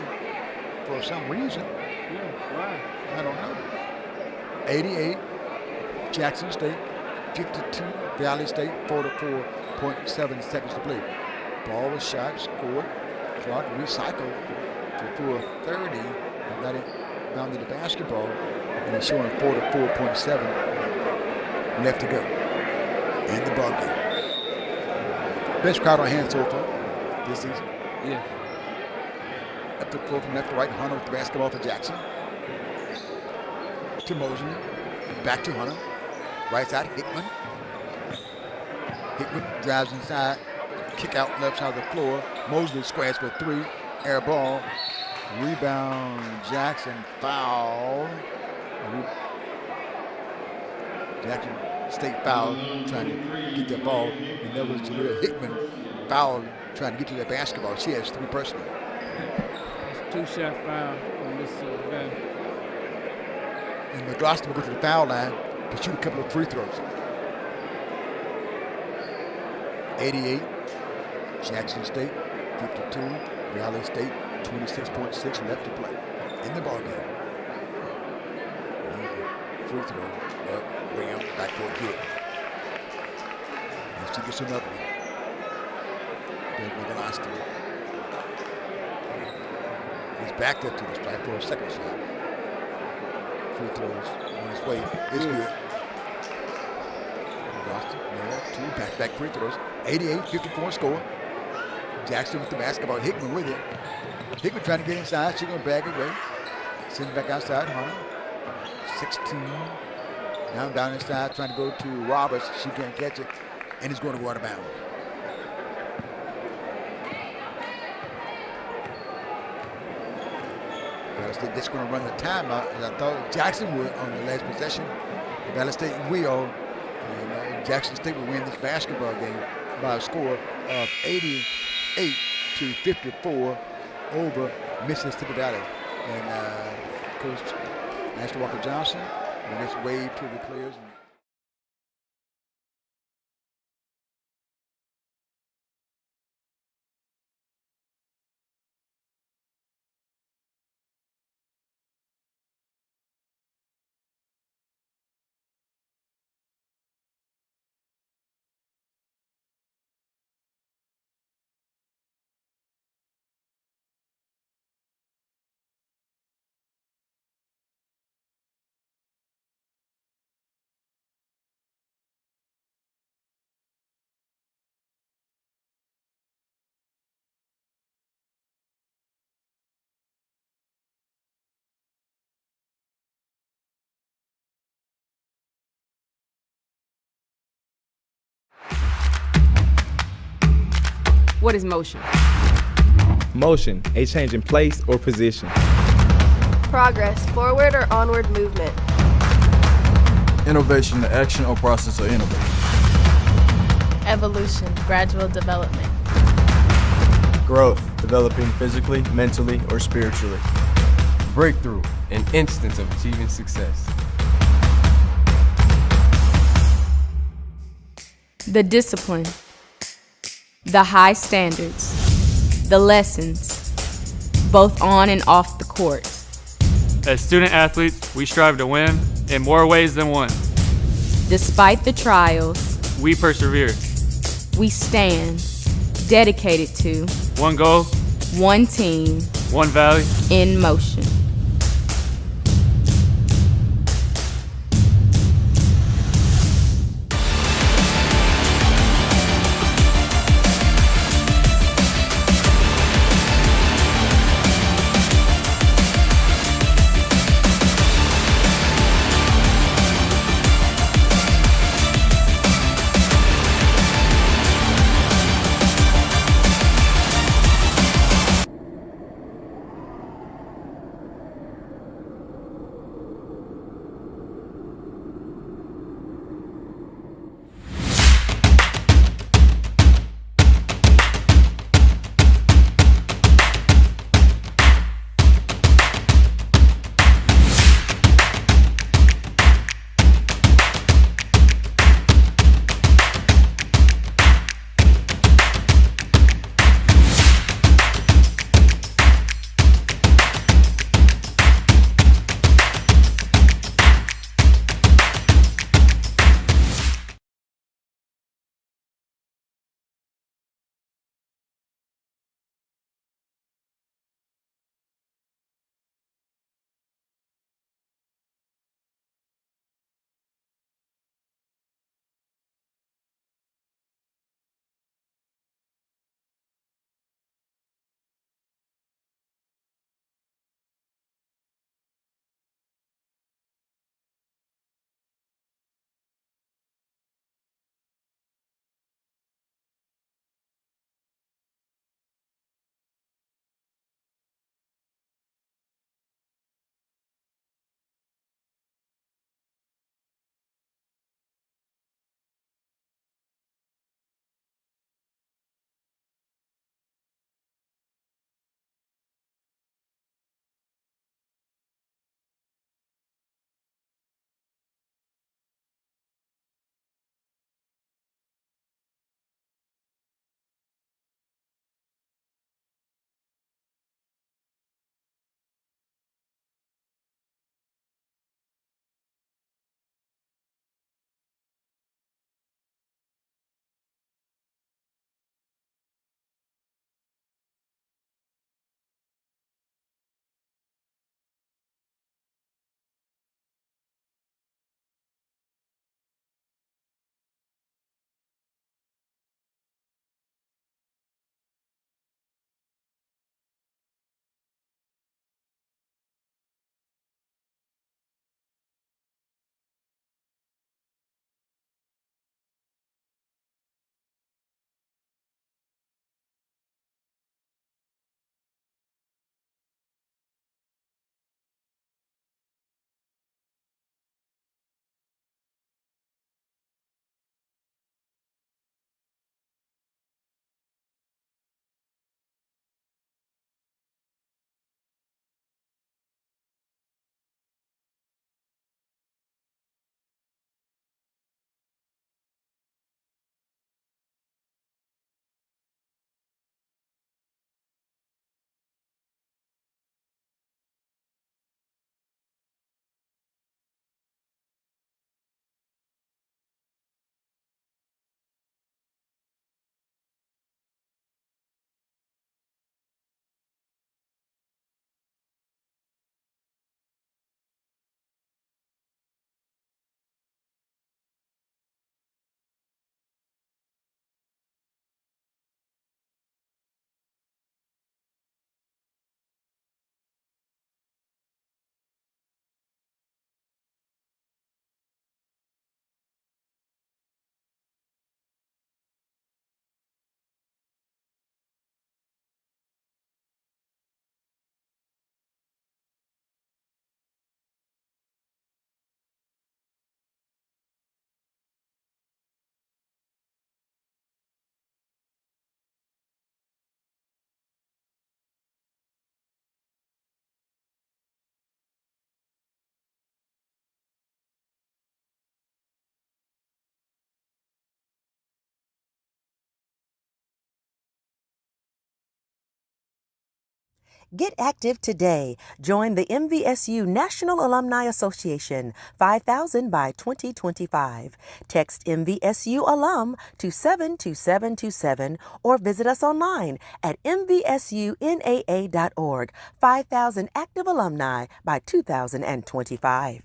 for some reason. Yeah, why? I don't know. 88, Jackson State, 52, Valley State, 44.7 seconds to play. Ball was shot, scored, clock recycled to 4:30, and got it down to the basketball, and it's showing 44.7 left to go in the ball game. Best crowd on hand so far this season. Yeah. Up the floor from left to right, Hunter with the basketball for Jackson. To Mosley, back to Hunter. Right side, Hickman. Hickman drives inside, kick out left side of the floor. Mosley squares for 3, air ball. Rebound, Jackson, foul. Jackson State foul, trying to get the ball. And there was Jaleel Hickman foul, trying to get to the basketball. She has 3 personal. It's 2-shot foul on this guy. And McGloster will go to the foul line to shoot a couple of free throws. 88, Jackson State, 52, Valley State, 26.6 left to play in the ball game. Free throw, up, rim, backcourt, good. And she gets another one. There's McGloster. He's backed up to the stripe for a second shot. Free throws on his way. It's good. McGloster, no, 2 back-to-back free throws. 88-54 score. Jackson with the basketball. Hickman with it. Hickman trying to get inside. She's going to bag it away. Send it back outside. Hunter. 16. Now down inside, trying to go to Roberts. She can't catch it. And he's going to go out of bounds. They're just going to run the timeout, as I thought Jackson would on the last possession. Valley State will. And Jackson State will win this basketball game by a score of 88 to 54 over Mississippi Valley. And Coach Master Walker Johnson will just wave to the players. What is motion? Motion, a change in place or position. Progress, forward or onward movement. Innovation, the action or process of innovation. Evolution, gradual development. Growth, developing physically, mentally, or spiritually. Breakthrough, an instance of achieving success. The discipline, the high standards, the lessons, both on and off the court. As student athletes, we strive to win in more ways than one. Despite the trials, We persevere. we stand dedicated to One goal, one team one value. in motion. Get active today. Join the MVSU National Alumni Association, 5,000 by 2025. Text MVSU alum to 72727 or visit us online at mvsunaa.org. 5,000 active alumni by 2025.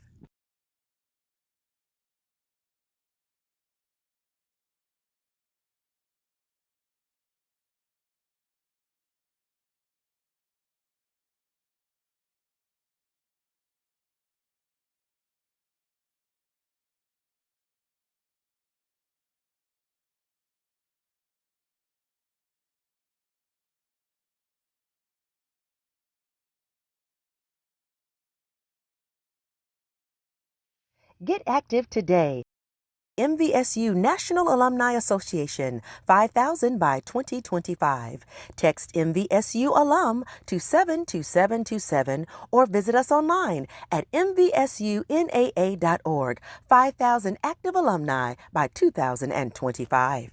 Get active today. MVSU National Alumni Association, 5,000 by 2025. Text MVSU alum to 72727 or visit us online at mvsunaa.org. 5,000 active alumni by 2025.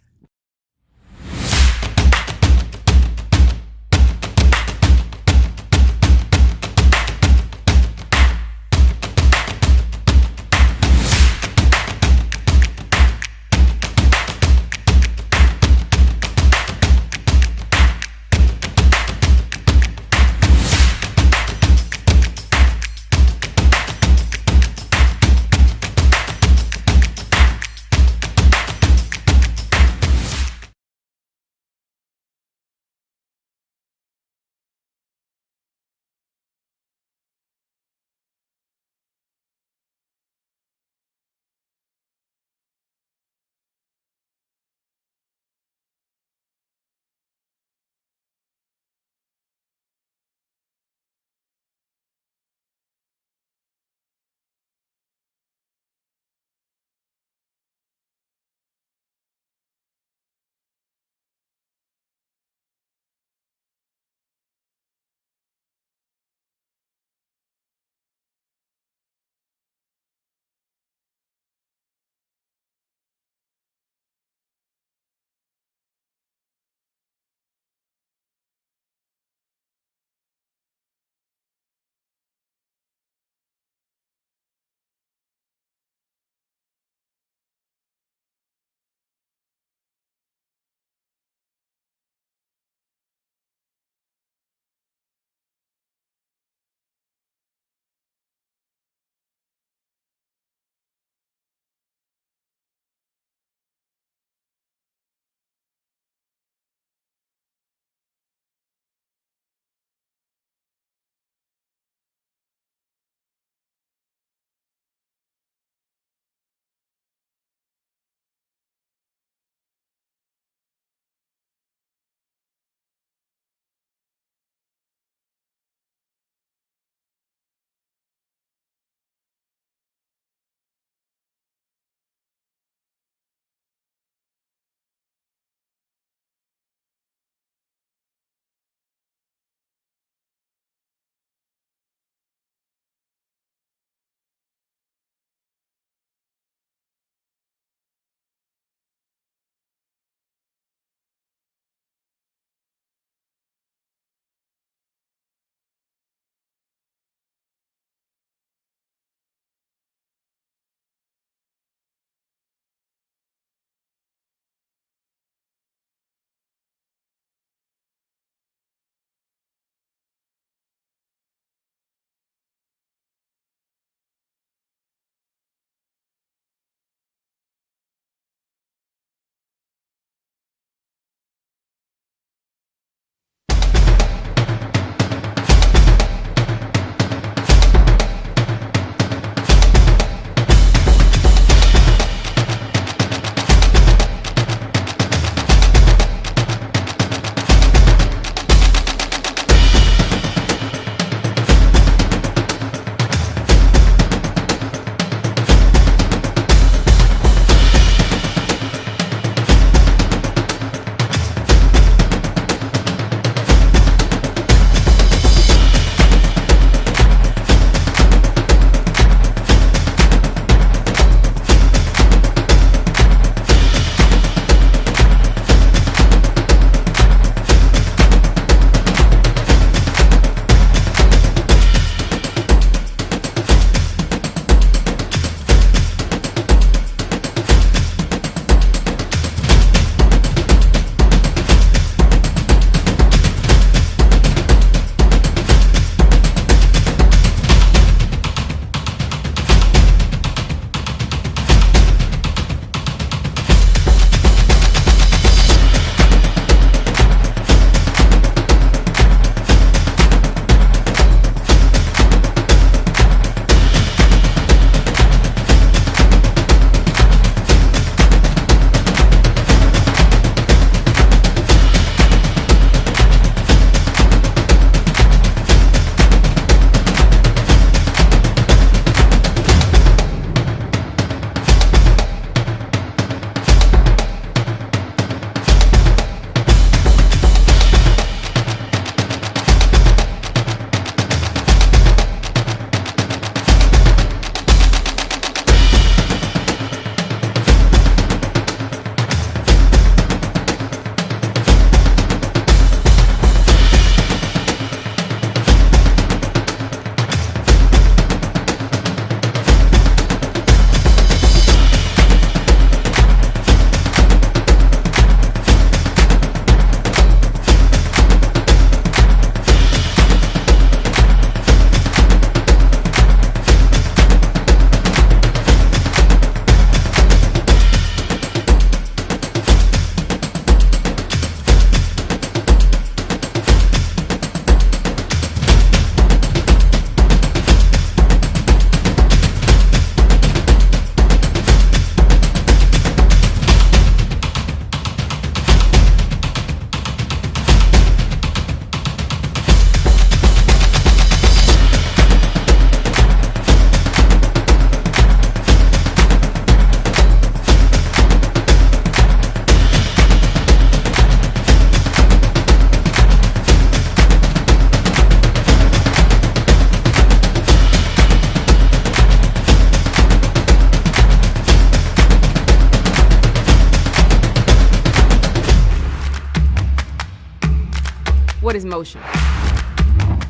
What is motion?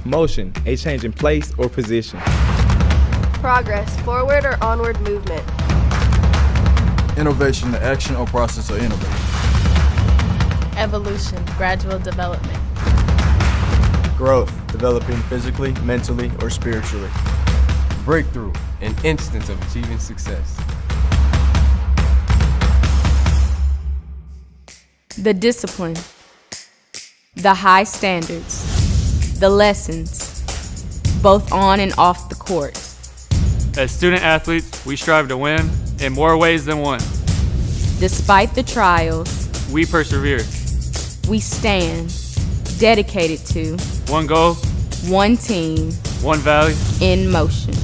Motion, a change in place or position. Progress, forward or onward movement. Innovation, the action or process of innovation. Evolution, gradual development. Growth, developing physically, mentally, or spiritually. Breakthrough, an instance of achieving success. The discipline, the high standards, the lessons, both on and off the court. As student athletes, we strive to win in more ways than one. Despite the trials, We persevere. we stand dedicated to One goal, one team one value. in motion.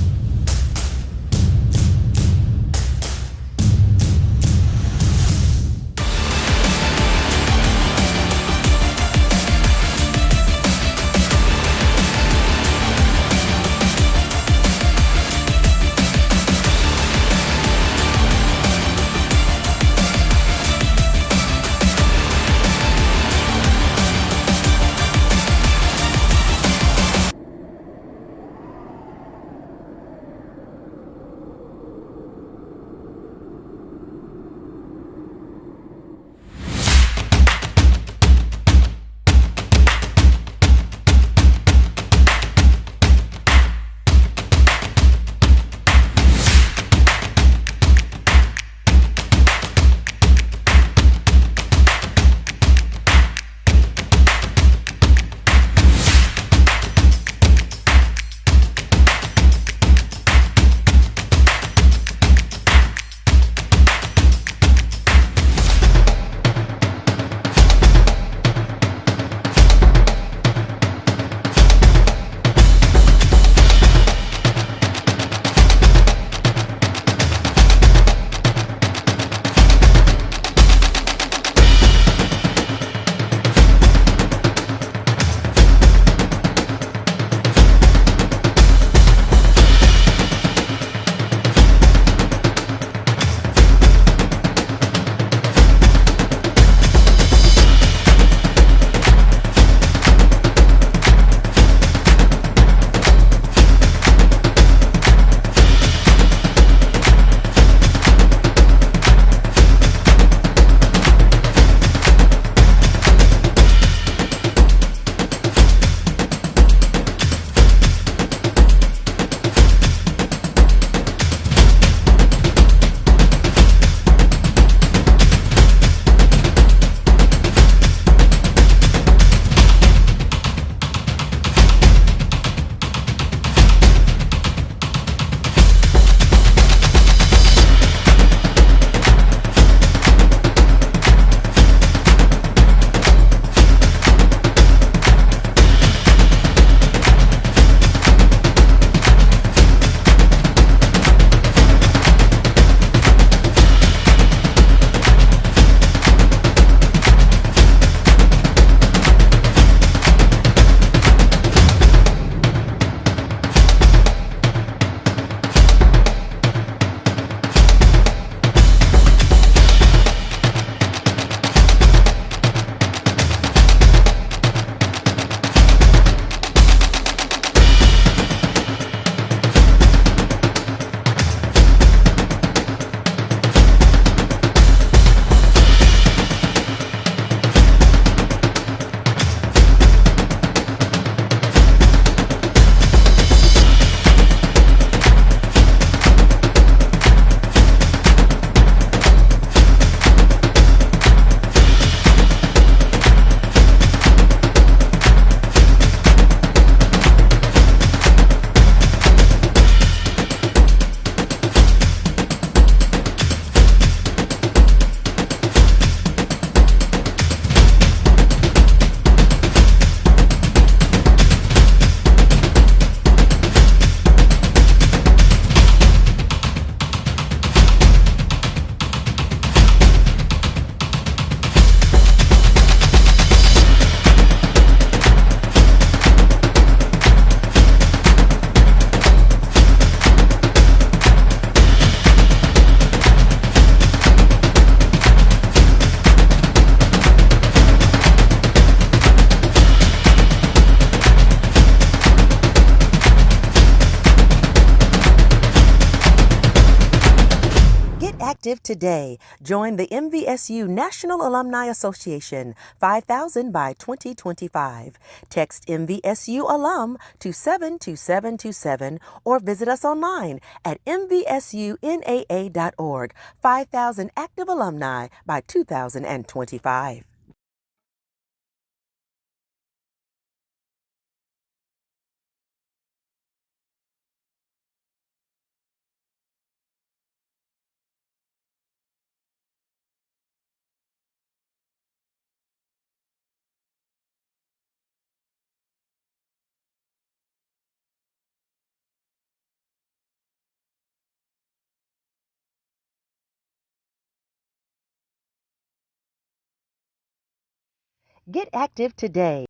active today. Join the MVSU National Alumni Association, 5,000 by 2025. Text MVSU alum to 72727 or visit us online at mvsunaa.org. 5,000 active alumni by 2025. Get active today.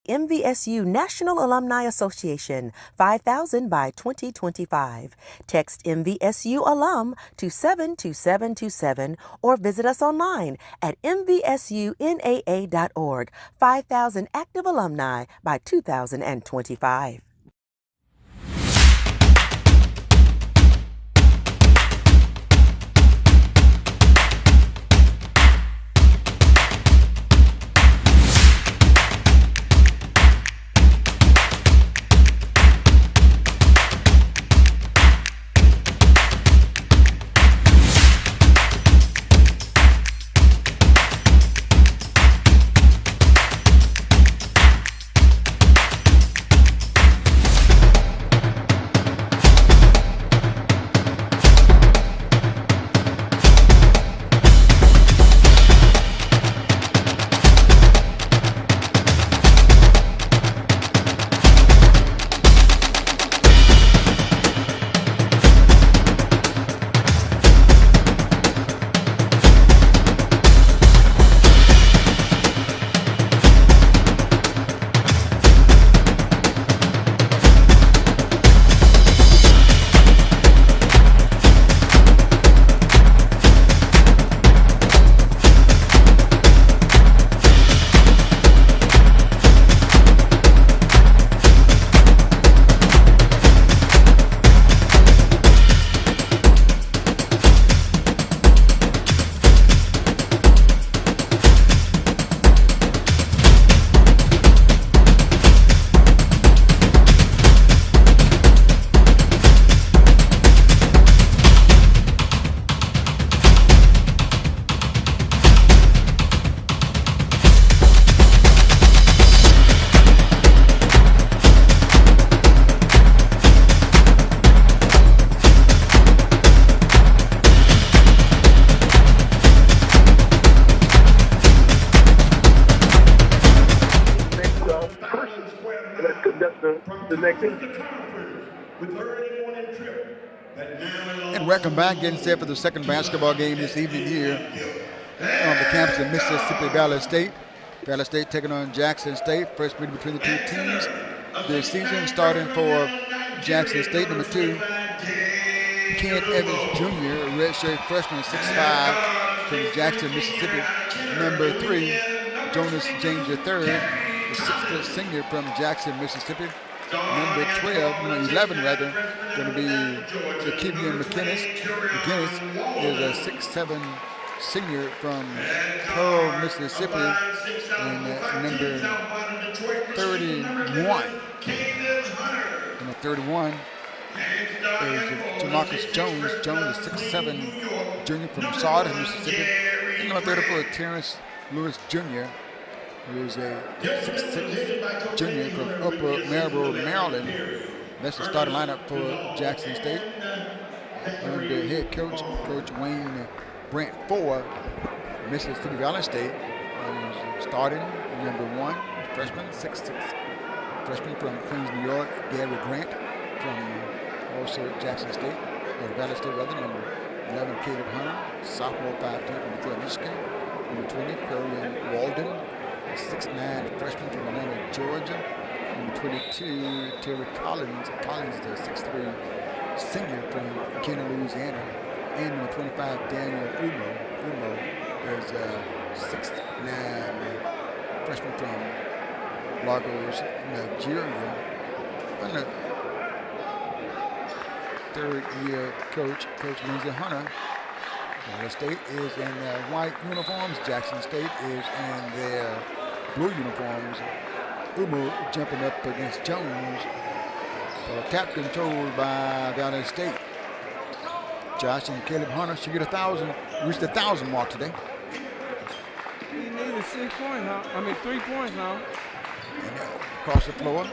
MVSU National Alumni Association, 5,000 by 2025. Text MVSU alum to 72727 or visit us online at mvsunaa.org. 5,000 active alumni by 2025. And welcome back, getting set for the second basketball game this evening here on the campus of Mississippi Valley State. Valley State taking on Jackson State. First meeting between the two teams this season, starting for Jackson State, number 2, Kent Evans Jr., a redshirt freshman, 6'5", from Jackson, Mississippi. Number 3, Jonas James III, a 6-foot senior from Jackson, Mississippi. Number 11 rather, going to be Jakevian McGinnis. McGinnis is a 6'7" senior from Pearl, Mississippi. And number 31. Number 31 is Jamarcus Jones. Jones is 6'7" junior from Sardis, Mississippi. And number 34 is Terrence Lewis Jr., who is a 6'6" junior from Upper Marlboro, Maryland. That's the starting lineup for Jackson State. Under head coach, Coach Wayne Brent for Mississippi Valley State. Starting number 1, freshman, 6'6", freshman from Queens, New York, Gary Grant from also Jackson State, or Valley State rather. Number 11, Caleb Hunter, sophomore, 5'10" from Detroit, Michigan. Number 20, Curran Walden, 6'9", freshman from Atlanta, Georgia. Number 22, Terry Collins. Collins is a 6'3" senior from Kenner, Louisiana. And number 25, Daniel Umo. Umo is a 6'9" freshman from Lagos, Nigeria. And the third-year coach, Coach Lindsey Hunter, Florida State is in their white uniforms. Jackson State is in their blue uniforms. Umo jumping up against Jones. Tap controlled by Valley State. Josh and Caleb Hunter should get 1,000, reach the 1,000 mark today. He needed 6 points, huh? I mean 3 points, huh? And across the floor.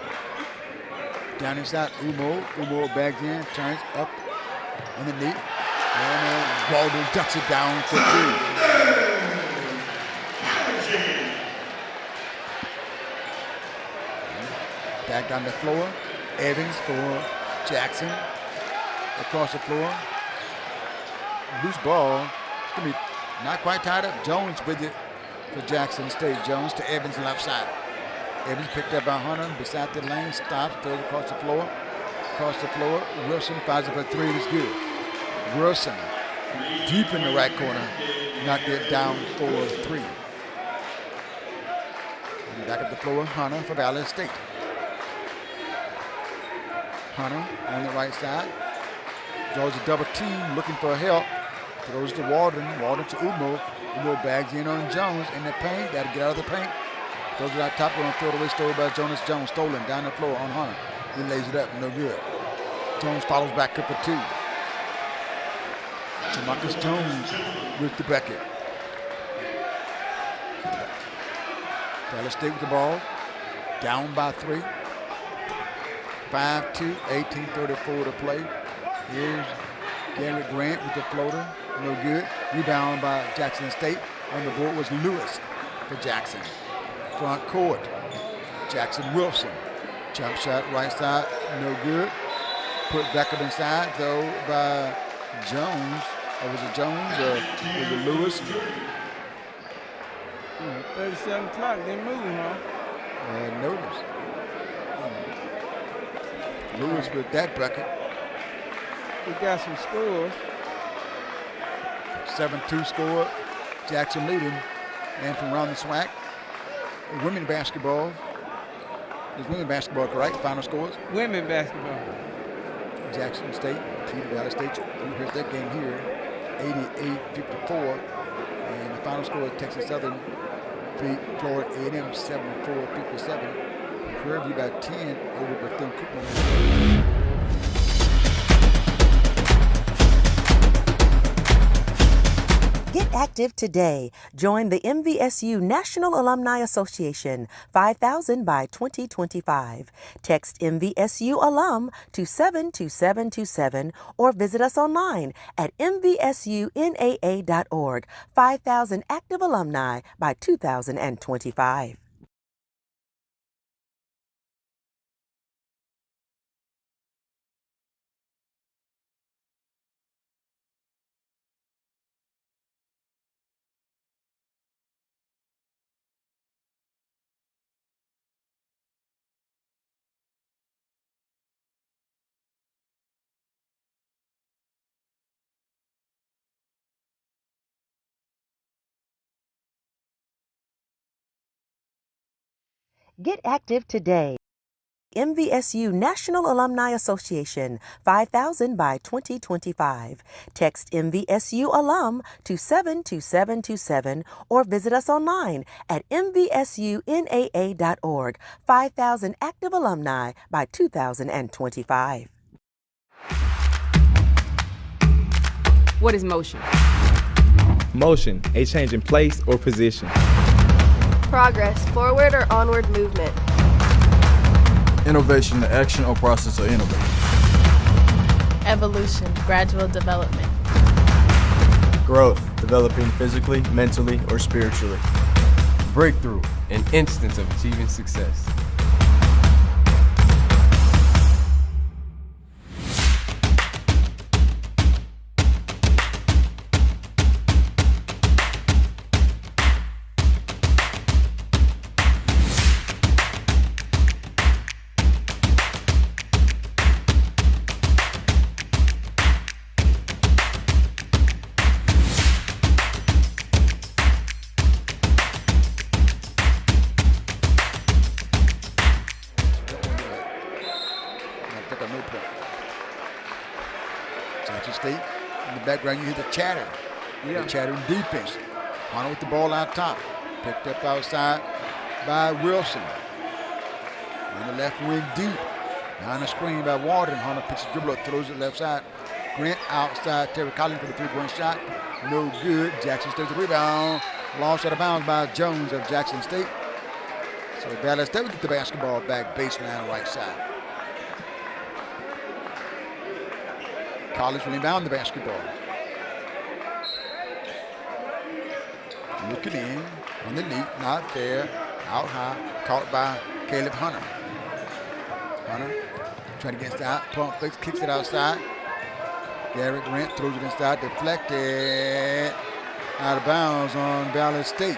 Down inside Umo. Umo bags in, turns up underneath. And Waldo ducks it down for 3. Back down the floor. Evans for Jackson. Across the floor. Loose ball. It's going to be not quite tied up. Jones with it for Jackson State. Jones to Evans left side. Evans picked up by Hunter beside the lane. Stops. Throws across the floor. Across the floor. Wilson fires it for 3. It's good. Wilson deep in the right corner. Knocked it down for 3. And back up the floor. Hunter for Valley State. Hunter on the right side. Draws a double team, looking for help. Throws to Walden. Walden to Umo. Umo bags in on Jones in the paint. Got to get out of the paint. Throws it out top. Going to throw it away. Stolen by Jonas Jones. Stolen down the floor on Hunter. He lays it up. No good. Jones follows back up for 2. Jamarcus Jones with the bucket. Valley State with the ball. Down by 3. 5-2, 18:34 to play. Here's Garrett Grant with the floater. No good. Rebound by Jackson State. On the board was Lewis for Jackson. Front court. Jackson Wilson. Jump shot right side. No good. Put back up inside though by Jones. Or was it Jones or was it Lewis? 37 o'clock, they moving, huh? And notice. Lewis with that bucket. We got some scores. 7-2 score. Jackson leading. And from around the SWAC. Women basketball. Is women basketball correct? Final scores? Women basketball. Jackson State, Valley State. Here's that game here. 88-54. And the final score, Texas Southern beat Florida A&M 74-57. Prairie View by 10 over Bethune-Cookman. Get active today. Join the MVSU National Alumni Association, 5,000 by 2025. Text MVSU alum to 72727 or visit us online at mvsunaa.org. 5,000 active alumni by 2025. Get active today. MVSU National Alumni Association, 5,000 by 2025. Text MVSU alum to 72727 or visit us online at mvsunaa.org. 5,000 active alumni by 2025. What is motion? Motion, a change in place or position. Progress, forward or onward movement. Innovation, the action or process of innovation. Evolution, gradual development. Growth, developing physically, mentally, or spiritually. Breakthrough, an instance of achieving success. Jackson State, in the background you hear the chatter The chattering defense. Hunter with the ball out top. Picked up outside by Wilson. On the left wing deep. Behind the screen by Walden. Hunter picks the dribble up, throws it left side. Grant outside. Terry Collins for the three-point shot. No good. Jackson State the rebound. Lost out of bounds by Jones of Jackson State. So Dallas State will get the basketball back baseline right side. Collins will inbound the basketball. Looking in on the lead, not there. Out high, caught by Caleb Hunter. Hunter trying to get inside, pump fakes, kicks it outside. Garrett Grant throws it inside, deflected. Out of bounds on Dallas State.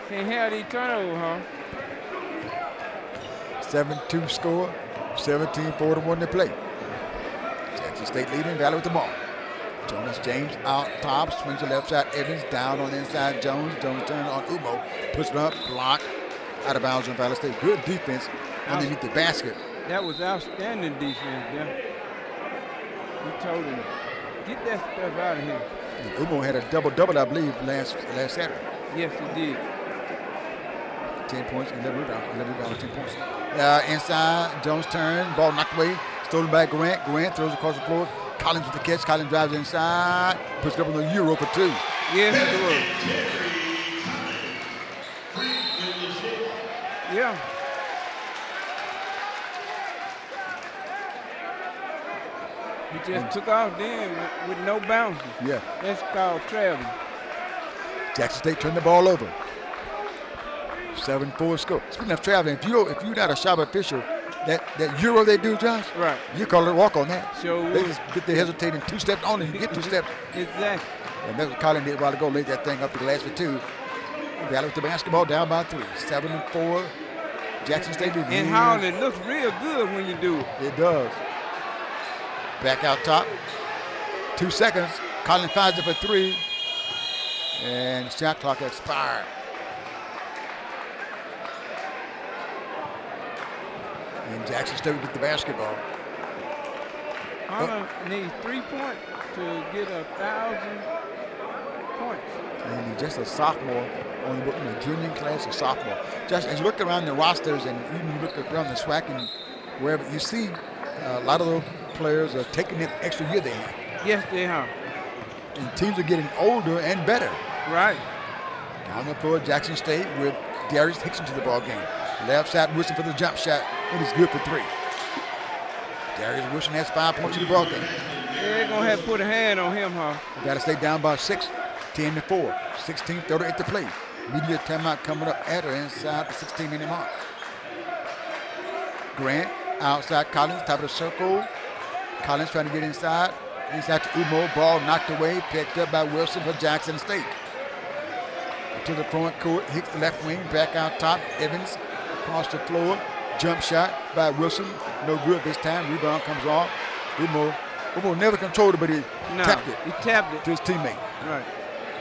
Can't have these turnovers, huh? 7-2 score, 17-41 to play. Jackson State leading, Valley with the ball. Jonas James out top, swings the left side. Evans down on the inside. Jones turns on Umo, puts it up, block, out of bounds on Valley State. Good defense underneath the basket. That was outstanding defense, yeah. He told him, get that stuff out of here. And Umo had a double-double, I believe, last Saturday. Yes, he did. 10 points, 11 rebounds, 10 points. Inside, Jones turn, ball knocked away, stolen by Grant. Grant throws across the floor. Collins with the catch. Collins drives inside, puts it up on the Euro for two. Yes, it was. Yeah. He just took off then with no bounces. Yeah. That's called traveling. Jackson State turned the ball over. 7-4 score. Speaking of traveling, if you're not a shop official, that Euro they do, Josh, right? You call it a walk on that. Sure. They just get the hesitating 2 steps only. You get 2 steps. Exactly. And that's what Colin did a while ago. Laid that thing up the glass for 2. Valley with the basketball down by 3. 7-4. Jackson State. And Howell, it looks real good when you do it. It does. Back out top. 2 seconds. Colin finds it for 3. And shot clock expired. And Jackson State will get the basketball. Hunter needs 3 points to get 1,000 points. And he's just a sophomore, only in the junior class, a sophomore. Just as you look around the rosters and even you look around the SWAC and wherever, you see a lot of those players are taking that extra year they have. Yes, they are. And teams are getting older and better. Right. Down the floor, Jackson State with Darius Hickson to the ball game. Left side, Wilson for the jump shot. It is good for 3. Darius Wilson has 5 points in the ball game. They're going to have to put a hand on him, huh? Got to stay down by 6, 10-4, 16:38 to play. Media timeout coming up at or inside the 16-minute mark. Grant outside Collins, top of the circle. Collins trying to get inside. Inside to Umo, ball knocked away, picked up by Wilson for Jackson State. To the front court, Hicks the left wing, back out top. Evans across the floor. Jump shot by Wilson. No good this time. Rebound comes off. Umo never controlled it, but he tapped it. He tapped it to his teammate. Right.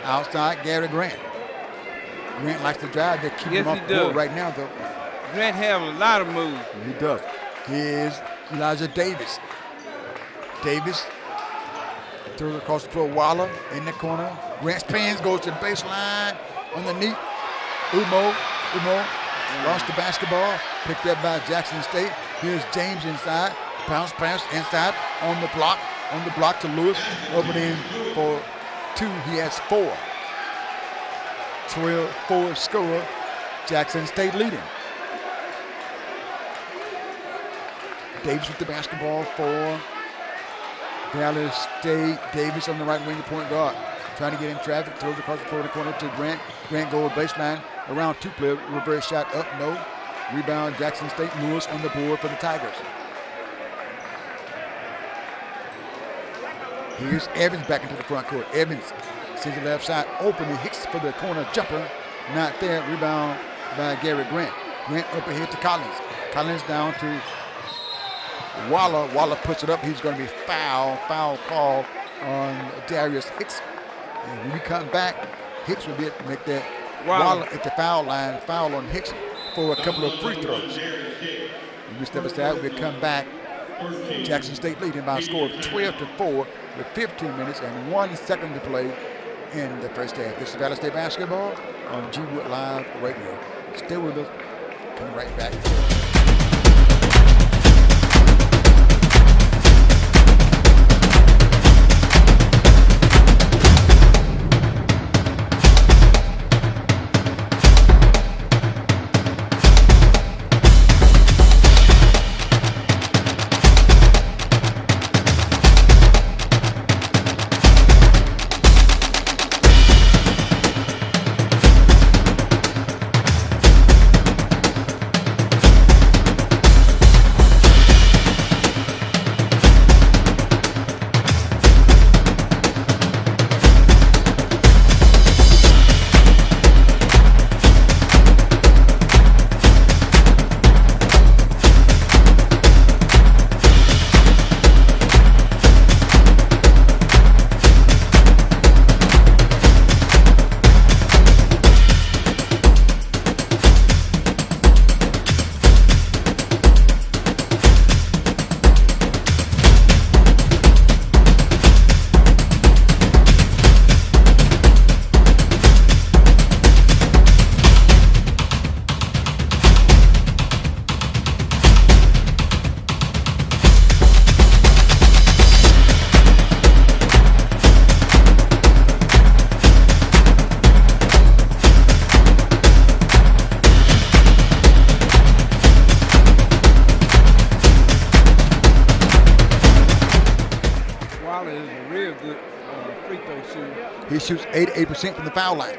Outside, Gary Grant. Grant likes to drive. They keep him off the board right now, though. Grant have a lot of moves. He does. Here's Elijah Davis. Davis throws across the floor. Waller in the corner. Grant spins, goes to the baseline. Underneath. Umo lost the basketball. Picked up by Jackson State. Here's James inside. Bounce pass inside on the block. On the block to Lewis. Opening for 2. He has 4. 12-4 score. Jackson State leading. Davis with the basketball for Valley State. Davis on the right wing, the point guard. Trying to get in traffic, throws across the floor to the corner to Grant. Grant goes baseline, around 2 player, reverse shot up, no. Rebound, Jackson State. Lewis on the board for the Tigers. Here's Evans back into the front court. Evans sees the left side open. He hits for the corner jumper. Not there. Rebound by Gary Grant. Grant up ahead to Collins. Collins down to Waller. Waller puts it up. He's going to be foul call on Darius Hicks. And when we come back, Hicks will make that Waller at the foul line, foul on Hicks for a couple of free throws. When we step aside, we'll come back Jackson State leading by a score of 12-4 with 15 minutes and 1 second to play in the first half. This is Valley State basketball on G Wood Live Radio. Stay with us. Coming right back. He shoots 88% from the foul line.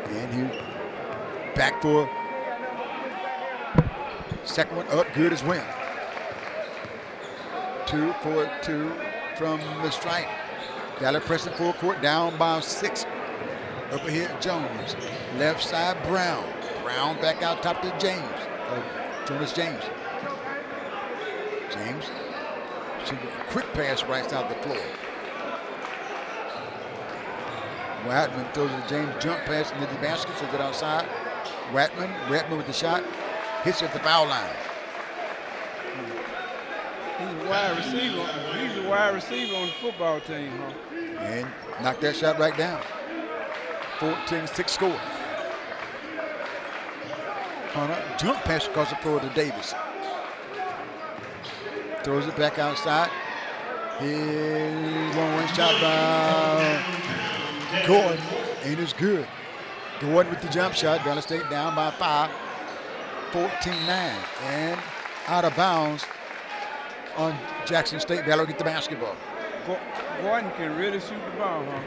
And he back for second one up, good as well. 2 for 2 from the stripe. Valley pressing full court, down by 6. Up ahead, Jones. Left side, Brown. Brown back out top to James. Jonas James. James. Quick pass right side the floor. Watman throws it to James, jump pass into the basket, sends it outside. Watman with the shot, hits at the foul line. He's a wide receiver. He's a wide receiver on the football team, huh? And knocked that shot right down. 14-6 score. Hunter, jump pass across the floor to Davis. Throws it back outside. His long range shot by Gordon, and it's good. Gordon with the jump shot. Valley State down by 5. 14-9. And out of bounds on Jackson State. Valley get the basketball. Gordon can really shoot the ball, huh?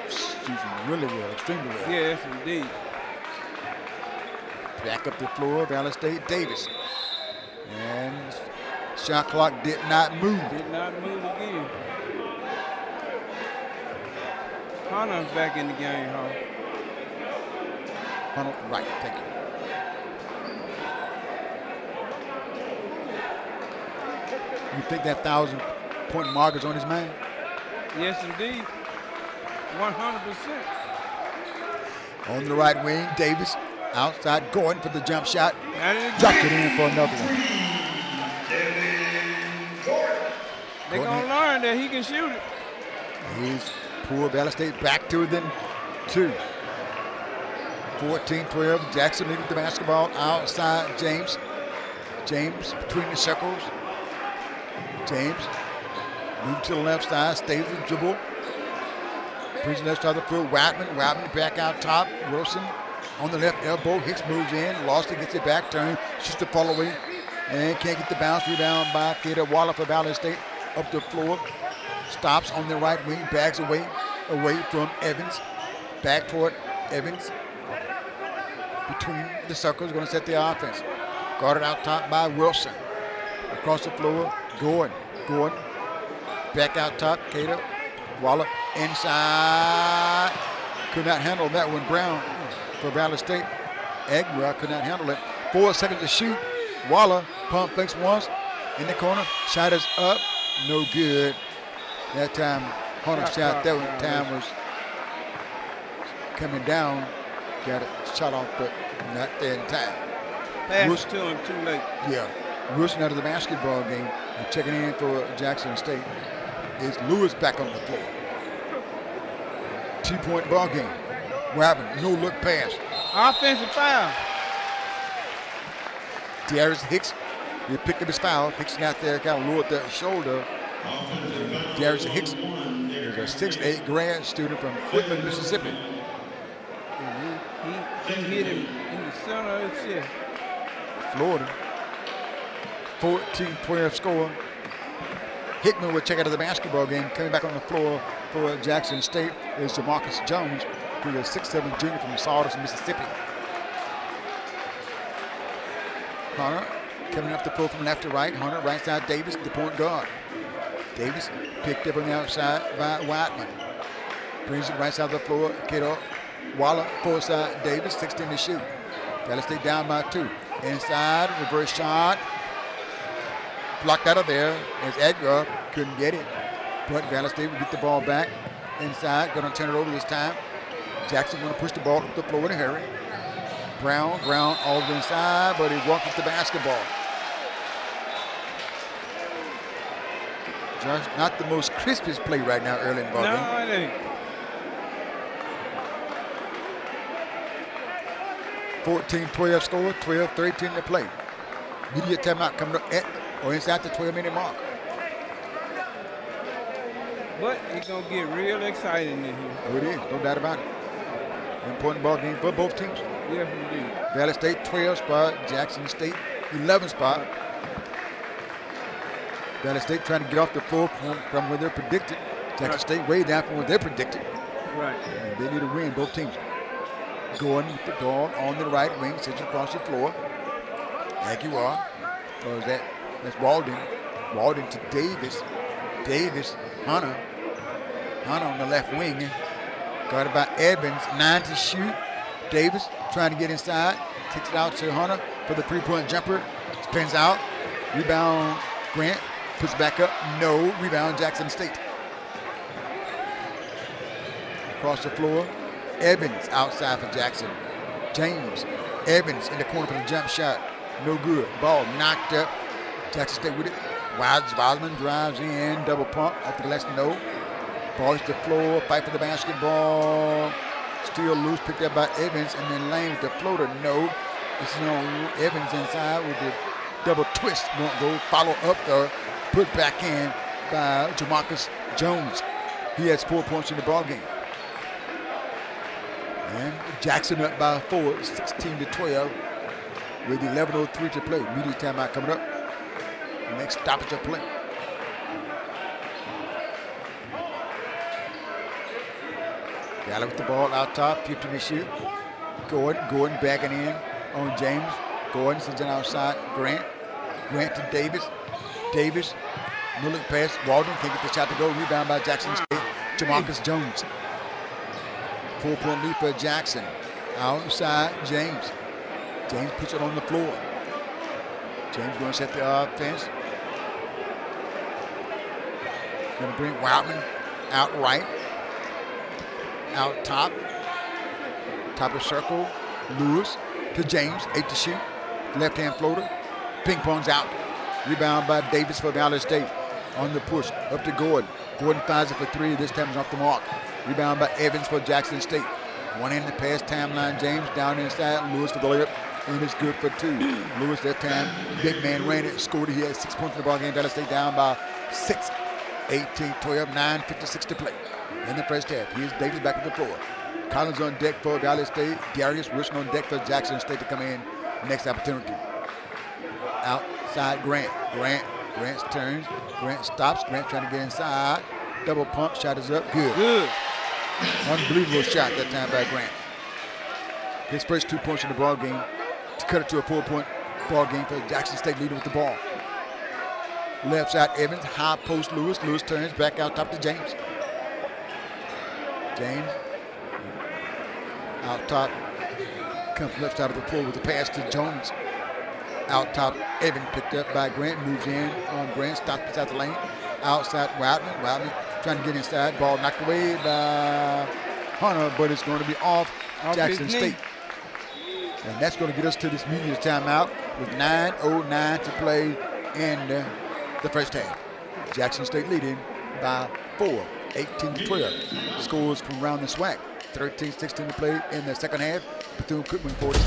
Shooting really well, extremely well. Yes, indeed. Back up the floor, Valley State, Davis. And shot clock did not move. Did not move again. Hunter's back in the game, huh? Hunter, right, thank you. You think that 1,000-point mark is on his mind? Yes, indeed. 100%. On the right wing, Davis. Outside, Gordon for the jump shot. Dropped it in for another one. They're going to learn that he can shoot it. He's pulled Valley State back to within 2. 14-12. Jackson leading the basketball outside. James between the circles. James moves to the left side, stays with the dribble. Brings the left side of the floor. Watman back out top. Wilson on the left elbow. Hicks moves in. Lost it, gets it back. Turn. Shoots the fall away. And can't get the bounce. Rebound by Kader Waller for Valley State. Up the floor. Stops on the right wing. Bags away from Evans. Back toward Evans. Between the circles. Going to set the offense. Guarded out top by Wilson. Across the floor. Gordon. Back out top. Kader Waller inside. Could not handle that one. Brown for Valley State. Agua could not handle it. 4 seconds to shoot. Waller pump fakes once in the corner. Shot is up. No good. That time Hunter shot. That one time was coming down. Got it shot off, but not there in time. Passed to him too late. Yeah. Wilson out of the basketball game. And checking in for Jackson State is Lewis back on the floor. 2-point ball game. What happened? No look pass. Offensive foul. Darius Hicks, he picked up his foul. Hicks got there, kind of lowered the shoulder. Darius Hicks is a 6'8" grad student from Whitman, Mississippi. He hit him in the center of the chest. Florida. 14-12 score. Hickman will check out of the basketball game. Coming back on the floor for Jackson State is Jamarcus Jones, who's a 6'7" junior from Sardis, Mississippi. Hunter coming up the floor from left to right. Hunter right side Davis, the point guard. Davis picked up on the outside by Whiteman. Brings it right side of the floor. Kiddo Waller, forward side Davis, 16 to shoot. Valley State down by 2. Inside, reverse shot. Blocked out of there as Edgar couldn't get it. But Valley State will get the ball back. Inside, gonna turn it over this time. Jackson gonna push the ball up the floor in a hurry. Brown all the inside, but he walked with the basketball. Josh, not the most crispest play right now early in the ball game. No, it ain't. 14-12 score, 12-13 to play. Media timeout coming up at or inside the 12-minute mark. But it's going to get real exciting in here. Oh, it is, no doubt about it. Important ball game for both teams. Yes, indeed. Valley State 12 spot, Jackson State 11 spot. Valley State trying to get off the floor from where they're predicted. Jackson State way down from where they're predicted. Right. And they need a win, both teams. Going with the ball on the right wing, sits across the floor. Aguilar. Or is that's Walden. Walden to Davis. Davis, Hunter. Hunter on the left wing. Guarded by Evans, 9 to shoot. Davis trying to get inside. Kicks it out to Hunter for the three-point jumper. Spins out. Rebound Grant. Puts back up. No. Rebound Jackson State. Across the floor. Evans outside for Jackson. James. Evans in the corner for the jump shot. No good. Ball knocked up. Jackson State with it. Wiseman drives in. Double pump off the glass. No. Ball to the floor. Fight for the basketball. Still loose. Picked up by Evans. And then Lane with the floater. No. This is on Evans inside with the double twist. Won't go. Follow up there. Put back in by Jamarcus Jones. He has 4 points in the ball game. And Jackson up by 4, 16-12, with 11:03 to play. Media timeout coming up. Next stoppage of play. Galley with the ball out top, 50 to shoot. Gordon backing in on James. Gordon sends it outside. Grant to Davis. Davis, no look pass. Walden can't get the shot to go. Rebound by Jackson State. Jamarcus Jones. 4-point lead for Jackson. Outside, James. James puts it on the floor. James going to set the offense. Going to bring Wildman out right. Out top. Top of circle. Lewis to James. 8 to shoot. Left-hand floater. Ping pong's out. Rebound by Davis for Valley State. On the push. Up to Gordon. Gordon fires it for 3. This time is off the mark. Rebound by Evans for Jackson State. One in the pass timeline. James down inside. Lewis for the layup. And it's good for 2. Lewis that time. Big man ran it. Scored. He had 6 points in the ball game. Valley State down by 6. 18-12. 9:56 to play. In the first half. Here's Davis back on the floor. Collins on deck for Valley State. Darius Wilson on deck for Jackson State to come in. Next opportunity. Outside Grant. Grant turns. Grant stops. Grant trying to get inside. Double pump. Shot is up. Good. Unbelievable shot that time by Grant. His first 2 points in the ball game to cut it to a 4-point ball game for Jackson State leading with the ball. Left side Evans. High post Lewis. Lewis turns back out top to James. James out top. Comes left side of the floor with the pass to Jones. Out top, Evan picked up by Grant, moves in on Grant, stops beside the lane. Outside, Wildman trying to get inside. Ball knocked away by Hunter, but it's going to be off Jackson State. And that's going to get us to this media timeout. with 9:09 to play in the first half. Jackson State leading by 4, 18-12. Scores from Round and Swack, 13-16 to play in the second half. Bethune-Cookman 43.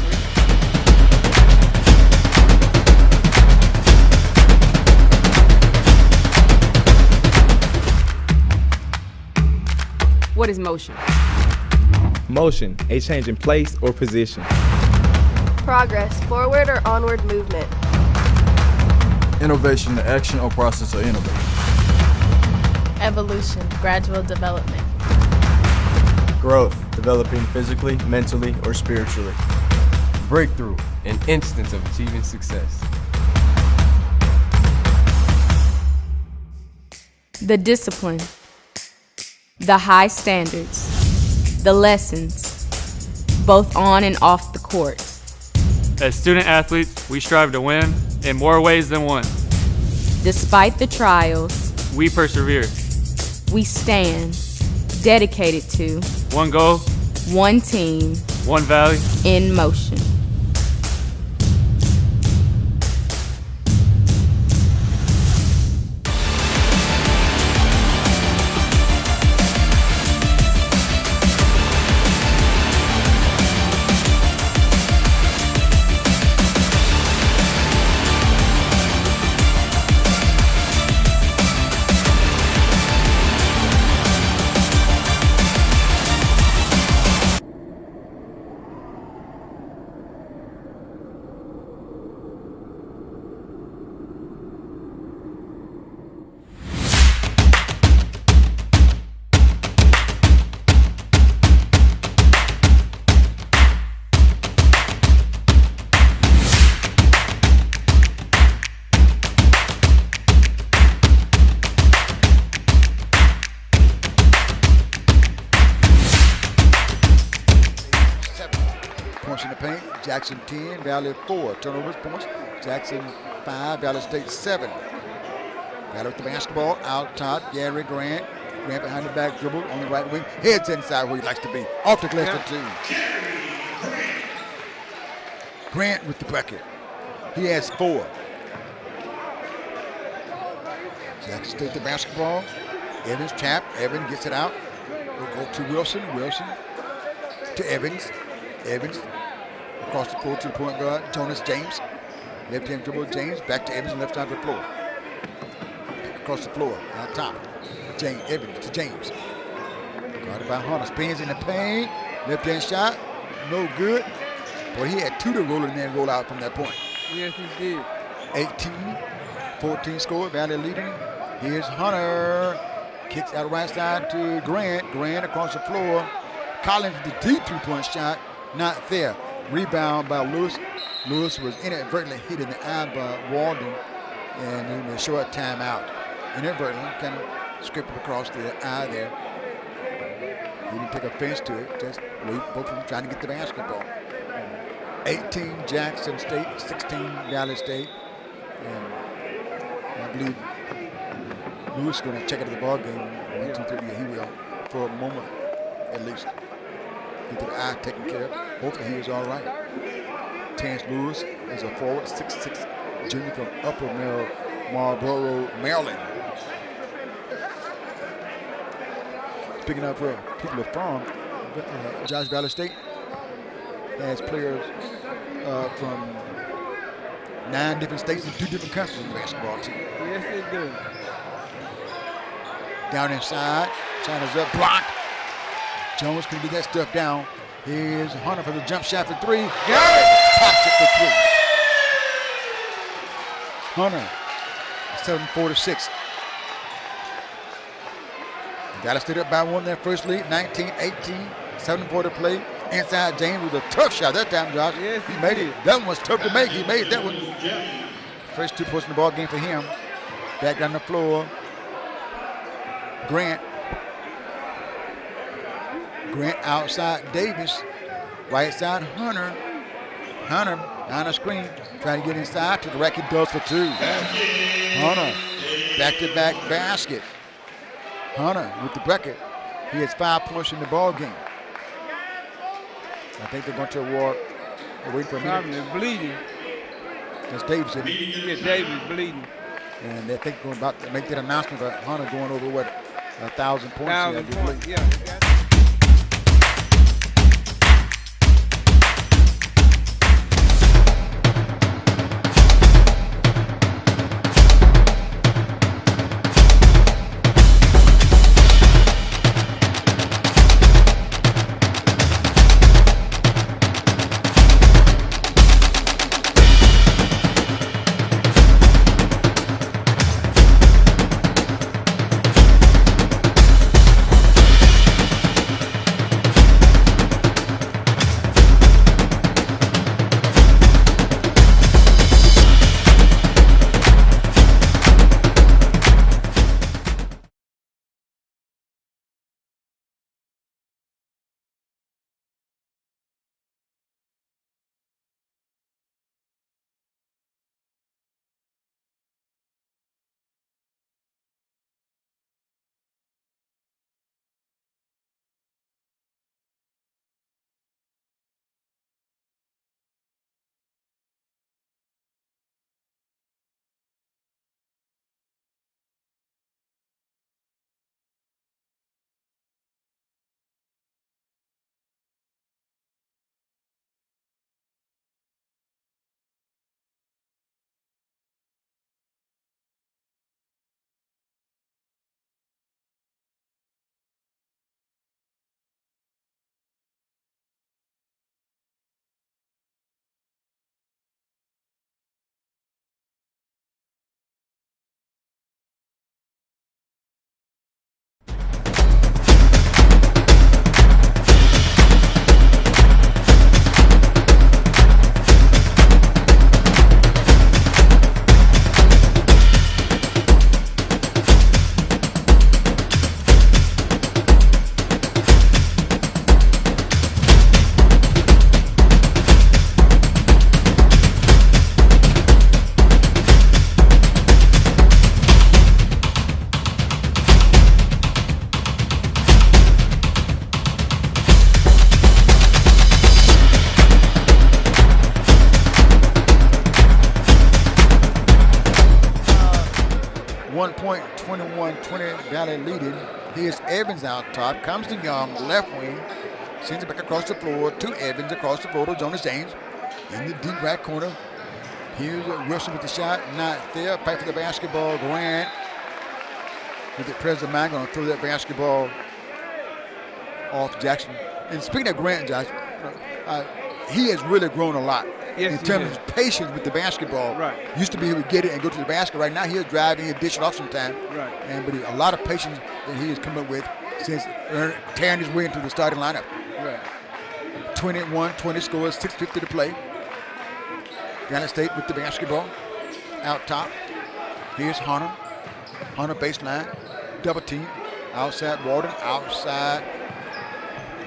What is motion? Motion, a change in place or position. Progress, forward or onward movement. Innovation, the action or process of innovation. Evolution, gradual development. Growth, developing physically, mentally, or spiritually. Breakthrough, an instance of achieving success. The discipline, the high standards, the lessons, both on and off the court. As student athletes, we strive to win in more ways than one. Despite the trials, We persevere. we stand dedicated to One goal, one team one value. in motion. Points in the paint. Jackson 10, Valley 4. Turnovers, points. Jackson 5, Valley State 7. Valley with the basketball out top. Gary Grant. Grant behind the back dribble on the right wing. Heads inside where he likes to be. Off the glass for 2. Grant with the bucket. He has 4. Jackson State the basketball. Evans tap. Evans gets it out. We'll go to Wilson. Wilson to Evans. Evans across the floor to the point guard, Jonas James. Left hand dribble, James. Back to Evans, left side of the floor. Across the floor, out top. James, Evans to James. Guarded by Hunter. Spins in the paint. Left hand shot. No good. But he had 2 to roll in there and roll out from that point. Yes, he did. 18-14 score. Valley leading. Here's Hunter. Kicks out right side to Grant. Grant across the floor. Collins with the deep 3-point shot. Not there. Rebound by Lewis. Lewis was inadvertently hit in the eye by Walden, and in a short timeout. Inadvertently, kind of scraped it across the eye there. He didn't take offense to it. Just both of them trying to get the basketball. 18 Jackson State, 16 Valley State, and I believe Lewis is going to check out the ball game. 1, 2, 3. Yeah, he will for a moment at least. Get the eye taken care of. Hopefully he is all right. Terrence Lewis is a forward, 6'6", junior from Upper Marlboro, Maryland. Speaking of people of farm, Josh Valley State has players from 9 different states and 2 different countries in the basketball team. Yes, they do. Down inside, China's up, blocked. Jones can get that stuff down. Here's Hunter for the jump shot for 3. Garrett pops it for 3. Hunter, 7-4-6. Dallas State up by 1 their first lead, 19-18, 7-4 to play. Inside James with a tough shot that time, Josh. Yes, he made it. That one was tough to make. He made that one. First 2 points in the ball game for him. Back down the floor. Grant outside Davis. Right side Hunter. Hunter down the screen. Trying to get inside to the rack. He does for 2. Hunter. Back-to-back basket. Hunter with the bucket. He has 5 points in the ball game. I think they're going to award. Wait for a minute. Probably bleeding. That's Davis. Yeah, Davis bleeding. And they think we're about to make that announcement about Hunter going over, 1,000 points. 1,000 points, yeah. Valley leading. Here's Evans out top. Comes to Young, left wing. Sends it back across the floor to Evans, across the floor to Jonas James. In the deep right corner. Here's Wilson with the shot. Not there. Fight for the basketball. Grant with the presence of mind, going to throw that basketball off Jackson. And speaking of Grant, Josh, he has really grown a lot. Yes, in terms of patience with the basketball. Right. Used to be he would get it and go to the basket. Right now he's driving and dishing off sometime. Right. But a lot of patience that he has come up with since tearing his way into the starting lineup. Right. 21-20 scores, 6:50 to play. Granite State with the basketball. Out top. Here's Hunter. Hunter baseline. Double team. Outside Walden. Outside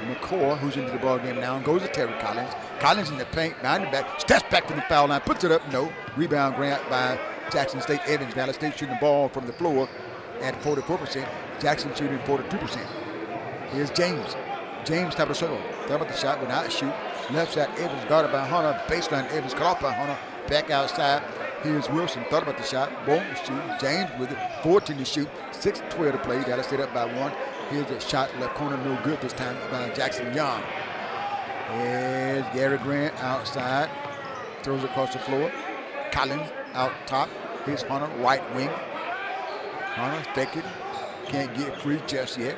McCoy, who's into the ball game now, and goes to Terry Collins. Collins in the paint, behind the back, steps back to the foul line, puts it up, no. Rebound Grant by Jackson State. Evans, Valley State shooting the ball from the floor at 44%. Jackson shooting 42%. Here's James. James top of the circle. Thought about the shot, but not shoot. Left side, Evans guarded by Hunter. Baseline, Evans cut off by Hunter. Back outside. Here's Wilson. Thought about the shot. Boom, shoot. James with it. 14 to shoot. 6-12 to play. Valley State up by 1. Here's a shot left corner, no good this time by Jackson Young. There's Gary Grant outside. Throws it across the floor. Collins out top. Here's Hunter, right wing. Hunter faking. Can't get free just yet.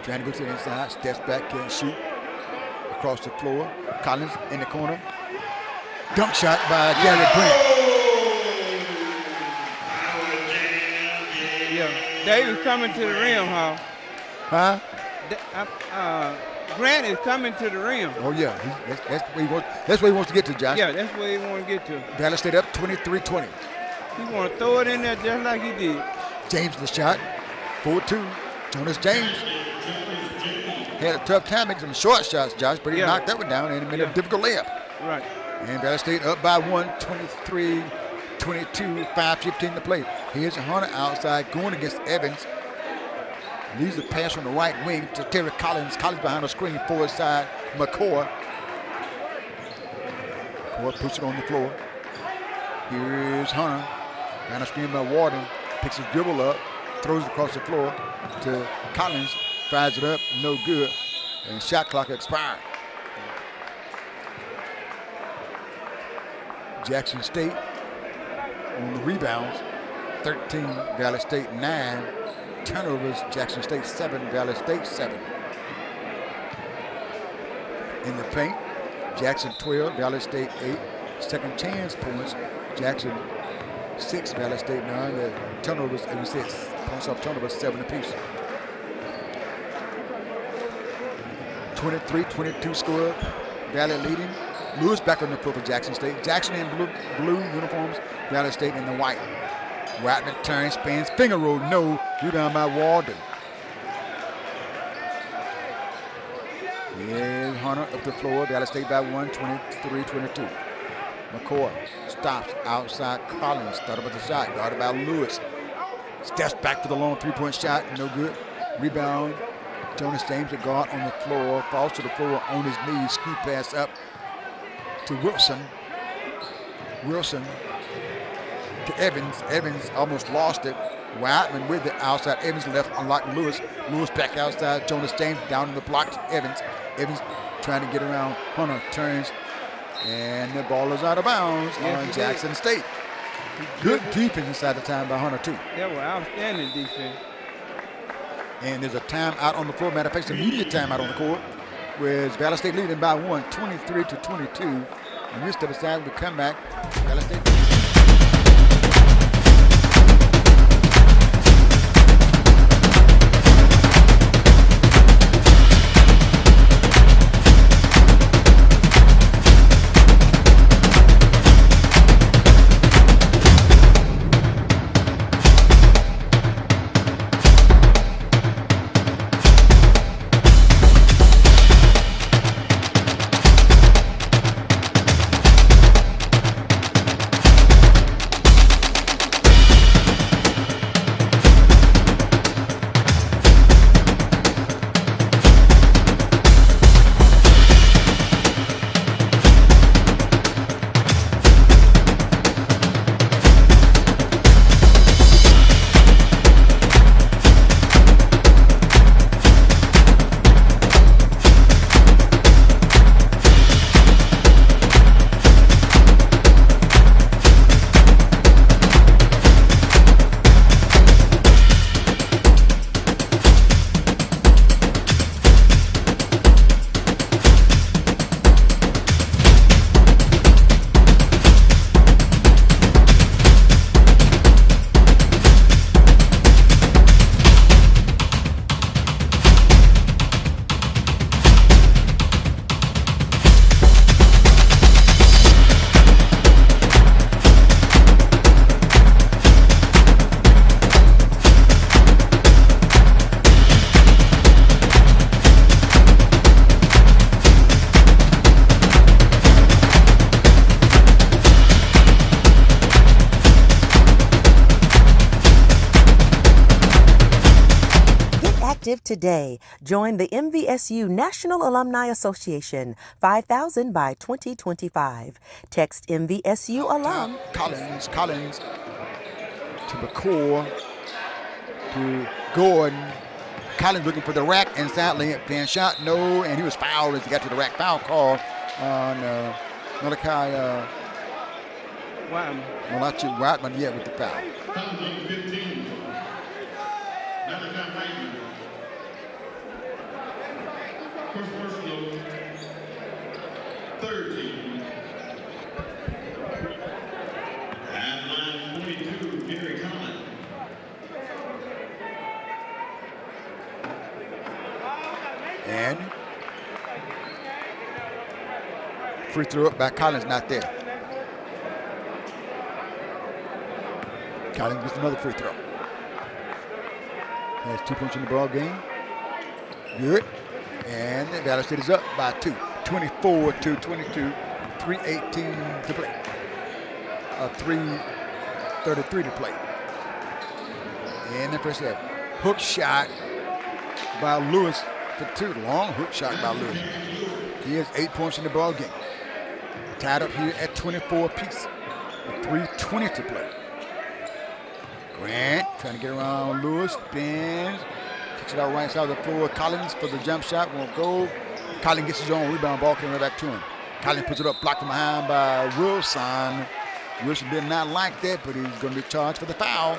Trying to go to the inside. Steps back, can't shoot. Across the floor. Collins in the corner. Dunk shot by Gary Grant. Yeah, Davis coming to the rim, Huh? Grant is coming to the rim. Oh yeah, that's where he wants to get to, Josh. Yeah, that's where he want to get to. Valley State up 23-20. He want to throw it in there just like he did. James the shot, 4-2. Jonas James had a tough time making some short shots, Josh, but he knocked that one down and made a difficult layup. Right. And Valley State up by 1, 23-22, 5:15 to play. Here's Hunter outside going against Evans. Leaves the pass from the right wing to Terry Collins. Collins behind the screen, forward side, McCoy. McCoy puts it on the floor. Here's Hunter. Down the screen by Warden. Picks his dribble up. Throws it across the floor to Collins. Fires it up. No good. And shot clock expired. Jackson State on the rebounds. 13. Valley State 9. Turnovers. Jackson State 7. Valley State 7. In the paint. Jackson 12. Valley State 8. Second chance points. Jackson 6, Valley State 9. The turnovers, and we said points off turnovers 7 apiece. 23-22 score. Valley leading. Lewis back on the floor for Jackson State. Jackson in blue uniforms. Valley State in the white. Whiteman turns, spins, finger roll, no. Rebound by Walden. Here's Hunter up the floor. Valley State by 1, 23-22. McCoy stops outside Collins. Started with the shot. Guarded by Lewis. Steps back for the long three-point shot. No good. Rebound. Jonas James, the guard on the floor. Falls to the floor on his knees. Scoop pass up to Wilson. Wilson to Evans. Evans almost lost it. Whiteman with it outside. Evans left, unlocked Lewis. Lewis back outside. Jonas James down in the block to Evans. Evans trying to get around Hunter. Turns. And the ball is out of bounds on Jackson State. Good defense inside the time by Hunter, too. That was outstanding defense. And there's a timeout on the floor. Matter of fact, it's a immediate timeout on the court. Whereas Valley State leading by 1, 23-22. And we step aside, we come back. Valley State. Today. Join the Mvsu National Alumni Association, 5,000 by 2025. Text Mvsu alum. Collins to McCoy to Gordon. Collins looking for the rack inside, laying shot, no, and he was fouled as he got to the rack. Foul call on Malachi Whiteman, with the foul. First personal, 13. At line 42, Henry Collins. And free throw up by Collins, not there. Collins gets another free throw. Has 2 points in the ball game. Good. And Valley State is up by 2, 24-22, 3:18 to play. 3:33 to play. And the first half. Hook shot by Lewis for 2. Long hook shot by Lewis. He has 8 points in the ball game. Tied up here at 24 apiece. with 3:20 to play. Grant trying to get around Lewis, spins, kicks it out right side of the floor. Collins for the jump shot, won't go. Collins gets his own rebound, ball coming right back to him. Collins puts it up, blocked from behind by Wilson. Wilson did not like that, but he's going to be charged for the foul.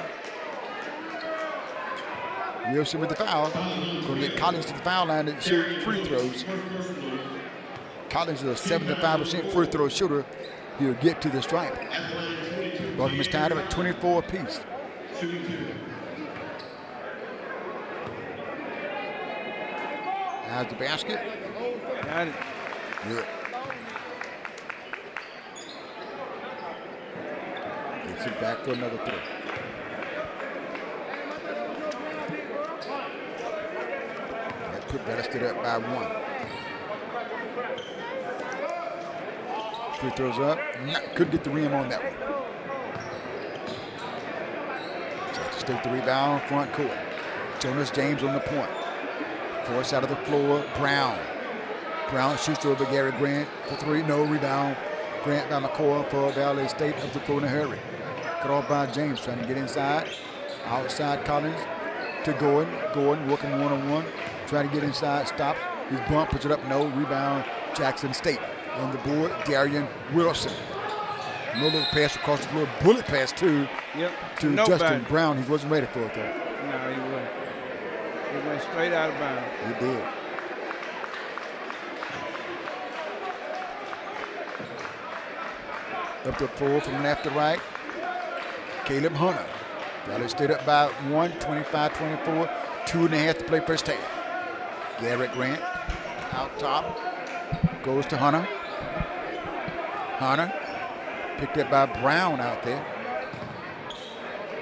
Wilson with the foul. Going to get Collins to the foul line to shoot free throws. Collins is a 75% free throw shooter. He'll get to the stripe. Baltimore is tied up at 24 apiece. Has the basket. Got it. Good. Gets it back for another throw. That put better stood up by 1. Free throws up. Couldn't get the rim on that one. Texas State the rebound, front court. Jonas James on the point. Force out of the floor, Brown. Brown shoots over Gary Grant for 3, no rebound. Grant by McCoy for Valley State up the floor in a hurry. Cut off by James, trying to get inside. Outside Collins to Gordon. Gordon working one-on-one, trying to get inside, stops. His bump, puts it up, no rebound. Jackson State on the board, Darian Wilson. No little pass across the floor, bullet pass to Justin Brown. He wasn't ready for it though. No, he wasn't. It went straight out of bounds. He did. Up the floor from left to right. Caleb Hunter. Valley State up by 1, 25-24. 2.5 to play first half. Garrett Grant out top. Goes to Hunter. Hunter picked up by Brown out there.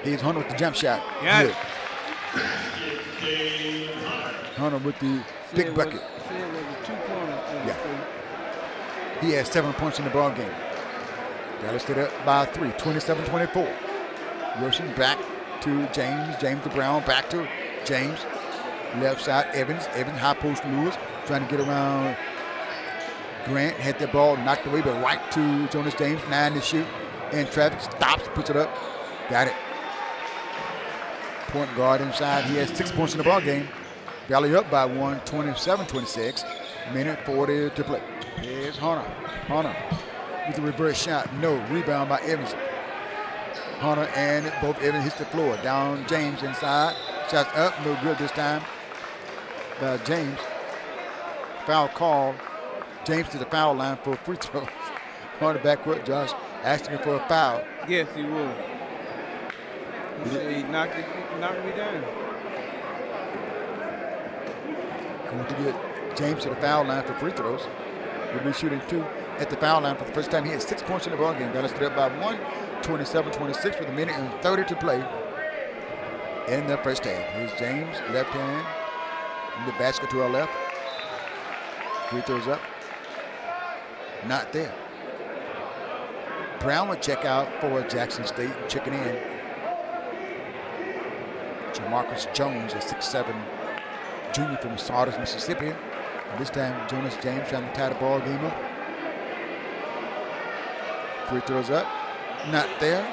Here's Hunter with the jump shot. Got it. Hunter with the big bucket. Yeah. He had 7 points in the ball game. Valley State up by 3, 27-24. Wilson back to James. James to Brown. Back to James. Left side, Evans. Evans high post Lewis. Trying to get around Grant. Had the ball knocked away, but right to Jonas James. 9 to shoot. In traffic. Stops. Puts it up. Got it. Point guard inside. He has 6 points in the ball game. Valley up by 1, 27-26. Minute 40 to play. Here's Hunter. Hunter with the reverse shot. No. Rebound by Evans. Hunter and both Evans hits the floor. Down James inside. Shots up. No good this time by James. Foul call. James to the foul line for free throws. Hunter backcourt. Josh asking for a foul. Yes, he would. He knocked me down. Going to get James to the foul line for free throws. He'll be shooting 2 at the foul line for the first time. He had 6 points in the ball game. Got us up by 1, 27-26 with a minute and 30 to play in the first half. Here's James, left hand, in the basket to our left. Free throws up. Not there. Brown would check out for Jackson State, checking in. Jamarcus Jones, a 6'7" junior from Sardis, Mississippi. And this time, Jonas James trying to tie the ball game up. Free throws up. Not there.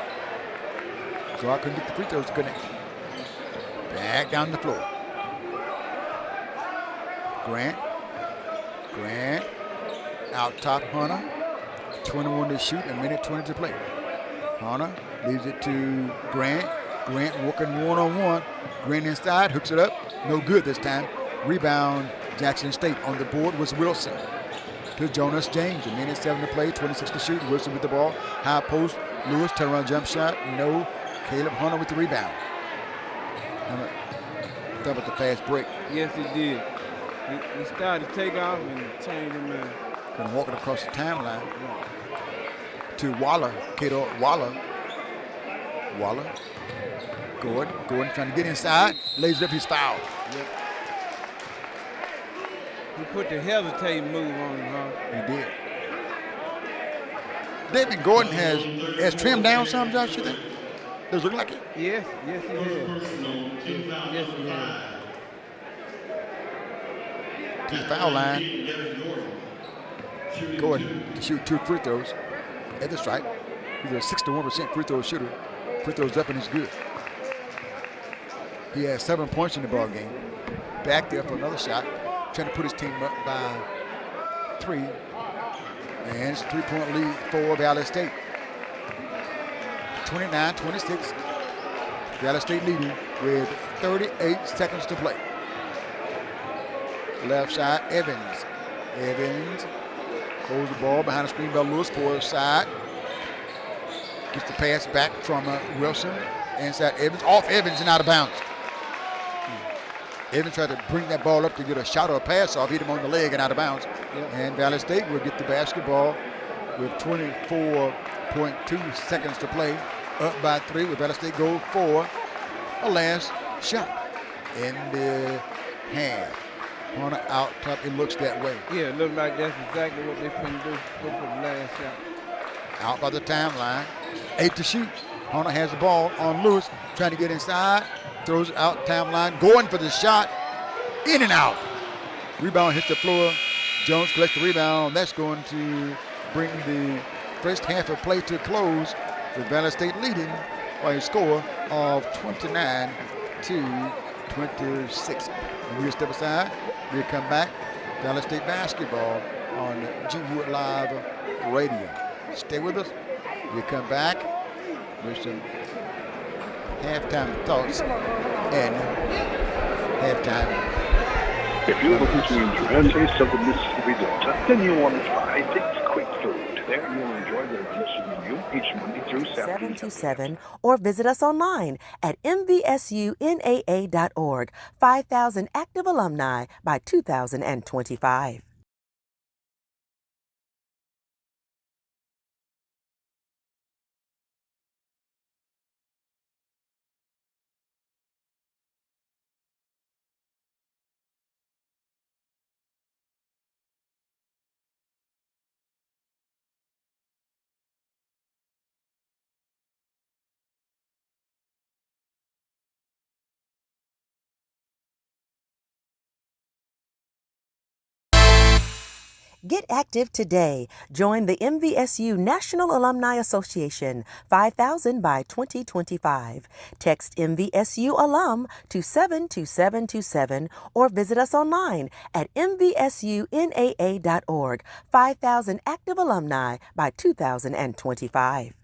So I couldn't get the free throws to connect. Back down the floor. Grant. Grant. Out top, Hunter. 21 to shoot, a minute 20 to play. Hunter leaves it to Grant. Grant working one-on-one. Grant inside, hooks it up. No good this time. Rebound, Jackson State. On the board was Wilson. To Jonas James, a minute 7 to play, 26 to shoot. Wilson with the ball. High post, Lewis, turnaround jump shot. No. Caleb Hunter with the rebound. That was the fast break. Yes, he did. He started to take off and change him in. Kind of walking across the timeline to Waller. Kato Waller. Waller. Gordon trying to get inside. Lays up his foul. Yep. He put the hesitating move on him, huh? He did. David Gordon has trimmed down some, Josh, you think? Does it look like it? Yes, he has. Yes, he has. To the foul line. Gordon to shoot 2 free throws at the stripe. He's a 61% free throw shooter. Free throws up and he's good. He has 7 points in the ball game. Back there for another shot. Trying to put his team up by 3. And it's a 3-point lead for Valley State. 29-26. Valley State leading with 38 seconds to play. Left side, Evans. Evans holds the ball behind the screen by Lewis for his side. Gets the pass back from Wilson. Inside Evans. Off Evans and out of bounds. Evans tried to bring that ball up to get a shot or a pass off. Hit him on the leg and out of bounds. Yep. And Valley State will get the basketball with 24.2 seconds to play. Up by 3 with Valley State go for a last shot in the half. On the out top, it looks that way. Yeah, it looks like that's exactly what they're finna do. Go for the last shot. Out by the timeline. 8 to shoot. Hunter has the ball on Lewis, trying to get inside. Throws it out timeline, going for the shot. In and out. Rebound hits the floor. Jones collects the rebound. That's going to bring the first half of play to a close with Valley State leading by a score of 29-26. We'll step aside. We'll come back. Valley State basketball on G Wood Live Radio. Stay with us. We'll come back with some halftime thoughts and halftime. If you're looking to enjoy a taste of the Mississippi Delta, then you'll want to try Dick's Quick Food. There you'll enjoy their delicious menu each Monday through Saturday. 727 or visit us online at mvsunaa.org. 5,000 active alumni by 2025. Get active today. Join the MVSU National Alumni Association, 5,000 by 2025. Text MVSU alum to 72727 or visit us online at mvsunaa.org. 5,000 active alumni by 2025.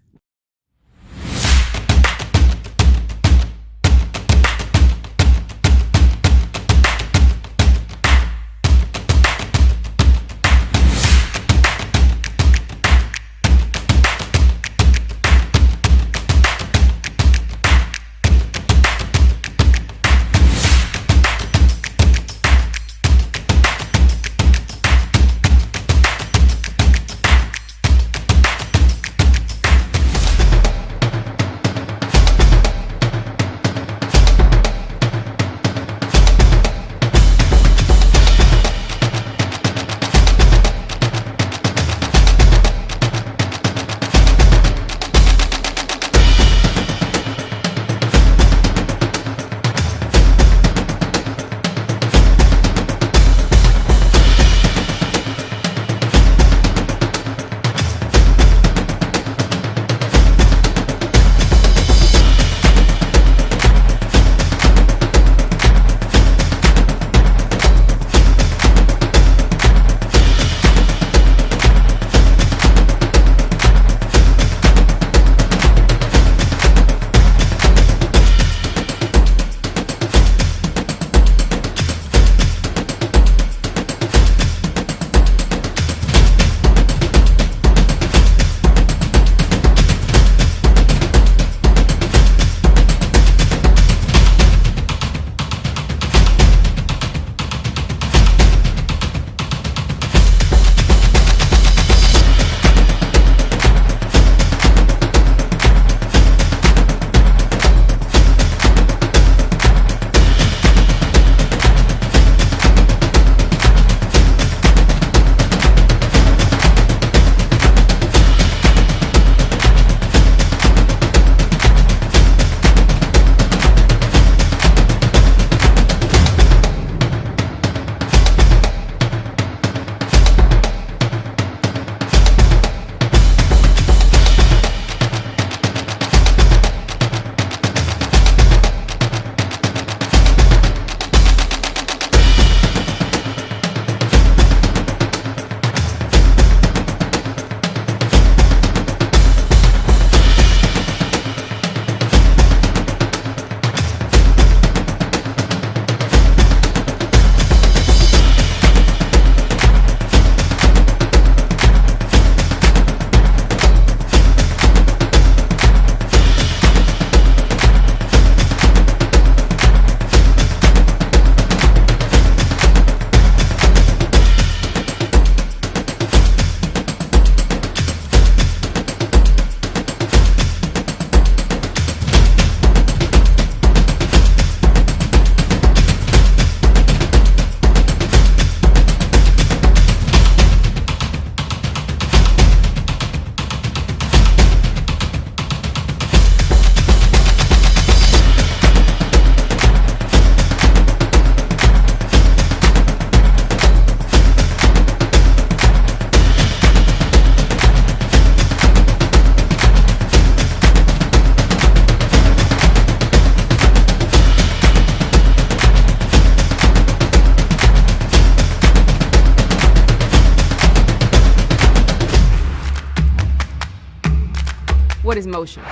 What is motion?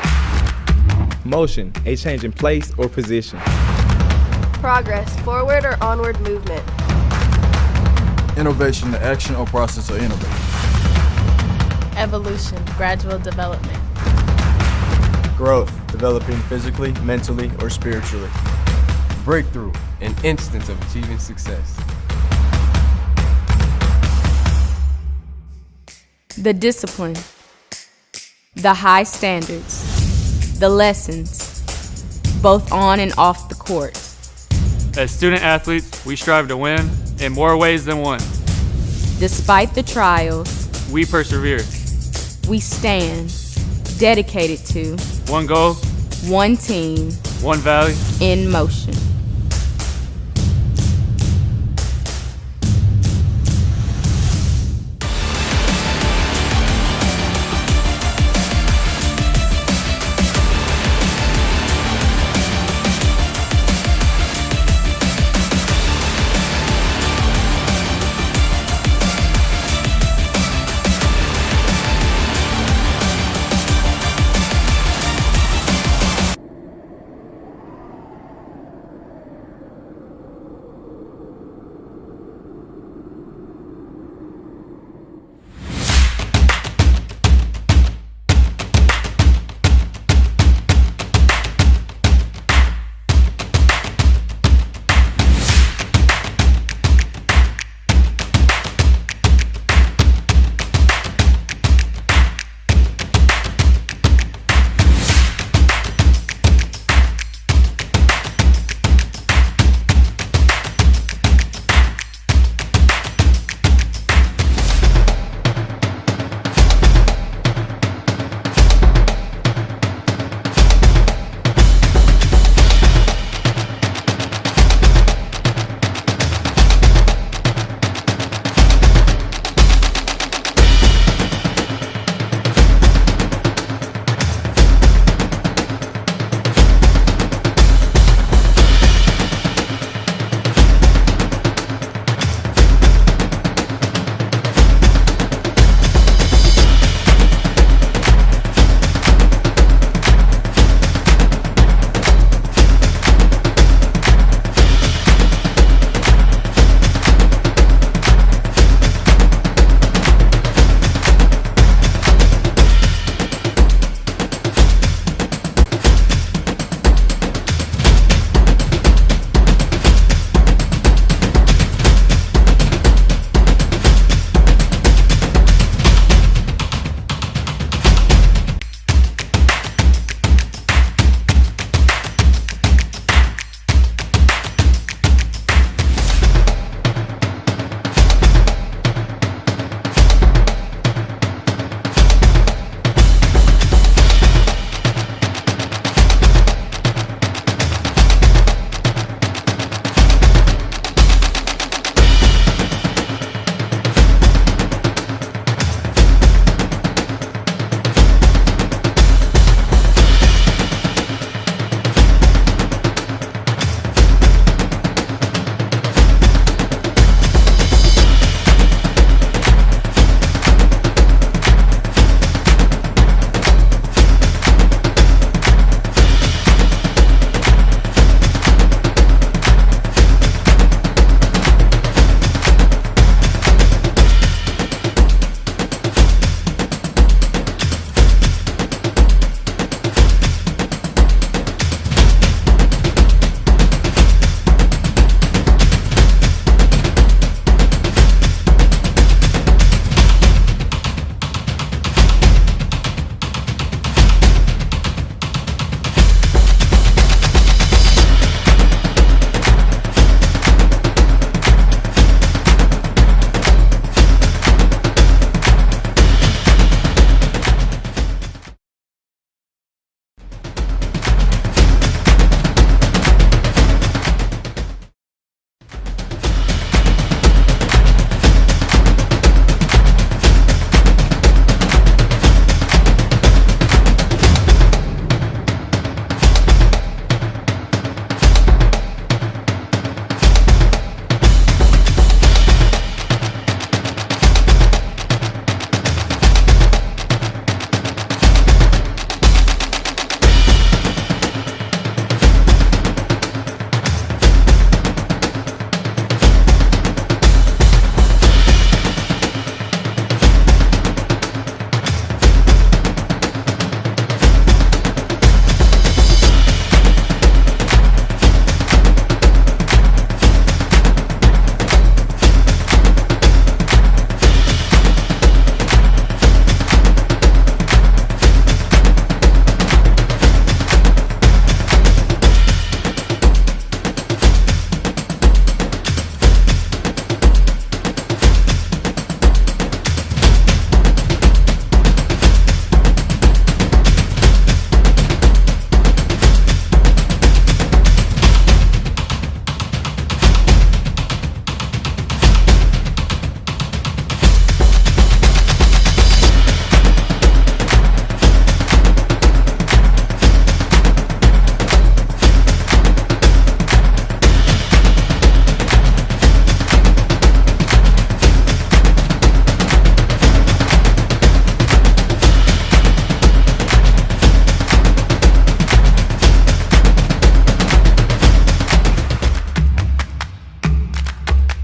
Motion, a change in place or position. Progress, forward or onward movement. Innovation, the action or process of innovation. Evolution, gradual development. Growth, developing physically, mentally, or spiritually. Breakthrough, an instance of achieving success. The discipline, the high standards, the lessons, both on and off the court. As student athletes, we strive to win in more ways than one. Despite the trials, We persevere. we stand dedicated to One goal, one team one valley. in motion.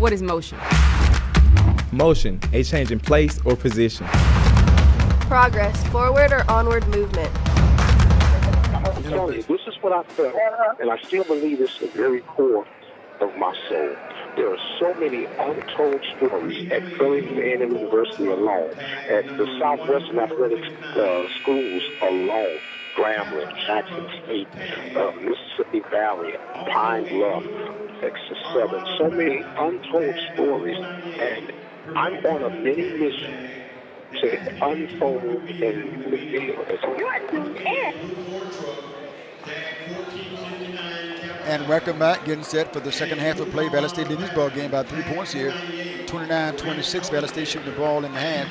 What is motion? Motion, a change in place or position. Progress, forward or onward movement. I'm telling you, this is what I felt, and I still believe it's the very core of my soul. There are so many untold stories at Burlington A&M University alone, at the Southwestern Athletic schools alone, Grambling, Jackson State, Mississippi Valley, Pine Bluff, Texas Southern, so many untold stories, and I'm on a mini mission to unfold and reveal as And welcome back, getting set for the second half of play. Valley State leading this ball game by 3 points here. 29-26, Valley State shooting the ball in the hand.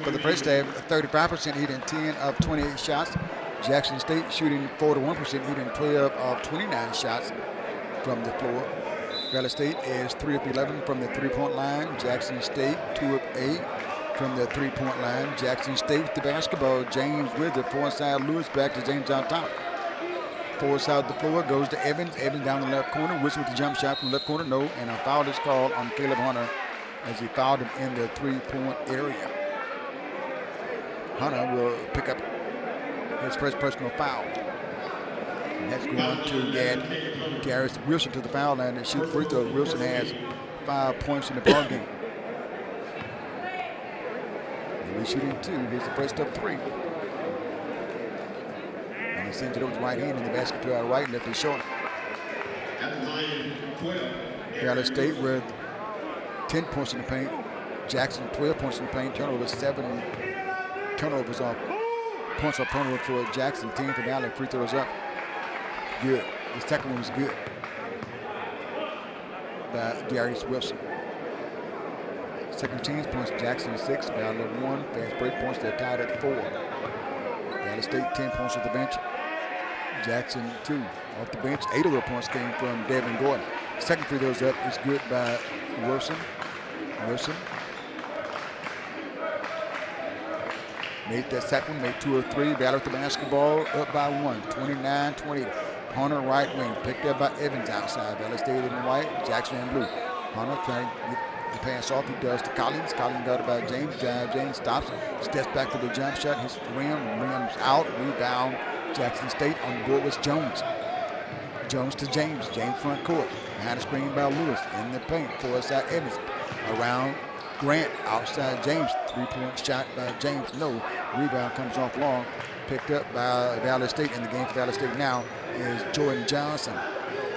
For the first half, 35% hitting 10 of 28 shots. Jackson State shooting 41%, hitting 12 of 29 shots from the floor. Valley State is 3 of 11 from the three-point line. Jackson State 2 of 8 from the three-point line. Jackson State with the basketball. James with it, far side. Lewis back to James on top. Forward side of the floor goes to Evans. Evans down the left corner. Wilson with the jump shot from the left corner. No, and a foul is called on Caleb Hunter as he fouled him in the three-point area. Hunter will pick up his first personal foul. And that's going to get Darius Wilson to the foul line and shoot free throw. Wilson has 5 points in the ball game. And he's shooting 2. Here's the first of 3. And he sends it over to right hand in the basket to our right, left is short. Valley State with 10 points in the paint. Jackson 12 points in the paint. Turnovers 7 turnovers off. Points off turnover for Jackson. 10 for Valley. Free throws up. Good. The second one was good by Darius Wilson. Second chance points, Jackson 6, Valley 1. Fast break points, they're tied at 4. Valley State 10 points at the bench. Jackson 2 off the bench. 8 of those points came from Devin Gordon. Second free throws up is good by Wilson. Wilson made that second one, made 2 of 3. Valley with the basketball, up by 1, 29-20. Hunter right wing, picked up by Evans outside. Valley State in the white, Jackson in blue. Hunter trying to get the pass off, he does to Collins. Collins got it by James. James stops, steps back to the jump shot, hits the rim, rims out, rebound. Jackson State on the board was Jones. Jones to James, James front court. Behind the screen by Lewis, in the paint, forward side Evans. Around Grant, outside James, 3-point shot by James, no. Rebound comes off long, picked up by Valley State. In the game for Valley State now is Jordan Johnson.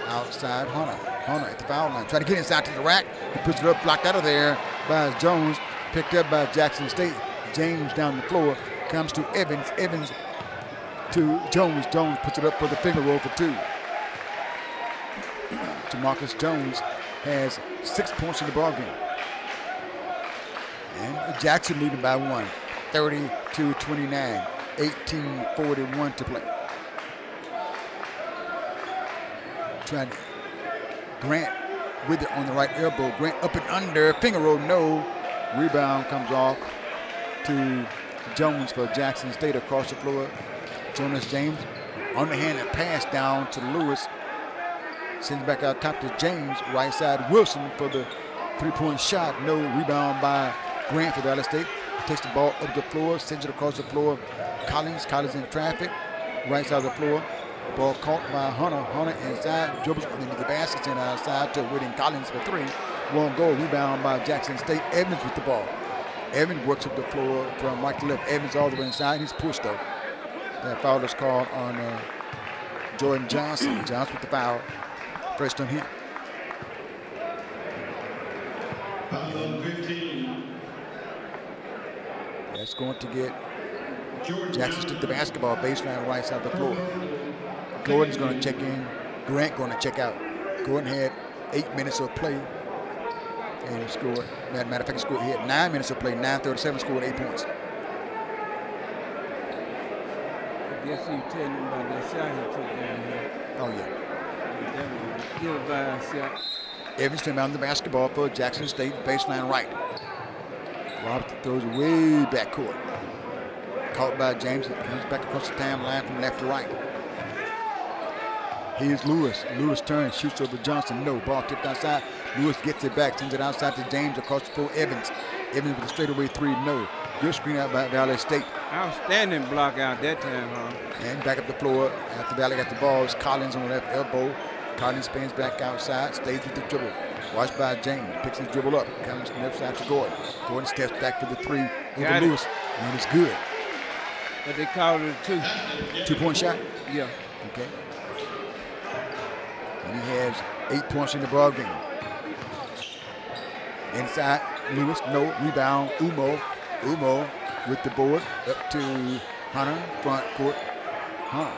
Outside Hunter. Hunter at the foul line, trying to get inside to the rack. He puts it up, blocked out of there by Jones. Picked up by Jackson State. James down the floor, comes to Evans. Evans to Jones. Jones puts it up for the finger roll for 2. Jamarcus Jones has 6 points in the ball game. And Jackson leading by 1, 30-29, 18:41 to play. Trying to Grant with it on the right elbow. Grant up and under, finger roll, no. Rebound comes off to Jones for Jackson State across the floor. Jonas James underhanded pass down to Lewis. Sends back out top to James. Right side Wilson for the 3-point shot. No. Rebound by Grant for Valley State. Takes the ball up the floor, sends it across the floor. Collins in traffic. Right side of the floor. Ball caught by Hunter. Hunter inside, dribbles into the basket and outside to William Collins for 3. Won't go. Rebound by Jackson State. Evans with the ball. Evans works up the floor from right to left. Evans all the way inside. He's pushed though. That foul is called on Jordan Johnson. Johnson with the foul. First on him. That's going to get Jackson State the basketball, baseline right side of the floor. Gordon's going to check in. Grant going to check out. Gordon had 8 minutes of play and he scored. Matter of fact, he had 9 minutes of play, 9:37, scored 8 points. I guess you telling him about that shot he took down here. Oh, yeah. Give a bad shot. Evans came out on the basketball for Jackson State, baseline right. Robert throws way back court. Caught by James. Comes back across the timeline from left to right. Here's Lewis. Lewis turns, shoots over Johnson. No. Ball tipped outside. Lewis gets it back, sends it outside to James across the floor. Evans. Evans with a straightaway three. No. Good screen out by Valley State. Outstanding block out that time, huh? And back up the floor after Valley got the ball. It's Collins on the left elbow. Collins spins back outside, stays with the dribble. Watched by James. Picks his dribble up. Comes left side to Gordon. Gordon steps back for the three over Lewis. And it's good. But they called it a 2. 2-point shot? Yeah. Okay. And he has 8 points in the ball game. Inside, Lewis, no, rebound, Umo. Umo with the board, up to Hunter, front court. Hunter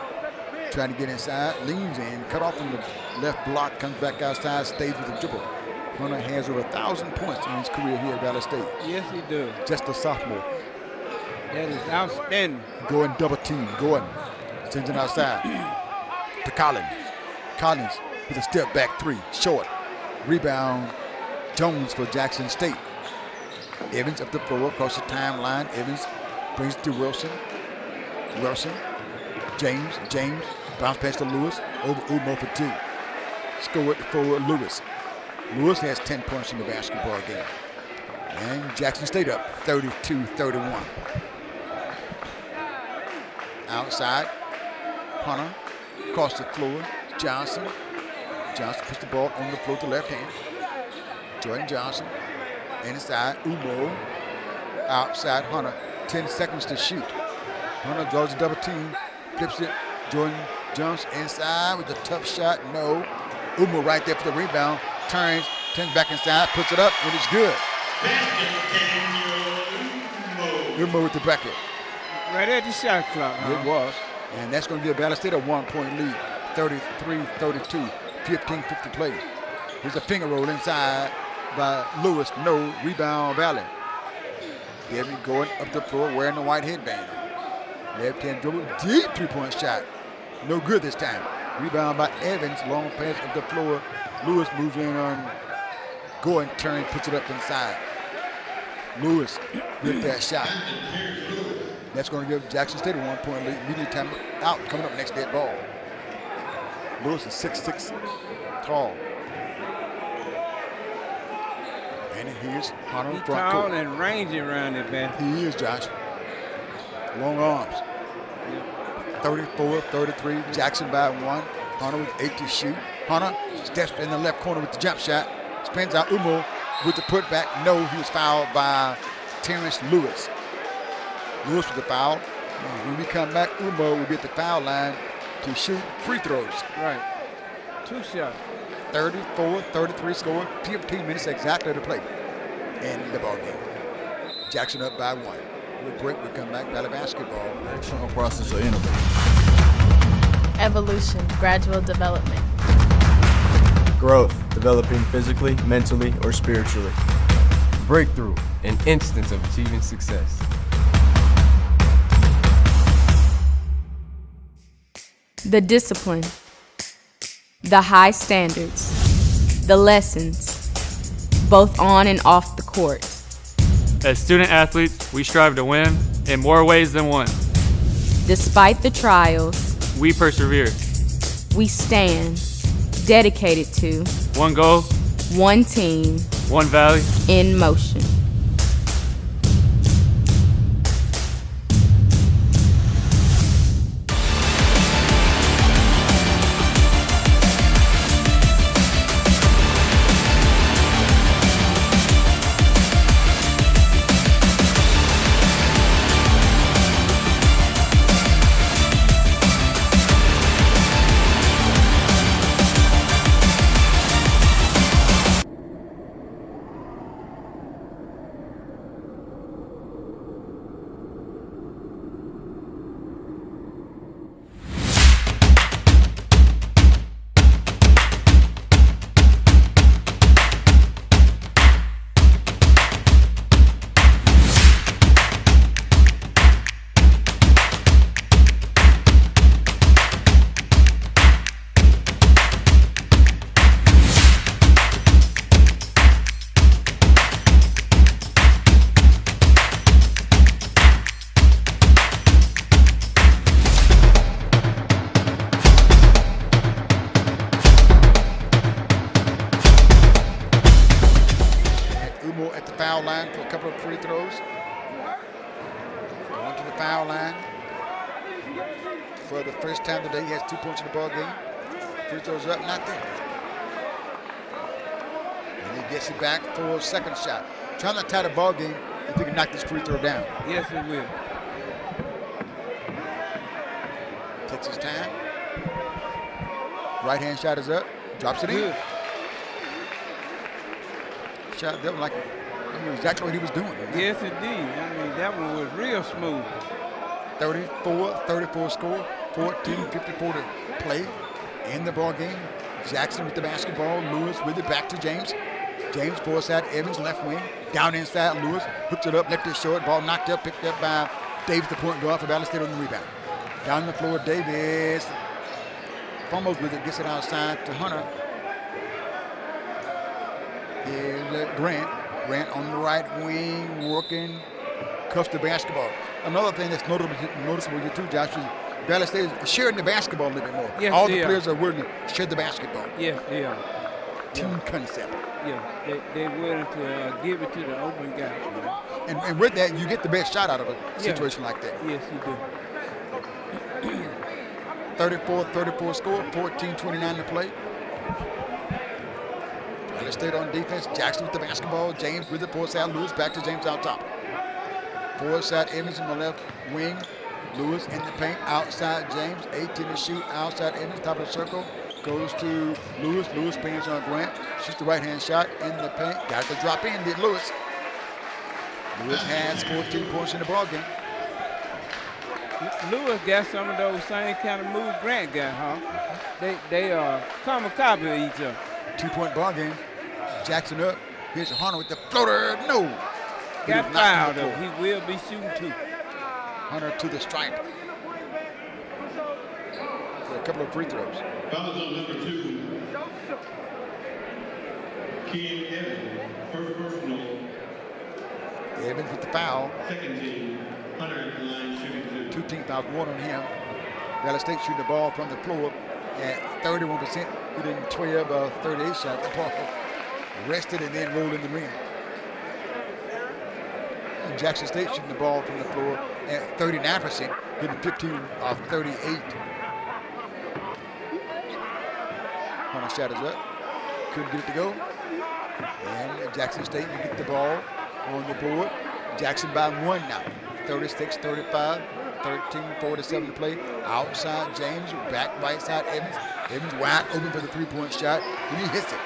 trying to get inside, leans in, cut off from the left block, comes back outside, stays with the dribble. Hunter has over 1,000 points in his career here at Valley State. Yes, he does. Just a sophomore. That is outstanding. Gordon double team, Gordon sends it outside to Collins. Collins with a step back three, short. Rebound, Jones for Jackson State. Evans up the floor, across the timeline. Evans brings it to Wilson. Wilson, James, bounce pass to Lewis, over Umo for 2. Score for Lewis. Lewis has 10 points in the basketball game. And Jackson State up 32-31. Outside, Hunter, across the floor, Johnson. Johnson puts the ball on the floor to left hand. Jordan Johnson. Inside, Umo. Outside, Hunter. 10 seconds to shoot. Hunter draws a double team, flips it. Jordan Johnson inside with a tough shot. No. Umo right there for the rebound. Turns back inside, puts it up, and it's good. Umo with the bracket. Right at the shot clock. It was. And that's going to give Valley State a 1-point lead. 33-32, 15-50 play. Here's a finger roll inside by Lewis. No. Rebound, Valley. Devin going up the floor wearing the white headband. Left hand dribble, deep 3-point shot. No good this time. Rebound by Evans, long pass up the floor. Lewis moves in on Gordon, turns, puts it up inside. Lewis with that shot. That's going to give Jackson State a 1-point lead. Immediate time out, coming up next dead ball. Lewis is 6'6", tall. And here's Hunter He's front tall court. and rangy around it, man. He is, Josh. Long arms. 34-33, Jackson by 1. Hunter with 8 to shoot. Hunter steps in the left corner with the jump shot. Spins out Umo with the putback. No, he was fouled by Terrence Lewis. Lewis with the foul. And when we come back, Umo will be at the foul line to shoot free throws. Right. 2 shots. 34-33 score. 15 minutes exactly to play in the ball game. Jackson up by 1. We'll break. We'll come back. Valley basketball. Action or process or innovate. Evolution, gradual development. Growth, developing physically, mentally, or spiritually. Breakthrough, an instance of achieving success. The discipline, the high standards, the lessons, both on and off the court. As student athletes, we strive to win in more ways than one. Despite the trials, we persevere. We stand dedicated to one goal, one team, one valley, in motion. line for a couple of free throws. Going to the foul line. For the first time today, he has 2 points in the ball game. Free throws up, not there. And he gets it back for a second shot. Trying to tie the ball game if he can knock this free throw down. Yes, it will. Takes his time. Right hand shot is up. Drops it in. Shot that like I knew exactly what he was doing. Yes, it did. I mean, that one was real smooth. 34 score. 14:54 to play in the ball game. Jackson with the basketball. Lewis with it back to James. James forced out Evans, left wing. Down inside, Lewis hooks it up, left it short. Ball knocked up, picked up by Davis, the point guard for Valley State on the rebound. Down the floor, Davis fumbles with it, gets it outside to Hunter. Here's Grant. Grant on the right wing, working, cuffs the basketball. Another thing that's noticeable here too, Josh, is Valley State is sharing the basketball a little bit more. Yes, all the players are willing to share the basketball. Yes, they are. Team concept. Yeah, they're willing to give it to the open guy. And with that, you get the best shot out of a situation like that. Yes, you do. 34-34 score, 14:29 to play. Valley State on defense. Jackson with the basketball. James with it. Force out Lewis. Back to James out top. Force out Evans on the left wing. Lewis in the paint. Outside James. 18 to shoot. Outside Evans. Top of the circle. Goes to Lewis. Lewis pings on Grant. Shoots the right-hand shot in the paint. Got to drop in. Did Lewis. Lewis has 14 points in the ball game. Lewis got some of those same kind of moves Grant got, huh? They are come a copy of each other. 2-point ball game. Jackson up. Here's Hunter with the floater. No. Got fouled though. He will be shooting too. Hunter to the stripe. For a couple of free throws. Foul zone number 2. King Evans, first personal. Evans with the foul. Second team, Hunter line shooting 2. 2 team fouls, 1 on him. Valley State shooting the ball from the floor at 31%. Hitting 12 of 38 shots. The ball rested and then rolled in the ring. And Jackson State shooting the ball from the floor at 39%. Hitting 15 of 38. Hunter shot is up. Couldn't get it to go. And Jackson State will get the ball on the board. Jackson by 1 now. 36-35. 13:47 to play. Outside James, back right side Evans. Evans wide open for the 3-point shot. And he hits it.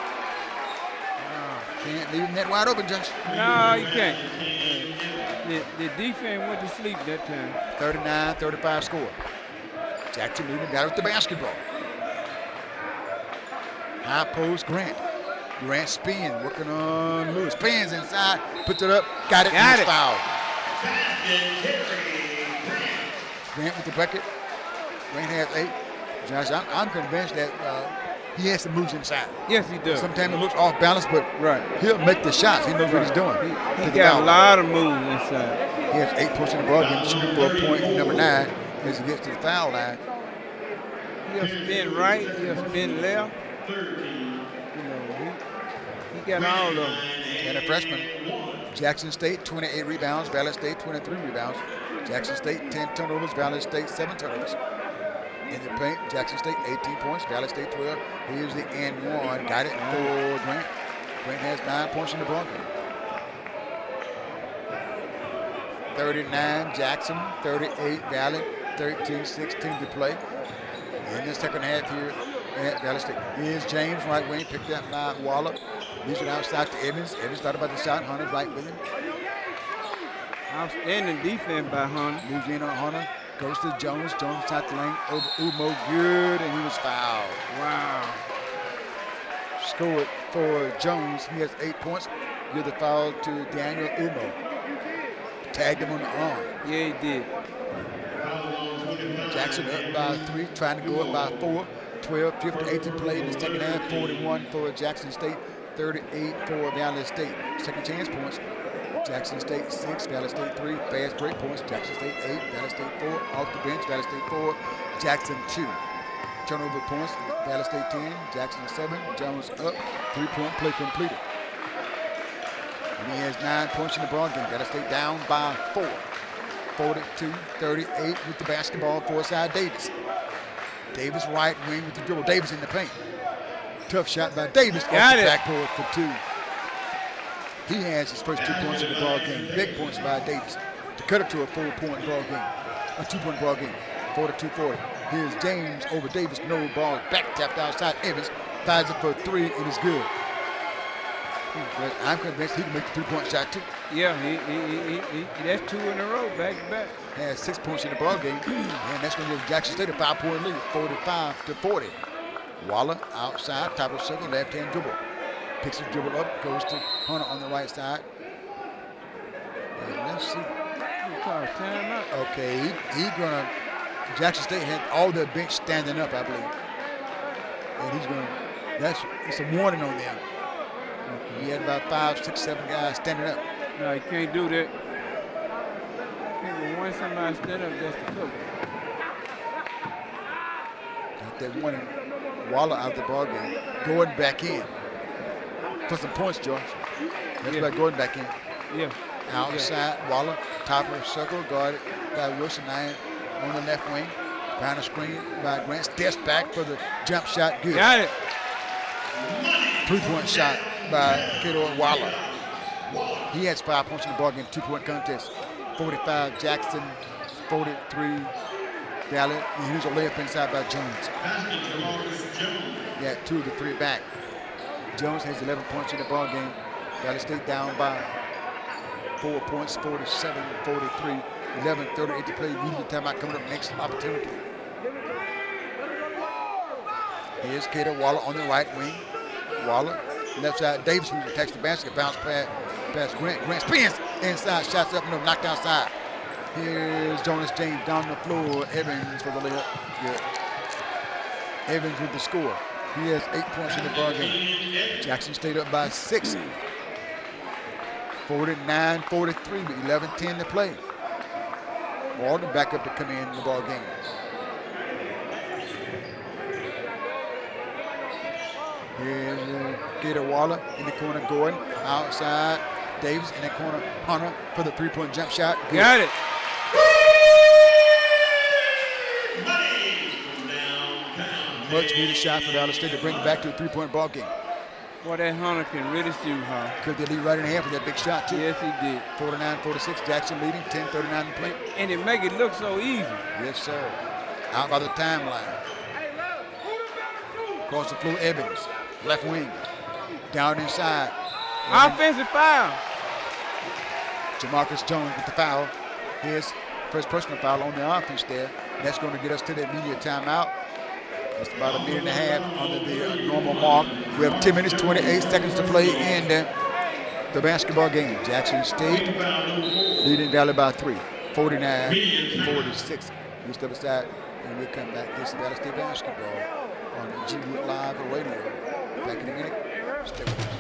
Can't leave him that wide open, Josh. No, you can't. The defense went to sleep that time. 39-35 score. Jackson leading down with the basketball. High post Grant. Grant spin, working on Lewis. Spins inside, puts it up, got it, foul. Grant with the bucket. Grant has 8. Josh, I'm convinced that he has some moves inside. Yes, he does. Sometimes it looks off balance, but he'll make the shots. He knows what he's doing. He got a lot of moves inside. He has 8 points in the ball game, shooting for a point number 9 as he gets to the foul line. He'll spin right, he'll spin left. He got all of them. And a freshman. Jackson State, 28 rebounds. Valley State, 23 rebounds. Jackson State, 10 turnovers. Valley State, 7 turnovers. In the paint, Jackson State, 18 points. Valley State, 12. Here's the and 1. Got it for Grant. Grant has 9 points in the ball game. 39 Jackson, 38 Valley, 13-16 to play. In the second half here at Valley State. Here's James, right wing, picked up by Waller. Leaves it outside to Evans. Evans thought about the shot. Hunter's right with him. Outstanding defense by Hunter. Moves in on Hunter. Goes to Jones. Jones inside the lane. Over Umo. Good. And he was fouled. Wow. Scored for Jones. He has 8 points. Give the foul to Daniel Umo. Tagged him on the arm. Yeah, he did. Jackson up by 3. Trying to go up by 4. 12:58 to play in the second half. 41 for Jackson State. 38 for Valley State. Second chance points. Jackson State 6, Valley State 3. Fast break points. Jackson State 8, Valley State 4. Off the bench, Valley State 4, Jackson 2. Turnover points, Valley State 10, Jackson 7. Jones up. 3-point play completed. And he has 9 points in the ball game. Got to stay down by 4. 42-38 with the basketball for side Davis. Davis right wing with the dribble. Davis in the paint. Tough shot by Davis. Got it. Backboard for 2. He has his first 2 points in the ball game. Big points by Davis to cut it to a 4-point ball game. A 2-point ball game. 42-40. Here's James over Davis. No ball. Back tapped outside. Evans fires it for 3 and it's good. But I'm convinced he can make the 3-point shot too. Yeah, he that's 2 in a row, back to back. Has 6 points in the ball game, and that's going to give Jackson State a 5-point lead, 45-40. Waller outside, top of the circle, left-hand dribble. Picks the dribble up, goes to Hunter on the right side. And let's see. Okay, he's gonna. Jackson State had all their bench standing up, I believe, and he's gonna. It's a warning on them. He had about 5, 6, 7 guys standing up. No, you can't do that. When somebody stand up, that's the coach. Got that warning. Waller out the ball game. Going back in. For some points, George. That's about going back in. Yeah. Outside, Waller, top of the circle, guarded by Wilson. Iron on the left wing. Behind the screen by Grant. Steps back for the jump shot. Good. Got it. 3-point shot by Kato Waller. He has 5 points in the ball game. 2-point contest. 45 Jackson, 43 Valley. And here's a layup inside by Jones. Yeah, 2 of the 3 back. Jones has 11 points in the ball game. Valley State down by 4 points, 47, 43, 11, 38 to play. Media timeout coming up next opportunity. Here's Kato Waller on the right wing. Waller, left side, Davis who attacks the basket, bounce past Grant. Grant spins inside, shots up, no, knocked outside. Here's Jonas James down the floor. Evans for the layup. Good. Evans with the score. He has 8 points in the ball game. Jackson State up by 6. 49-43 with 11-10 to play. Walden back up to come in the ball game. Here's Gator Waller in the corner, Gordon outside. Davis in the corner, Hunter for the 3-point jump shot. Good. Got it. Much needed shot for Valley State to bring it back to a 3-point ball game. Boy, that Hunter can really shoot, huh? Could they lead right in half with that big shot, too? Yes, he did. 49-46, Jackson leading, 10:39 to play. And it make it look so easy. Yes, sir. Out by the timeline. Across the floor, Evans, left wing. Down inside. Offensive foul. Jamarcus Jones with the foul. His first personal foul on the offense there. That's going to get us to the immediate timeout. That's about a minute and a half under the normal mark. We have 10 minutes, 28 seconds to play in the basketball game. Jackson State leading Valley by 3, 49-46. We step aside and we'll come back. This is Valley State basketball on G Wood Live Radio. Back in a minute. Stay with us.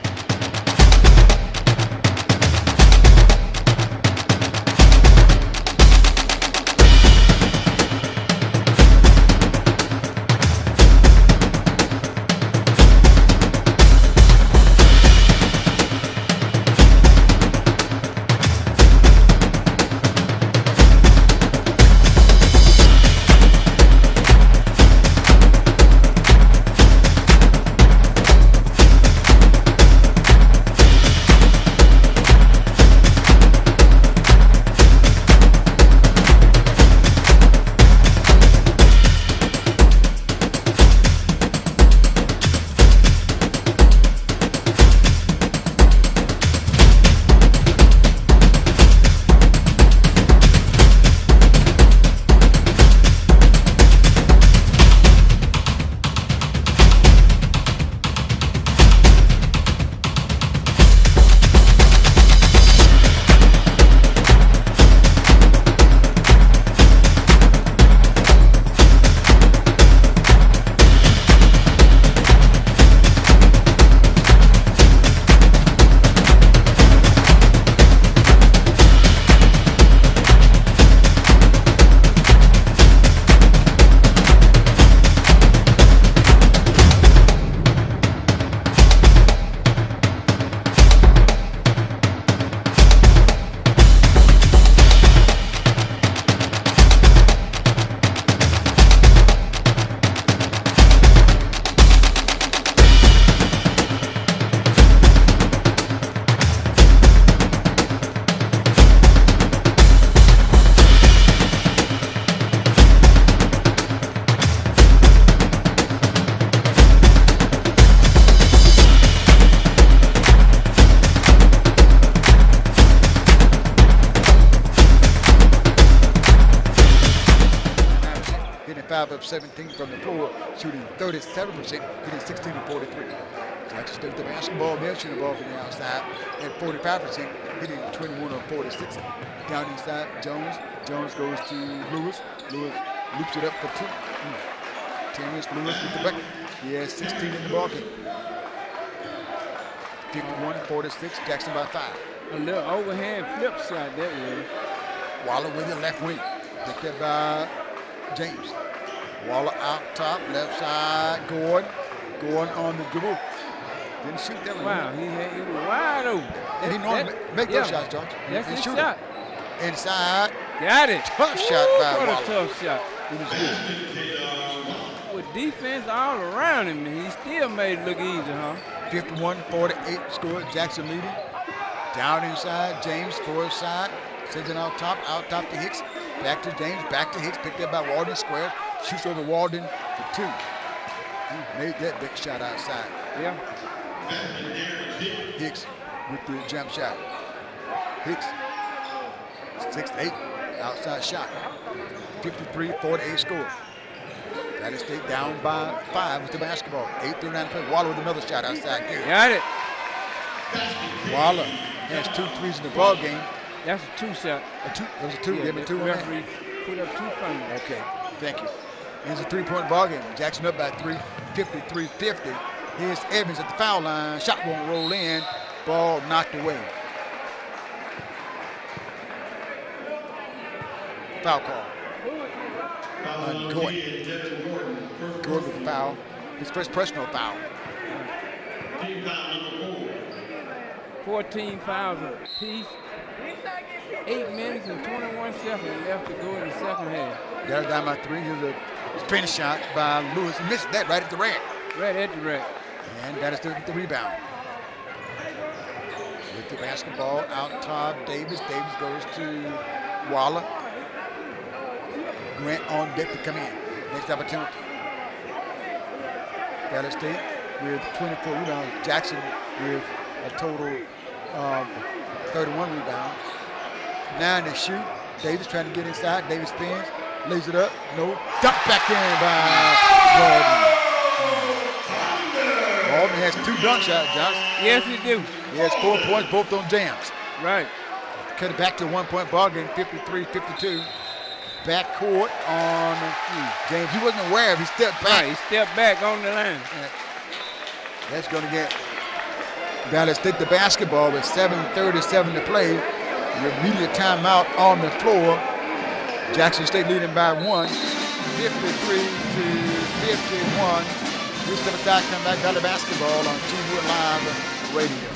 5 of 17 from the floor, shooting 37%, hitting 16 of 43. Jackson State with the basketball, they're shooting the ball from the outside at 45%, hitting 21 of 46. Down inside, Jones. Jones goes to Lewis. Lewis loops it up for 2. Terrence Lewis with the bucket. He has 16 in the ball game. 51-46, Jackson by 5. A little overhand flip shot that way. Waller with the left wing. Picked up by James. Waller out top, left side, Gordon. Gordon on the dribble. Didn't shoot that one. Wow, he was wide open. And he normally make those shots, George. That's his shot. Inside. Got it. Tough shot by What Waller. a tough shot. It was good. With defense all around him, he still made it look easy, huh? 51-48 score, Jackson leading. Down inside, James, forward side. Sends it out top to Hicks. Back to James, back to Hicks. Picked up by Walden, square. Shoots over Walden for 2. He made that big shot outside. Yeah. Hicks with the jump shot. Hicks, 6-8, outside shot. 53-48 score. Valley State down by 5 with the basketball. 8:39 play. Waller with another shot outside. Good. Got it. Waller has 2 threes in the ball game. That's a 2 shot. That was a 2. Yeah, Give me 2 on that. referee put up 2 fingers. Okay, thank you. It's a 3-point ball game. Jackson up by 3, 53-50. Here's Evans at the foul line. Shot won't roll in. Ball knocked away. Foul call. On Gordon. Gordon with the foul. His first personal foul. 14 fouls apiece. 8 minutes and 21 seconds left to go in the second half. Got it down by 3. Here's a spin shot by Lewis. He missed that right at the rack. Right at the rack. And that is still with the rebound. With the basketball out top, Davis. Davis goes to Waller. Grant on deck to come in. Next opportunity. Valley State with 24 rebounds. Jackson with a total of 31 rebounds. 9 to shoot. Davis trying to get inside. Davis spins, lays it up. No. Dumped back in by Walden. Walden has 2 dunk shots, Josh. Yes, he do. He has 4 points, both on jams. Right. Cut it back to a 1-point ball game, 53-52. Backcourt on James. He wasn't aware of. He stepped back. Right, he stepped back on the line. That's going to get Valley State the basketball with 7:37 to play. Your immediate timeout on the floor. Jackson State leading by 1, 53-51. We'll step aside, come back, Valley basketball on T-Wood Live Radio.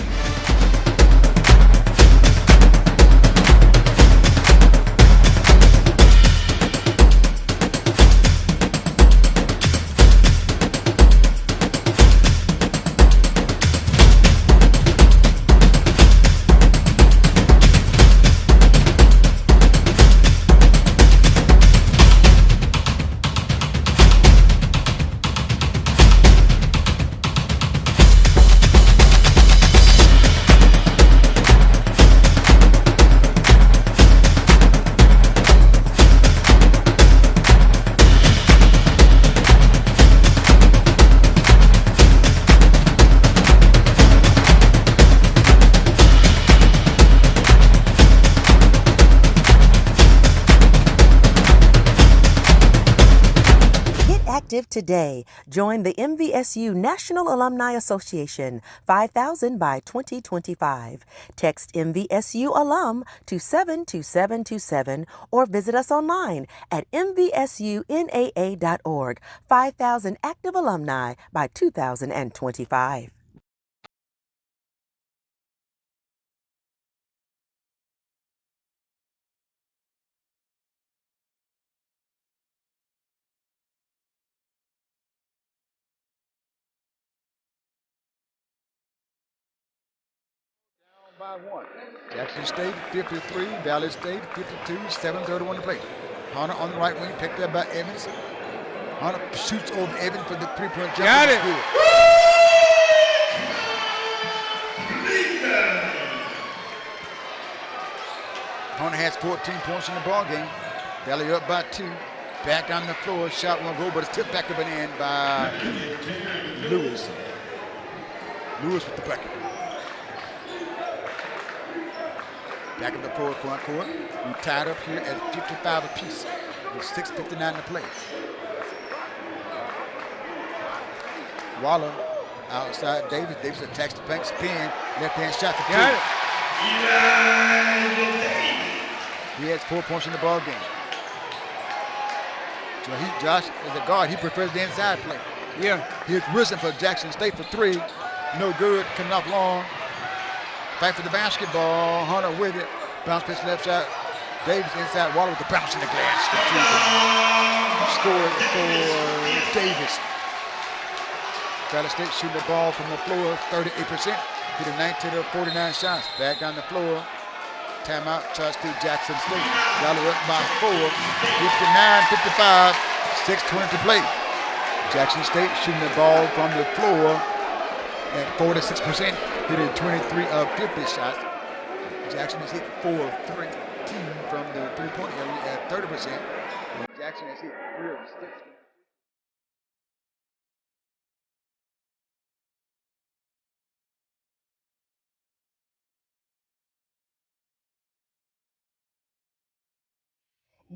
Today, join the MVSU National Alumni Association 5,000 by 2025. Text MVSU alum to 72727 or visit us online at mvsunaa.org. 5,000 active alumni by 2025. By 1. Jackson State 53, Valley State 52, 7:31 to play. Hunter on the right wing, picked up by Evans. Hunter shoots over Evans for the 3-point jump. Got it. Hunter has 14 points in the ball game. Valley up by 2. Back down the floor, shot won't go, but it's tipped back up and in by Lewis. Lewis with the bucket. Back up the floor, front court. We tied up here at 55 apiece with 6:59 to play. Waller outside Davis. Davis attacks the paint, spin, left hand shot for two. He has 4 points in the ball game. So Josh, as a guard, he prefers the inside play. Yeah. Here's Wilson for Jackson State for three. No good, coming off long. Back for the basketball. Hunter with it. Bounce pitch left side. Davis inside. Waller with the bounce in the glass. Scored for Davis. Valley State shooting the ball from the floor 38%. Hit a 19 to 49 shots. Back down the floor. Timeout. Charge to Jackson State. Valley up by 4. 59-55. 6:20 to play. Jackson State shooting the ball from the floor at 46%. Hitting 23 of 50 shots. Jackson has hit 4 of 13 from the three-point area at 30%. And Jackson has hit 3 of 6.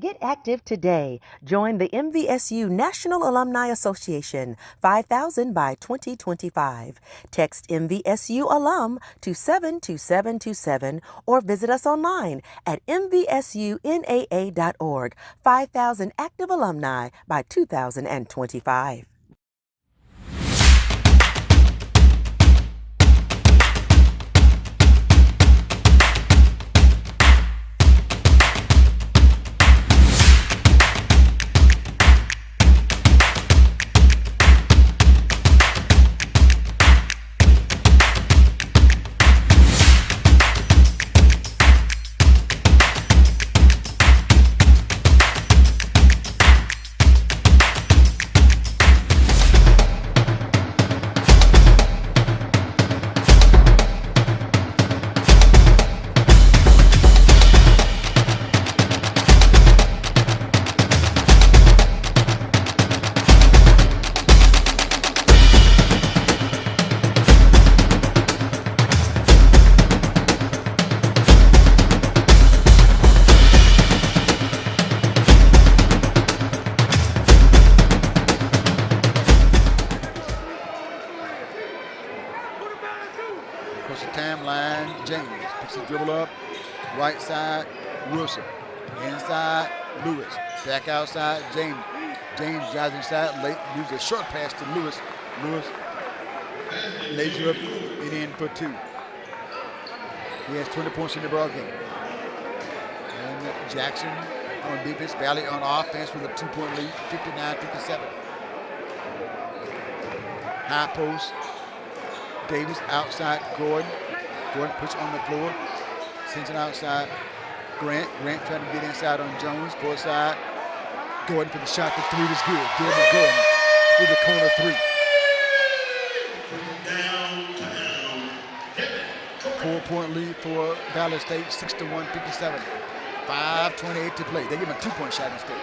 Get active today. Join the MVSU National Alumni Association, 5,000 by 2025. Text MVSU alum to 72727 or visit us online at mvsunaa.org. 5,000 active alumni by 2025. Right side, Wilson. Inside, Lewis. Back outside, James. James drives inside, late, uses a short pass to Lewis. Lewis lays it up and in for 2. He has 20 points in the ball game. And Jackson on defense, Valley on offense with a 2-point lead, 59-57. High post, Davis outside, Gordon. Gordon puts on the floor. Sends it outside. Grant trying to get inside on Jones. Four side. Gordon for the shot. The 3 is good. Gordon with the corner 3. 4-point lead for Valley State. 61-57. 5:28 to play. They give him a 2-point shot instead.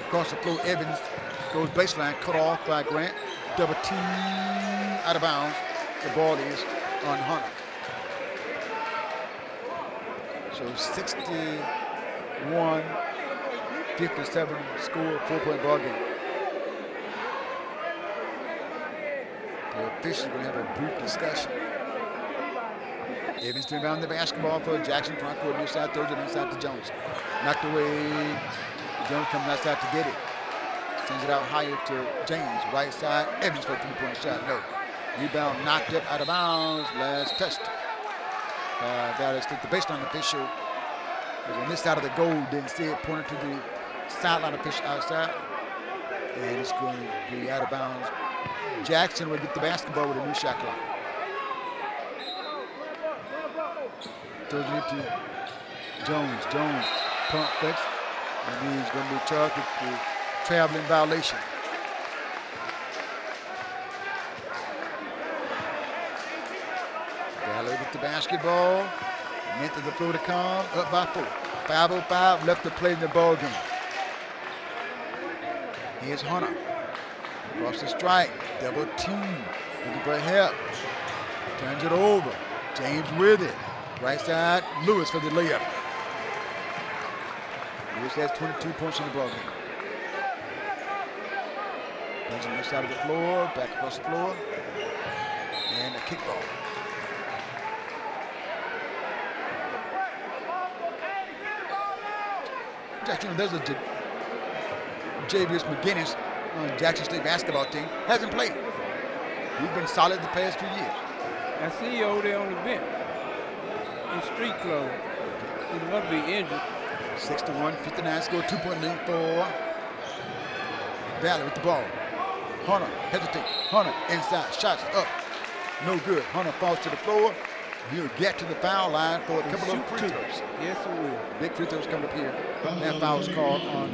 Across the floor, Evans goes baseline. Cut off by Grant. Double team out of bounds. The ball is on Hunter. So 61-57 score, 4-point ball game. The officials are going to have a brief discussion. Evans to inbound the basketball for Jackson, front court, near side, throws it inside to Jones. Knocked away. Jones comes outside to get it. Sends it out higher to James, right side. Evans for a 3-point shot, no. Rebound knocked up out of bounds. Last touched. Valley State, the baseline official was on this side of the goal. Didn't see it. Pointed to the sideline official outside. And it's going to be out of bounds. Jackson will get the basketball with a new shot clock. Throws it to Jones. Jones pump fakes. And he's going to be charged with the traveling violation. Valley with the basketball. Meant to the floor to come, up by 4. 5:05 left to play in the ball game. Here's Hunter. Across the strike. Double team. Looking for help. Turns it over. James with it. Right side. Lewis for the layup. Lewis has 22 points in the ball game. Plays on the side of the floor. Back across the floor. And a kickball. Jackson, there's a Javius McGinnis on Jackson State basketball team. Hasn't played. He's been solid the past few years. I see you over there on the bench in street clothes. He must be injured. 61, 59 score, 2-point lead for Valley with the ball. Hunter hesitates. Hunter inside, shots up. No good. Hunter falls to the floor. He'll get to the foul line for a couple of free throws. Yes, he will. Big free throws coming up here. That foul is called on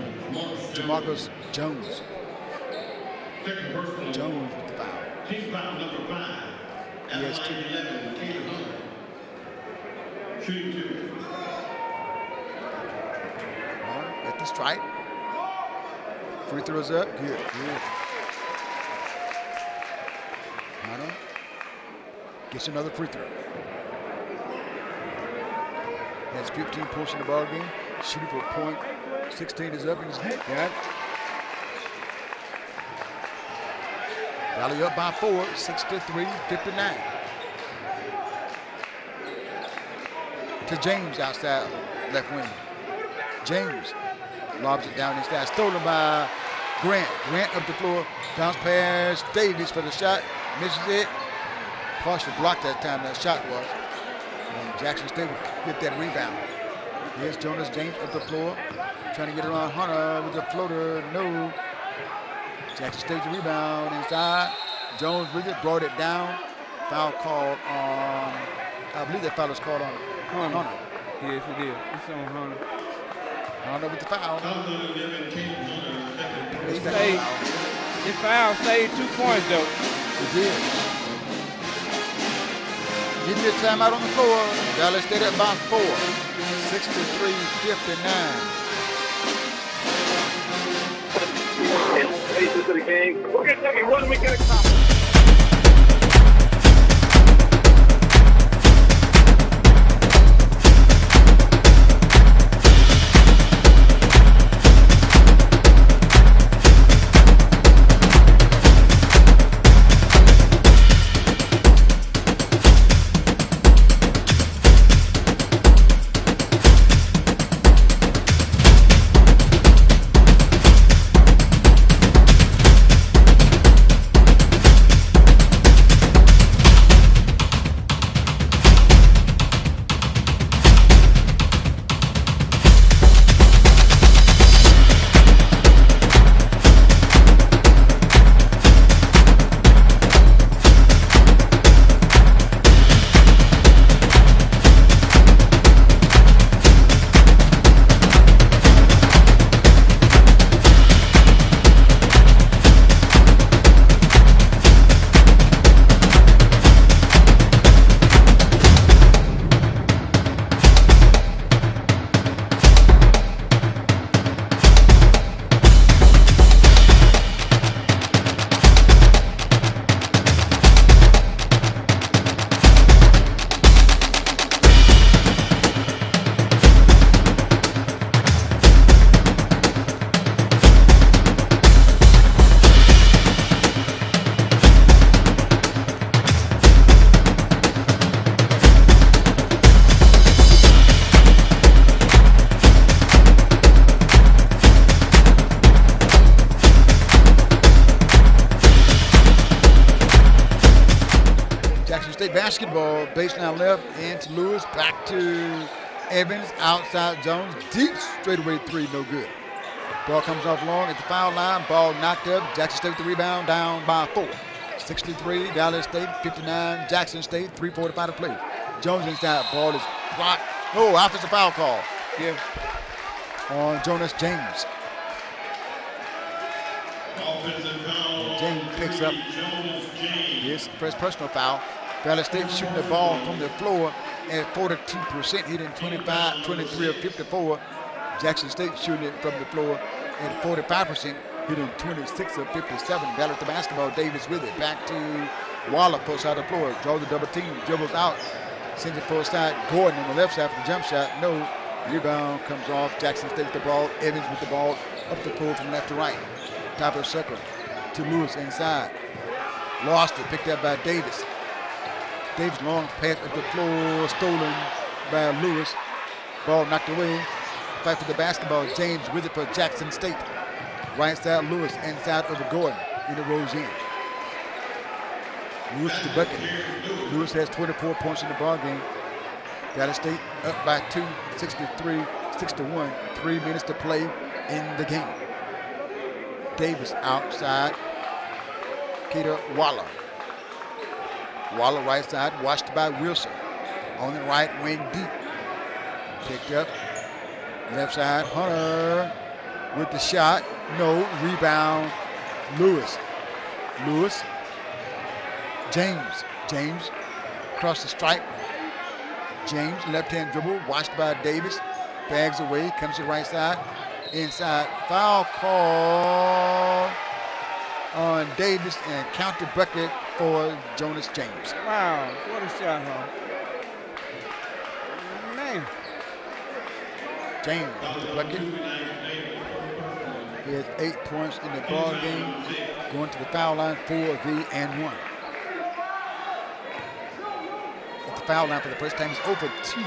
Jamarcus Jones. Jones with the foul. Team foul number 5. He has 2. 11, Taylor Hunter. Shooting 2. At the strike. Free throws up. Good. Hunter gets another free throw. Has 15 points in the ball game. Shooting for a point. 16 is up. He's good. Got it. Valley up by 4. 63-59. To James outside left wing. James lobs it down inside. Stolen by Grant. Grant up the floor. Bounce pass. Davis for the shot. Misses it. Partially blocked that time. That shot was. And Jackson State would get that rebound. Here's Jonas James up the floor. Trying to get around Hunter with the floater. No. Jackson State's rebound inside. Jones with it. Brought it down. Foul called on. I believe that foul was called on Hunter. Yes, it is. It's on Hunter. Hunter with the foul. This foul saved 2 points, though. It did. Getting your timeout on the floor. Dallas State up by 4. 63-59. Basis of the game. We'll get that one. We get a Basketball, baseline left, into Lewis, back to Evans, outside Jones, deep straightaway 3, no good. Ball comes off long at the foul line, ball knocked up, Jackson State with the rebound, down by 4. 63, Dallas State, 59, Jackson State, 3:45 to play. Jones inside, ball is blocked. Oh, offensive foul call. Yeah. On Jonas James. James picks up his first personal foul. Dallas State shooting the ball from the floor at 42%, hitting 23 of 54. Jackson State shooting it from the floor at 45%, hitting 26 of 57. Battle with the basketball, Davis with it. Back to Waller, post out the floor, draws the double team, dribbles out, sends it full side. Gordon on the left side for the jump shot, no. Rebound comes off, Jackson State with the ball, Evans with the ball, up the floor from left to right. Top of the circle to Lewis inside. Lost it, picked up by Davis. Davis long pass up the floor, stolen by Lewis. Ball knocked away. Fight for the basketball, James with it for Jackson State. Right side, Lewis inside over Gordon. And it rolls in. Lewis to the bucket. Lewis has 24 points in the ball game. Valley State up by 2, 63-61. 3 minutes to play in the game. Davis outside. Keita Waller. Waller right side, watched by Wilson. On the right wing deep. Picked up. Left side, Hunter with the shot. No. Rebound, Lewis. Lewis. James. James across the stripe. James, left-hand dribble, watched by Davis. Bags away, comes to the right side. Inside, foul call on Davis and counter bucket for Jonas James. Wow, what a shot, huh? Man. James with the bucket. He has 8 points in the ball game. Going to the foul line, 4-and-1. At the foul line for the first time, he's over 2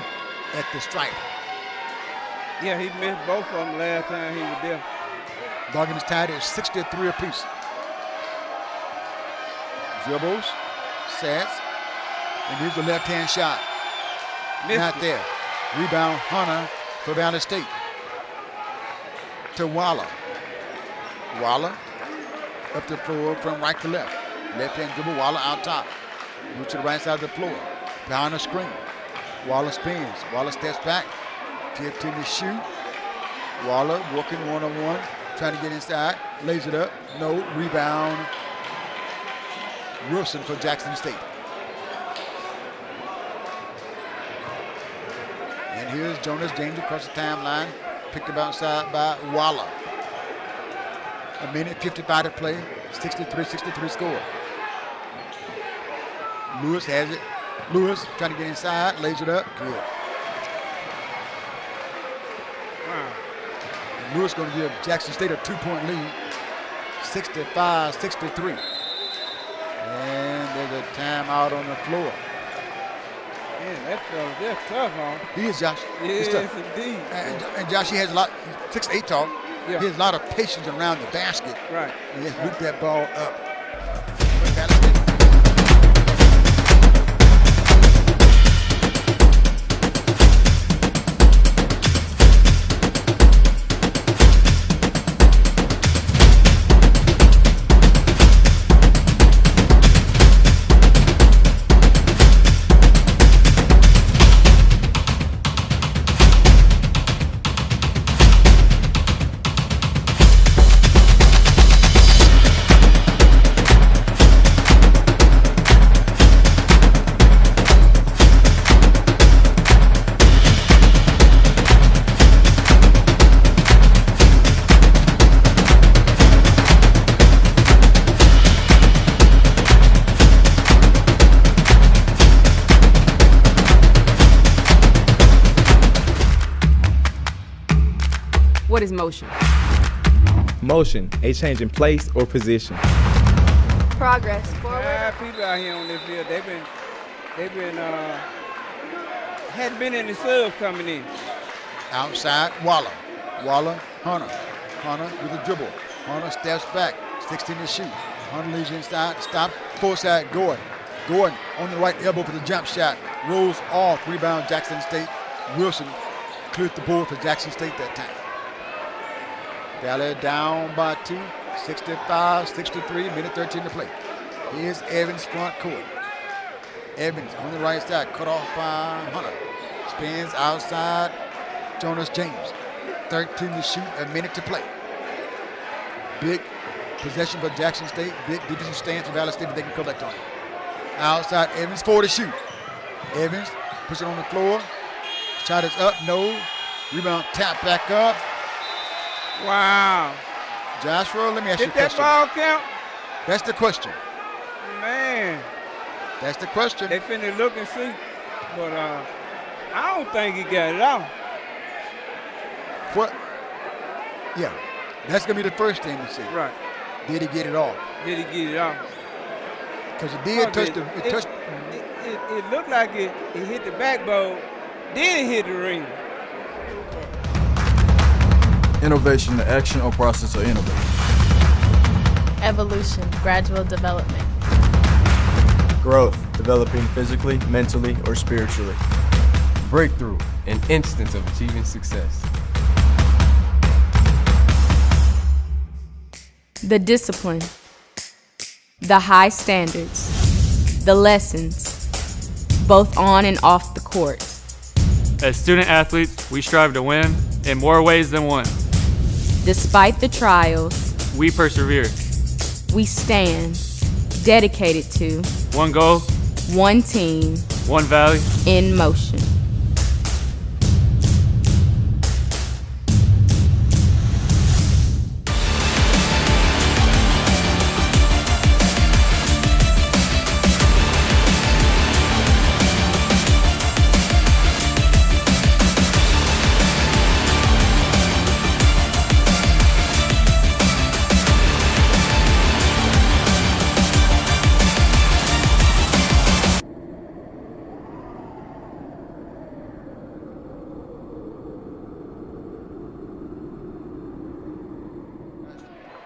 at the stripe. Yeah, he missed both of them last time he was there. Ball game is tied at 63 apiece. Dribbles, sets, and here's the left-hand shot. Not there. Rebound, Hunter for Valley State. To Waller. Waller up the floor from right to left. Left-hand dribble, Waller out top. Move to the right side of the floor. Behind the screen. Waller spins. Waller steps back. 15 to shoot. Waller working one-on-one. Trying to get inside. Lays it up. No. Rebound. Wilson for Jackson State. And here's Jonas James across the timeline. Picked up outside by Waller. 1:55 to play. 63-63 score. Lewis has it. Lewis trying to get inside. Lays it up. Good. Wow. And Lewis going to give Jackson State a 2-point lead. 65-63. And there's a timeout on the floor. Man, that's tough, huh? He is, Josh. Yes, tough. indeed. And Josh, he has a lot, 6'8" tall. Yeah. He has a lot of patience around the basket. Right. And just whip that ball up. What is motion? Motion, a change in place or position. Progress, forward. People out here on this field, hadn't been any subs coming in. Outside, Waller. Waller, Hunter. Hunter with a dribble. Hunter steps back, 16 to shoot. Hunter leaves inside, stop, full side, Gordon. Gordon on the right elbow for the jump shot. Rolls off, rebound Jackson State. Wilson cleared the board for Jackson State that time. Valley down by 2, 65-63, minute 13 to play. Here's Evans front court. Evans on the right side, cut off by Hunter. Spins outside, Jonas James. 13 to shoot, a minute to play. Big possession for Jackson State, big defensive stance for Valley State, but they can collect on it. Outside, Evans, 4 to shoot. Evans Puts it on the floor. Shot is up, no. Rebound, tap back up. Wow. Joshua, let me ask you a Did that question. ball count? That's the question. Man. That's the question. They finna look and see. But I don't think he got it off. What? Yeah, that's going to be the first thing to see. Right. Did he get it off? Did he get it off? Because it did touch the. It looked like it hit the backboard. Then it hit the ring. Innovation, the action or process of innovation. Evolution, gradual development. Growth, developing physically, mentally, or spiritually. Breakthrough, an instance of achieving success. The discipline, the high standards, the lessons, both on and off the court. As student athletes, we strive to win in more ways than one. Despite the trials, We persevere. we stand dedicated to One goal, one team one valley. in motion.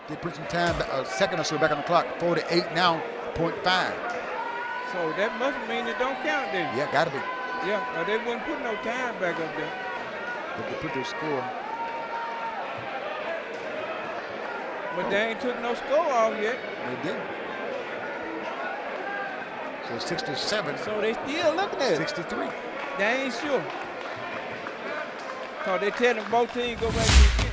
They put some time, a second or so back on the clock. 48 now, 0.5. So that must mean it don't count then. Yeah, got to be. Yeah, or they wouldn't put no time back up there. But they put their score. But they ain't took no score off yet. They did. So 67. So they still looking at it. 63. They ain't sure. So they telling both teams go back to the game.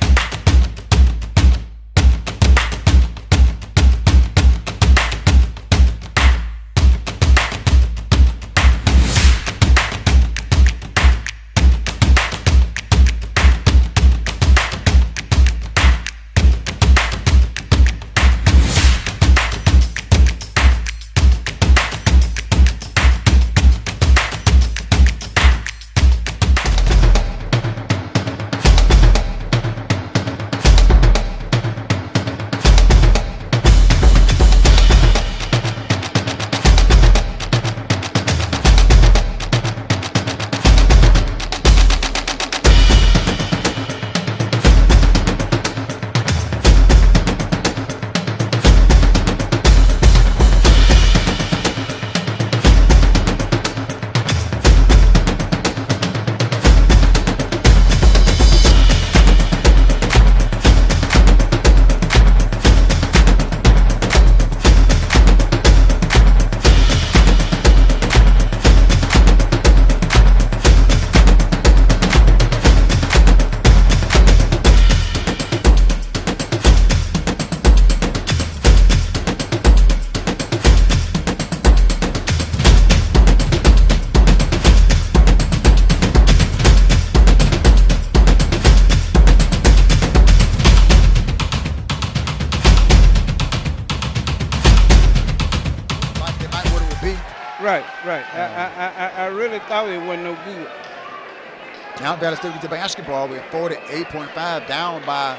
Right. I really thought it wasn't no good. Now Valley State with the basketball with 48.5 down by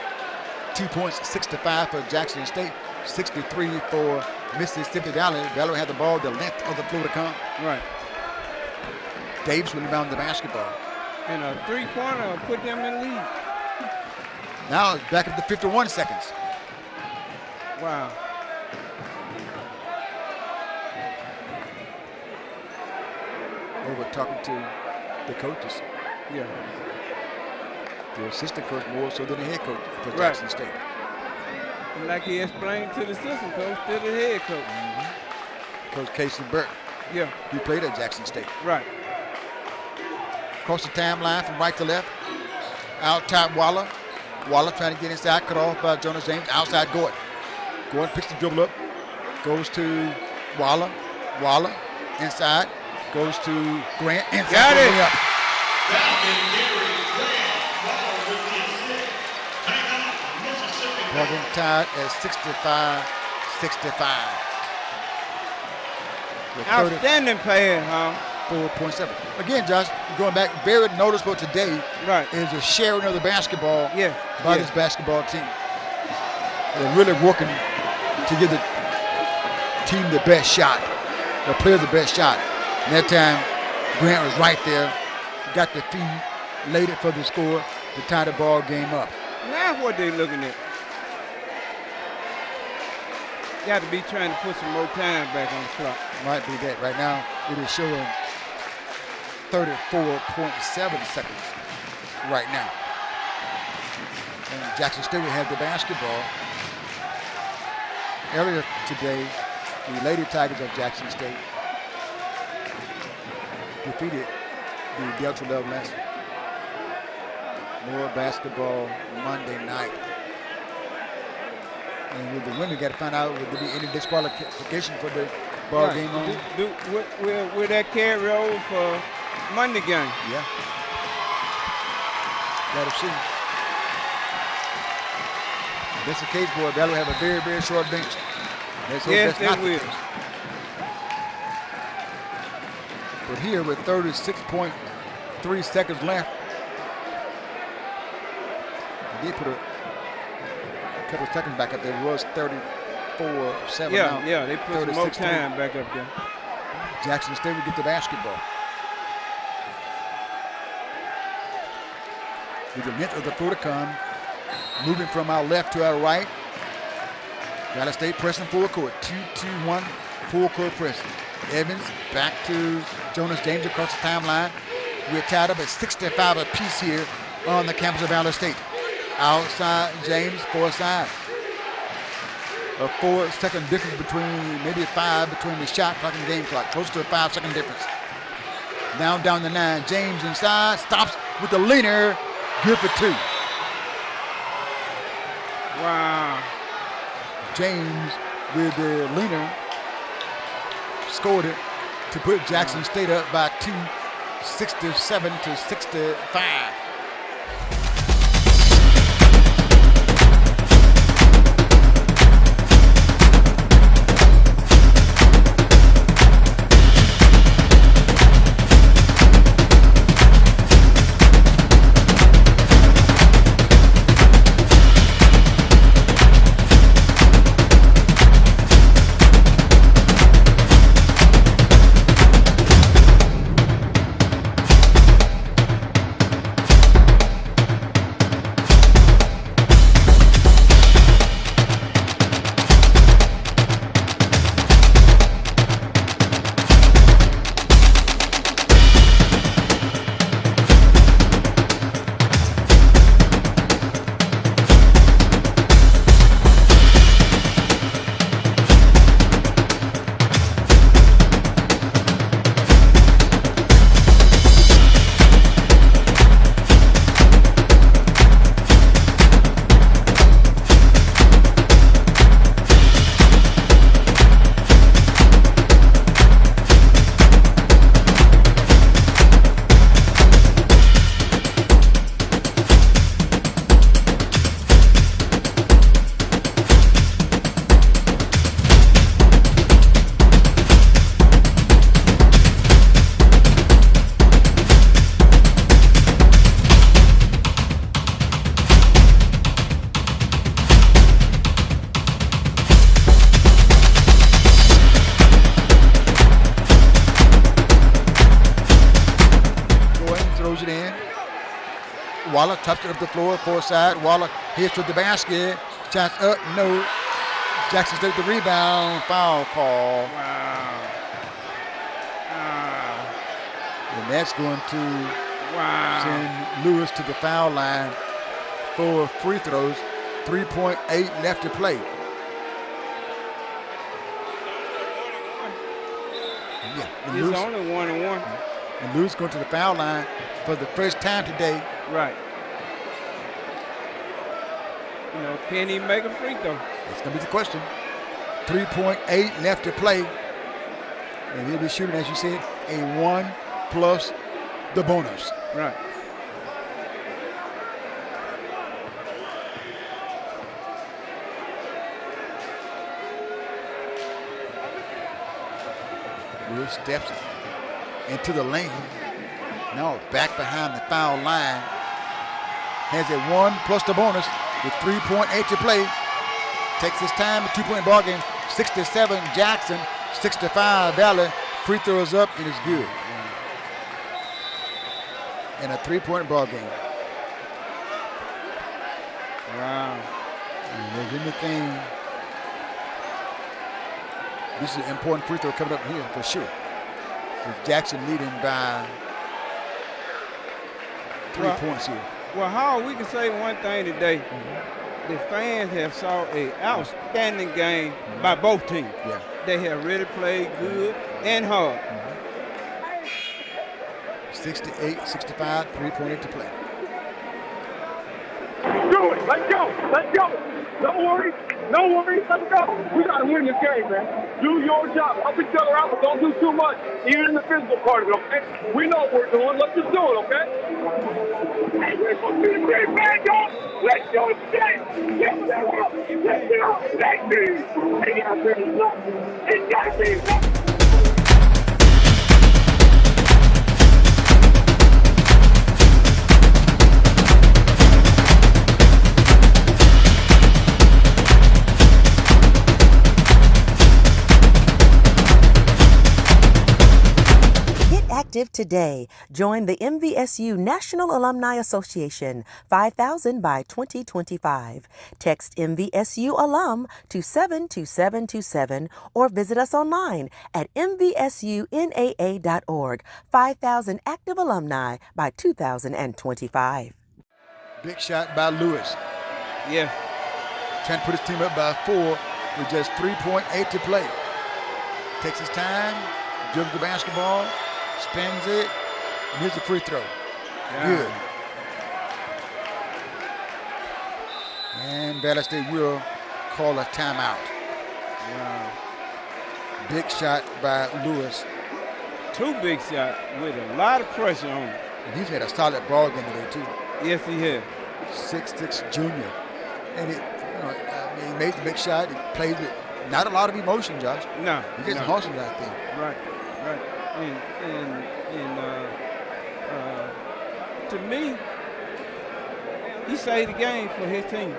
2 points, 65 for Jackson State, 63 for Mississippi Valley. Valley had the ball the length of the floor to come. Right. Davis will rebound the basketball. And a three-pointer will put them in lead. Now it's back up to 51 seconds. Wow. Over talking to the coaches. Yeah. The assistant coach more so than the head coach for Right. Jackson State. And like he explained to the assistant coach, to the head coach. Coach Casey Burke. Yeah. He played at Jackson State. Right. Across the timeline from right to left. Out top Waller. Waller trying to get inside, cut off by Jonas James. Outside Gordon. Gordon picks the dribble up. Goes to Waller. Waller inside. Goes to Grant. Inside. Got it. Up. Ball game tied at 65-65. Outstanding pass, huh? 4.7. Again, Josh, going back, very noticeable today is the sharing of the basketball by this basketball team. They're really working to give the team the best shot, the players the best shot. And that time, Grant was right there, got the feed, laid it for the score to tie the ball game up. Now what they looking at? Got to be trying to put some more time back on the clock. Might be that. Right now, it is showing 34.7 seconds right now. And Jackson State will have the basketball. Earlier today, the Lady Tigers of Jackson State defeated the Delta Levelers. More basketball Monday night. And with the women, got to find out would there be any disqualification for the ball game on. Will that carry over for Monday game? Yeah. Got to see. If that's the case, boy, that'll have a very, very short bench. Yes, they will. But here with 36.3 seconds left, they put a couple of seconds back up there. It was 34-7 now. Yeah, they put some more time back up there. Jackson State will get the basketball. With the length of the floor to come, moving from our left to our right. Dallas State pressing full court, 2-2-1, full court pressing. Evans back to Jonas James across the timeline. We're tied up at 65 apiece here on the campus of Dallas State. Outside James, far side. A 4-second difference between, maybe 5 between the shot clock and game clock, close to a 5-second difference. Now down the 9, James inside, stops with the leaner, good for 2. Wow. James with the leaner scored it to put Jackson State up by 2, 67-65. Waller touched it up the floor, far side. Waller hits to the basket. Shot up, no. Jackson State the rebound. Foul call. Wow. And that's going to send Lewis to the foul line for free throws. 3.8 left to play. Yeah, and it's only 1-1. And Lewis going to the foul line for the first time today. Right. You know, can he make a free throw? That's going to be the question. 3.8 left to play. And he'll be shooting, as you said, a 1 plus the bonus. Right. Lewis steps into the lane. Now back behind the foul line. Has a 1 plus the bonus with 3.8 to play. Takes his time, a 2-point ball game. 67 Jackson, 65 Valley. Free throws up and it's good. And a 3-point ball game. Wow. And there's anything. This is an important free throw coming up here for sure. With Jackson leading by 3 points here. Well, Howard, we can say one thing today. The fans have saw an outstanding game by both teams. Yeah. They have really played good and hard. 68, 65, 3.8 to play. Do it. Let's go. Let's go. Don't worry. No worries. Let's go. We got to win this game, man. Do your job. Help each other out, but don't do too much, even in the physical part of it, okay? We know what we're doing. Let's just do it, okay? Hey, let's go. Let's go. Let's go. Active today. Join the MVSU National Alumni Association, 5,000 by 2025. Text MVSU alum to 72727 or visit us online at mvsunaa.org. 5,000 active alumni by 2025. Big shot by Lewis. Yeah. Trying to put his team up by 4 with just 3.8 to play. Takes his time, dribbles the basketball, spins it, and here's the free throw. Yeah. Good. And Valley State will call a timeout. Wow. Big shot by Lewis. 2 big shots with a lot of pressure on him. And he's had a solid ball game today, too. Yes, he has. 6'6" junior. And he made the big shot. He played with not a lot of emotion, Josh. No. He gets hustles out there. Right. And to me, he saved the game for his team.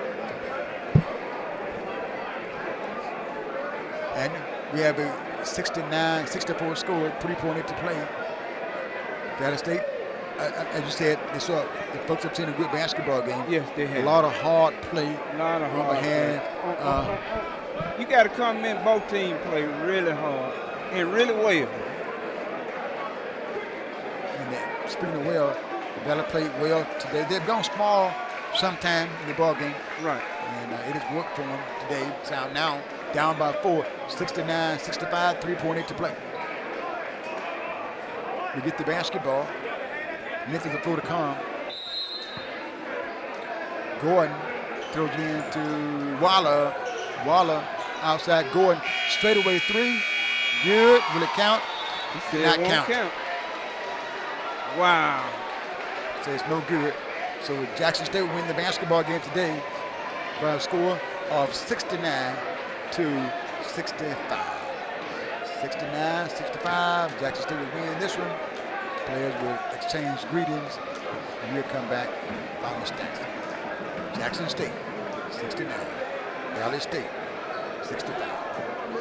And we have a 69-64 score, 3.8 to play. Valley State, as you said, they saw the folks have seen a good basketball game. Yes, they have. A lot of hard play. A lot of hard play. You got to come in, both teams play really hard and really well. Speaking of well, the Valley played well today. They've gone small sometime in the ball game. Right. And it has worked for them today. So now down by 4, 69-65, 3.8 to play. We get the basketball. Memphis the floor to come. Gordon throws it into Waller. Waller outside. Gordon straightaway 3. Good. Will it count? Not count. Wow. So it's no good. So Jackson State will win the basketball game today by a score of 69-65. 69-65. Jackson State will win this one. Players will exchange greetings, and we'll come back final stats. Jackson State, 69. Valley State, 65.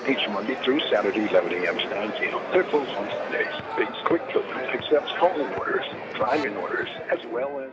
Each Monday through Saturday, 11 a.m. to 9 p.m. They're closed on Sundays. Biggs Quick Filters accepts calling orders, drive-in orders, as well as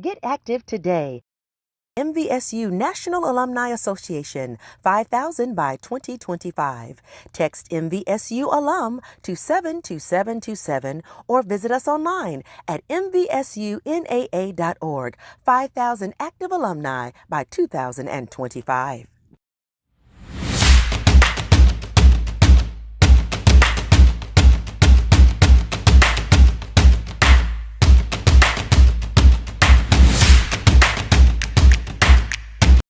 Get active today. MVSU National Alumni Association, 5,000 by 2025. Text MVSU alum to 72727 or visit us online at mvsunaa.org. 5,000 active alumni by 2025.